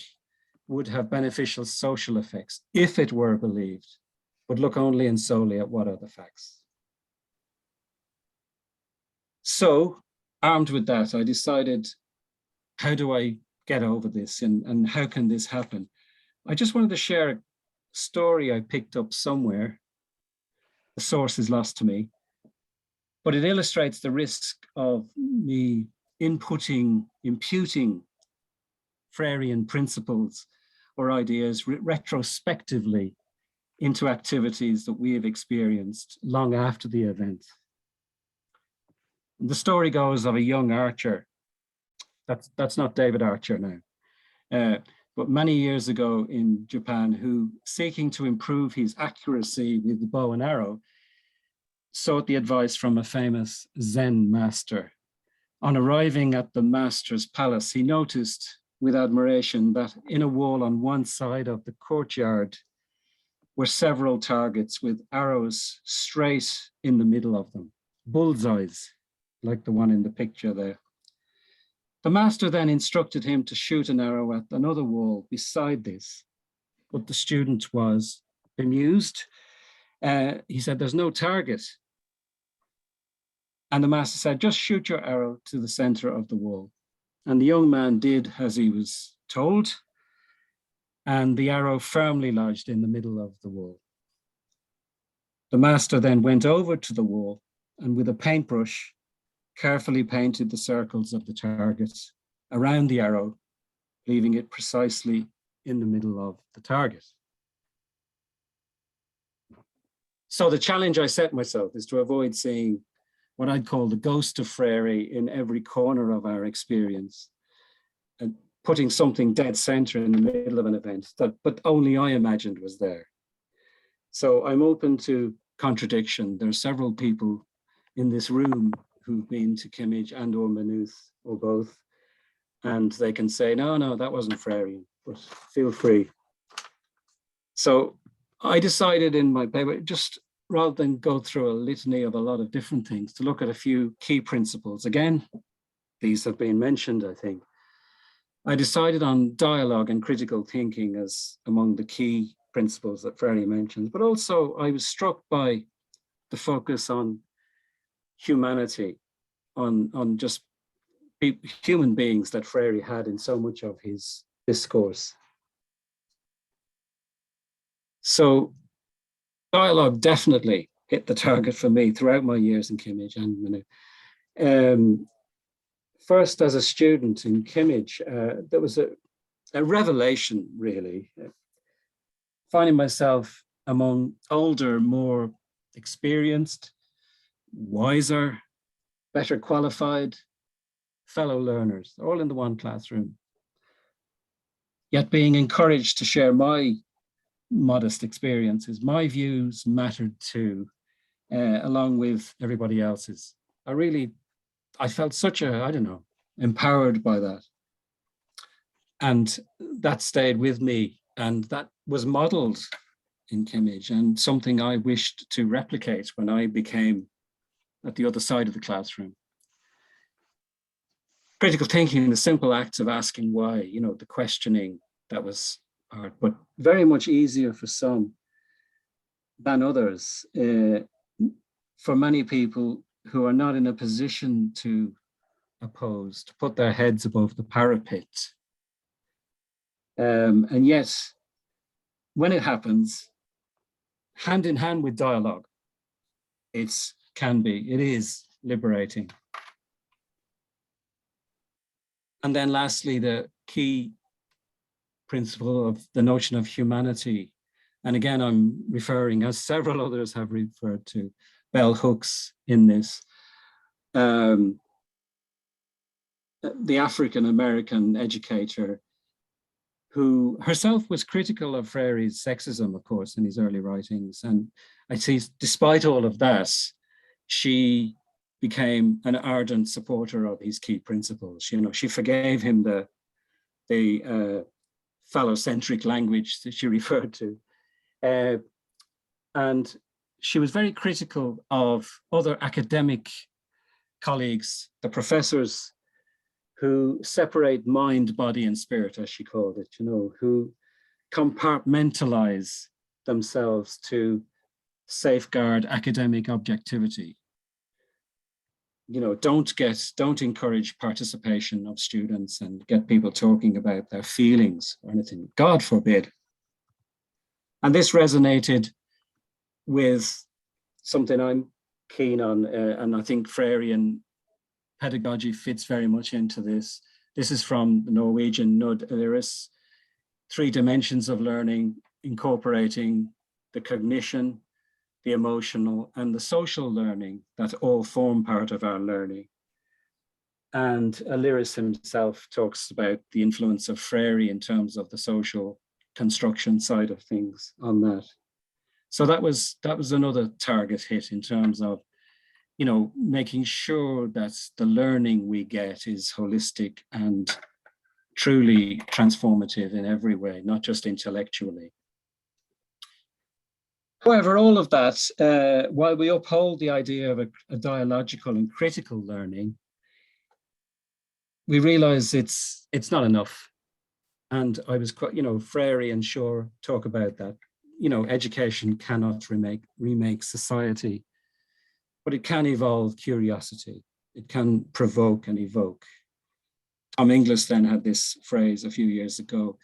would have beneficial social effects if it were believed, but look only and solely at what are the facts." So, armed with that, I decided, how do I get over this and how can this happen? I just wanted to share a story I picked up somewhere. The source is lost to me, but it illustrates the risk of me imputing Freirean principles or ideas retrospectively into activities that we have experienced long after the event. The story goes of a young archer. That's not David Archer now, but many years ago in Japan, who, seeking to improve his accuracy with the bow and arrow, sought the advice from a famous Zen master. On arriving at the master's palace, he noticed with admiration that in a wall on one side of the courtyard were several targets with arrows straight in the middle of them, bullseyes, like the one in the picture there. The master then instructed him to shoot an arrow at another wall beside this, but the student was bemused. He said, "There's no target." And the master said, "Just shoot your arrow to the center of the wall." And the young man did as he was told, and the arrow firmly lodged in the middle of the wall. The master then went over to the wall and with a paintbrush carefully painted the circles of the target around the arrow, leaving it precisely in the middle of the target. So the challenge I set myself is to avoid seeing what I'd call the ghost of Freire in every corner of our experience, and putting something dead center in the middle of an event that but only I imagined was there. So I'm open to contradiction. There are several people in this room who've been to Kimmage and or Maynooth or both, and they can say, no, that wasn't Freirean, but feel free. So I decided in my paper, just rather than go through a litany of a lot of different things, to look at a few key principles. Again, these have been mentioned, I think. I decided on dialogue and critical thinking as among the key principles that Freire mentions, but also I was struck by the focus on humanity, on just human beings that Freire had in so much of his discourse. So dialogue definitely hit the target for me throughout my years in Kimmage and Maynooth. First, as a student in Kimmage, there was a revelation, really, finding myself among older, more experienced, wiser, better qualified fellow learners, all in the one classroom, yet being encouraged to share my modest experiences. My views mattered too, along with everybody else's. I felt such I don't know, empowered by that. And that stayed with me, and that was modeled in Kimmage and something I wished to replicate when I became at the other side of the classroom. Critical thinking, the simple acts of asking why, the questioning that was art, but very much easier for some than others. For many people who are not in a position to oppose, to put their heads above the parapet. And yet, when it happens, hand in hand with dialogue, it is liberating. And then lastly, the key principle of the notion of humanity. And again, I'm referring, as several others have referred to, bell hooks in this. The African-American educator who herself was critical of Freire's sexism, of course, in his early writings. And I see, despite all of that, she became an ardent supporter of his key principles. You know, she forgave him the phallocentric language that she referred to. And she was very critical of other academic colleagues, the professors, who separate mind, body, and spirit, as she called it, you know, who compartmentalize themselves to safeguard academic objectivity. You know, don't encourage participation of students and get people talking about their feelings or anything, God forbid. And this resonated with something I'm keen on, and I think Freirean pedagogy fits very much into this. This is from the Norwegian Nud Iris, 3 dimensions of learning, incorporating the cognition, the emotional, and the social learning that all form part of our learning. And Iris himself talks about the influence of Freire in terms of the social construction side of things on that. So that was another target hit in terms of, you know, making sure that the learning we get is holistic and truly transformative in every way, not just intellectually. However, all of that, while we uphold the idea of a dialogical and critical learning, we realize it's not enough. And I was quite, you know, Freire and Shaw talk about that. You know, education cannot remake society, but it can evolve curiosity. It can provoke and evoke. Tom Inglis then had this phrase a few years ago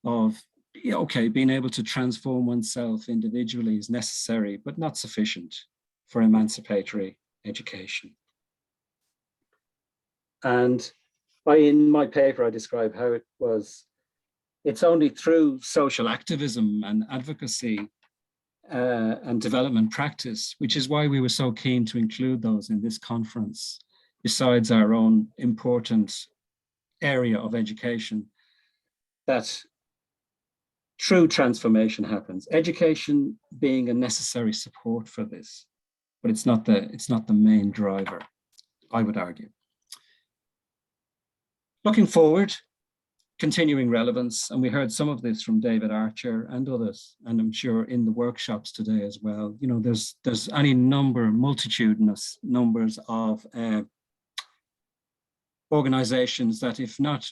of, okay, being able to transform oneself individually is necessary, but not sufficient for emancipatory education. And in my paper, I describe how it's only through social activism and advocacy and development practice, which is why we were so keen to include those in this conference, besides our own important area of education, that true transformation happens. Education being a necessary support for this, but it's not the main driver, I would argue. Looking forward, continuing relevance, and we heard some of this from David Archer and others, and I'm sure in the workshops today as well. You know, there's any multitudinous numbers of organizations that, if not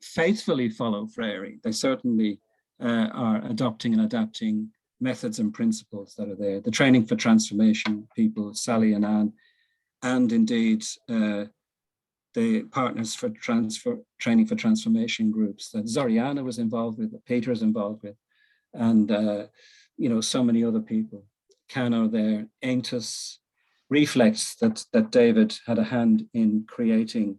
faithfully follow Freire, they certainly are adopting and adapting methods and principles that are there. The Training for Transformation people, Sally and Anne, and indeed the Partners for Training for Transformation groups that Zoriana was involved with, that Peter is involved with, and you know, so many other people. Cano there, Aintus, Reflex that David had a hand in creating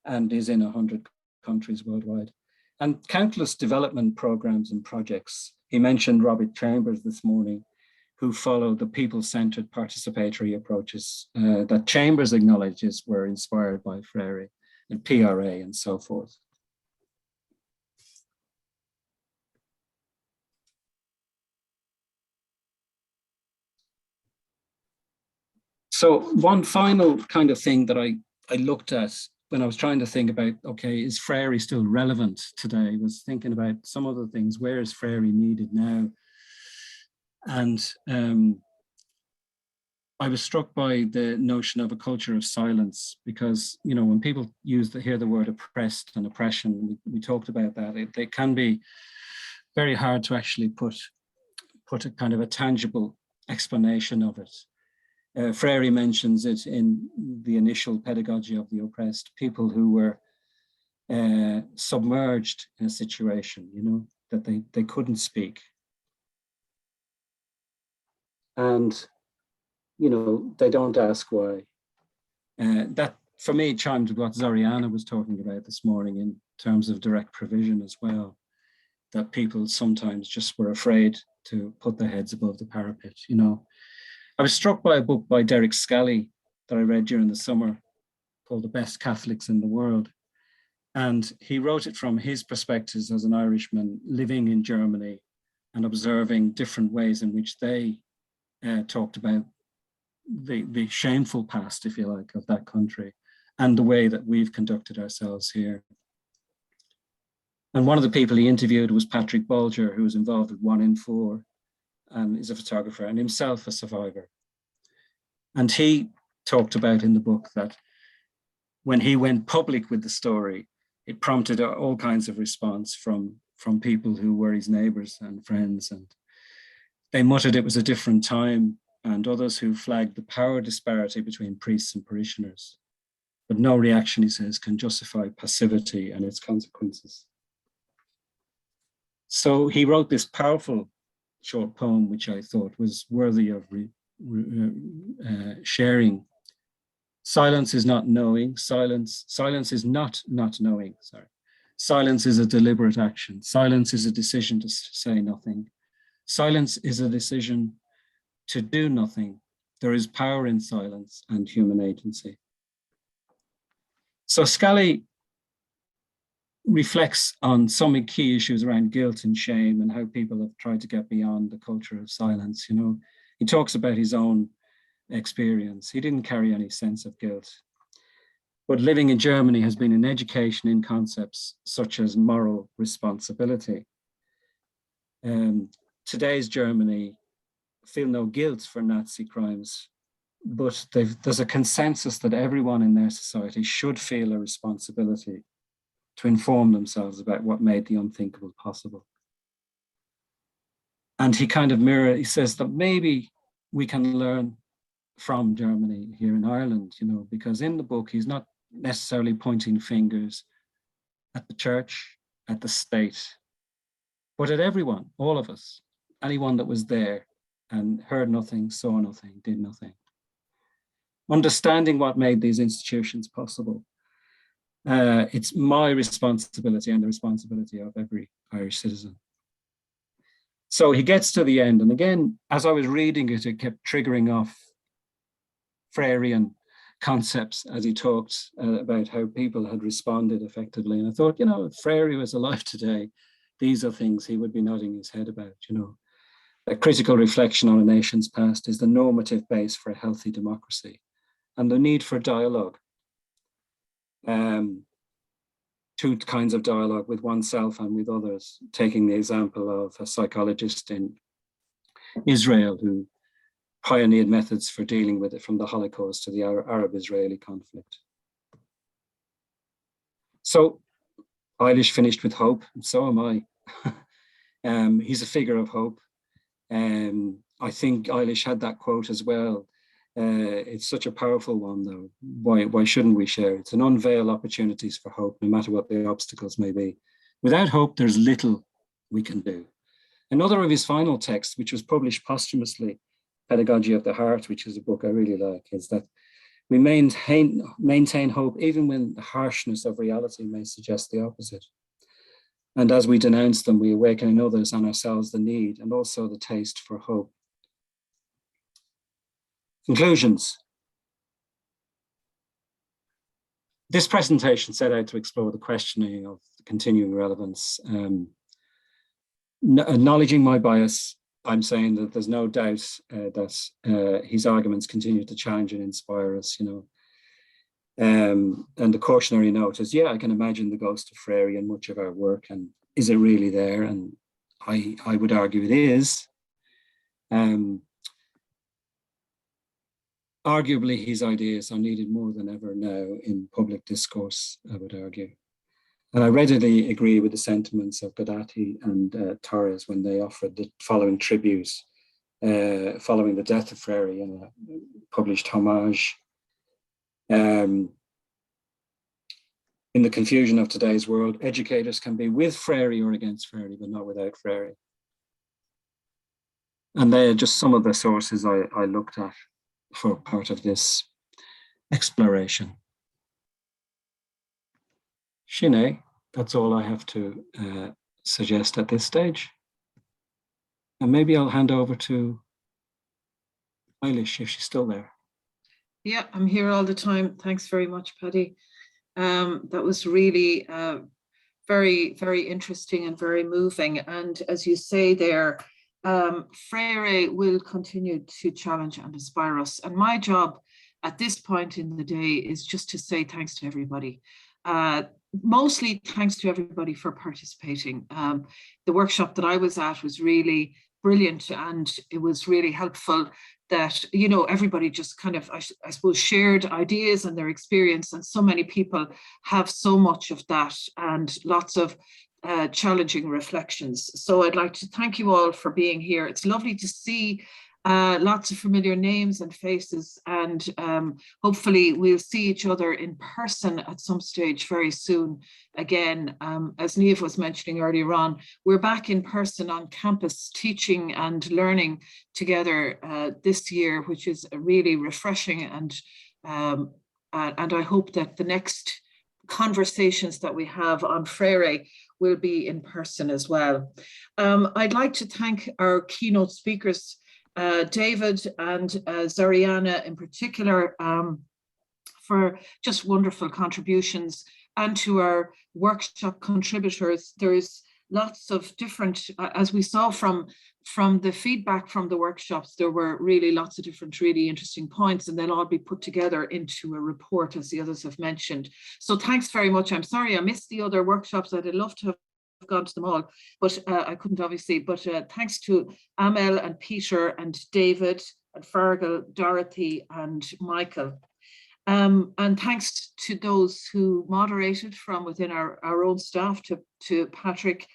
and is in 100 countries worldwide, and countless development programs and projects. He mentioned Robert Chambers this morning, who follow the people-centered participatory approaches that Chambers acknowledges were inspired by Freire and PRA and so forth. So one final kind of thing that I looked at when I was trying to think about, okay, is Freire still relevant today? Was thinking about some other things. Where is Freire needed now? And I was struck by the notion of a culture of silence, because, you know, when people hear the word oppressed and oppression, we talked about that, they can be very hard to actually put a kind of a tangible explanation of it. Freire mentions it in the initial pedagogy of the oppressed, people who were submerged in a situation, you know, that they couldn't speak. And, you know, they don't ask why. That, for me, chimed with what Zoriana was talking about this morning in terms of direct provision as well, that people sometimes just were afraid to put their heads above the parapet, you know. I was struck by a book by Derek Scally that I read during the summer called The Best Catholics in the World. And he wrote it from his perspectives as an Irishman living in Germany and observing different ways in which they talked about the shameful past, if you like, of that country and the way that we've conducted ourselves here. And one of the people he interviewed was Patrick Bolger, who was involved with 1 in 4 and is a photographer and himself a survivor. And he talked about in the book that when he went public with the story, it prompted all kinds of response from people who were his neighbors and friends. And they muttered it was a different time, and others who flagged the power disparity between priests and parishioners. But no reaction, he says, can justify passivity and its consequences. So he wrote this powerful short poem, which I thought was worthy of sharing. Silence is not knowing. Silence is not knowing, sorry. Silence is a deliberate action. Silence is a decision to say nothing. Silence is a decision to do nothing. There is power in silence and human agency. So Scally reflects on some key issues around guilt and shame and how people have tried to get beyond the culture of silence. You know, he talks about his own experience. He didn't carry any sense of guilt. But living in Germany has been an education in concepts such as moral responsibility. Today's Germany feel no guilt for Nazi crimes, but there's a consensus that everyone in their society should feel a responsibility to inform themselves about what made the unthinkable possible. And he kind of he says that maybe we can learn from Germany here in Ireland, you know, because in the book, he's not necessarily pointing fingers at the church, at the state, but at everyone, all of us, anyone that was there and heard nothing, saw nothing, did nothing. Understanding what made these institutions possible. It's my responsibility and the responsibility of every Irish citizen. So he gets to the end, and again, as I was reading it, it kept triggering off Freirean concepts as he talked about how people had responded effectively. And I thought, you know, if Freire was alive today, these are things he would be nodding his head about, you know. A critical reflection on a nation's past is the normative base for a healthy democracy and the need for dialogue. Two kinds of dialogue with oneself and with others, taking the example of a psychologist in Israel who pioneered methods for dealing with it from the Holocaust to the Arab-Israeli conflict. So Eilish finished with hope, and so am I. He's a figure of hope. I think Eilish had that quote as well. It's such a powerful one, though. Why shouldn't we share it? It's an unveil opportunities for hope, no matter what the obstacles may be. Without hope, there's little we can do. Another of his final texts, which was published posthumously, Pedagogy of the Heart, which is a book I really like, is that we maintain hope even when the harshness of reality may suggest the opposite. And as we denounce them, we awaken in others and ourselves the need and also the taste for hope. Conclusions. This presentation set out to explore the questioning of the continuing relevance. Acknowledging my bias, I'm saying that there's no doubt that his arguments continue to challenge and inspire us, you know. And the cautionary note is, yeah, I can imagine the ghost of Freire in much of our work, and is it really there? And I would argue it is. Arguably, his ideas are needed more than ever now in public discourse, I would argue. And I readily agree with the sentiments of Gaddafi and Torres when they offered the following tributes following the death of Freire in a published homage. In the confusion of today's world, educators can be with Freire or against Freire, but not without Freire. And they are just some of the sources I looked at for part of this exploration. Sinead, that's all I have to suggest at this stage. And maybe I'll hand over to Eilish if she's still there. Yeah, I'm here all the time. Thanks very much, Paddy. That was really very, very interesting and very moving. And as you say there, Freire will continue to challenge and inspire us. And my job at this point in the day is just to say thanks to everybody. Mostly thanks to everybody for participating. The workshop that I was at was really brilliant, and it was really helpful that, you know, everybody just kind of, I suppose, shared ideas and their experience, and so many people have so much of that and lots of challenging reflections. So I'd like to thank you all for being here. It's lovely to see lots of familiar names and faces, and hopefully we'll see each other in person at some stage very soon. Again, as Niamh was mentioning earlier on, we're back in person on campus teaching and learning together this year, which is really refreshing, and I hope that the next conversations that we have on Freire will be in person as well. I'd like to thank our keynote speakers, David and Zariana in particular, for just wonderful contributions, and to our workshop contributors. There's lots of different, as we saw from the feedback from the workshops, there were really lots of different really interesting points, and they'll all be put together into a report, as the others have mentioned. So thanks very much. I'm sorry I missed the other workshops. I'd love to have gone to them all, but I couldn't obviously. But thanks to Amel and Peter and David and Fergal, Dorothy and Michael. And thanks to those who moderated from within our own staff, to Patrick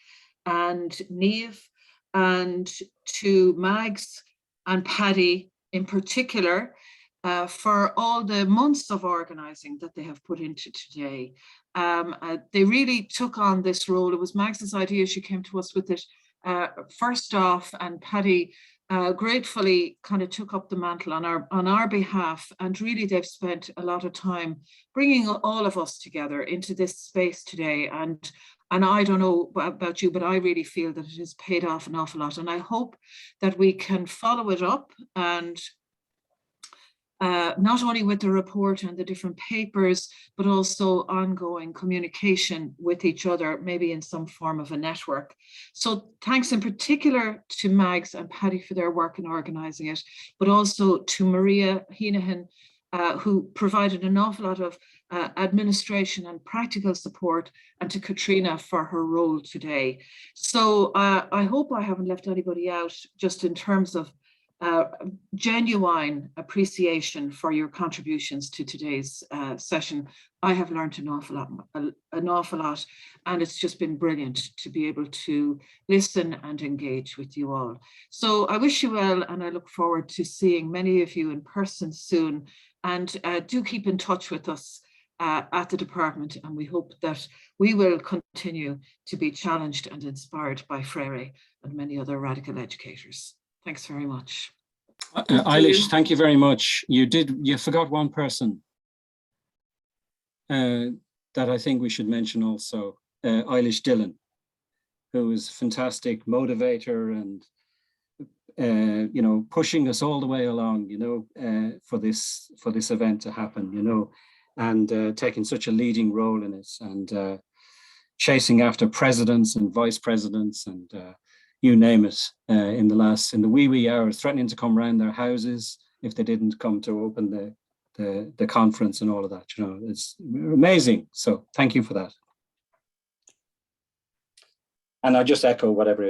and Niamh, and to Mags and Paddy in particular, for all the months of organising that they have put into today. They really took on this role. It was Mags's idea. She came to us with it first off, and Paddy gratefully kind of took up the mantle on our behalf, and really they've spent a lot of time bringing all of us together into this space today. And I don't know about you, but I really feel that it has paid off an awful lot, and I hope that we can follow it up, and not only with the report and the different papers, but also ongoing communication with each other, maybe in some form of a network. So thanks in particular to Mags and Paddy for their work in organising it, but also to Maria Heenahan, who provided an awful lot of administration and practical support, and to Katrina for her role today. So I hope I haven't left anybody out, just in terms of genuine appreciation for your contributions to today's session. I have learned an awful lot, and it's just been brilliant to be able to listen and engage with you all. So I wish you well, and I look forward to seeing many of you in person soon, and do keep in touch with us at the department, and we hope that we will continue to be challenged and inspired by Freire and many other radical educators. Thanks very much. Eilish, thank you very much. You forgot one person that I think we should mention also, Eilish Dillon, who is a fantastic motivator and you know, pushing us all the way along, you know, for this event to happen, you know, and taking such a leading role in it, and chasing after presidents and vice presidents and you name it, in the wee hours, threatening to come round their houses if they didn't come to open the conference and all of that. You know, it's amazing. So thank you for that. And I just echo whatever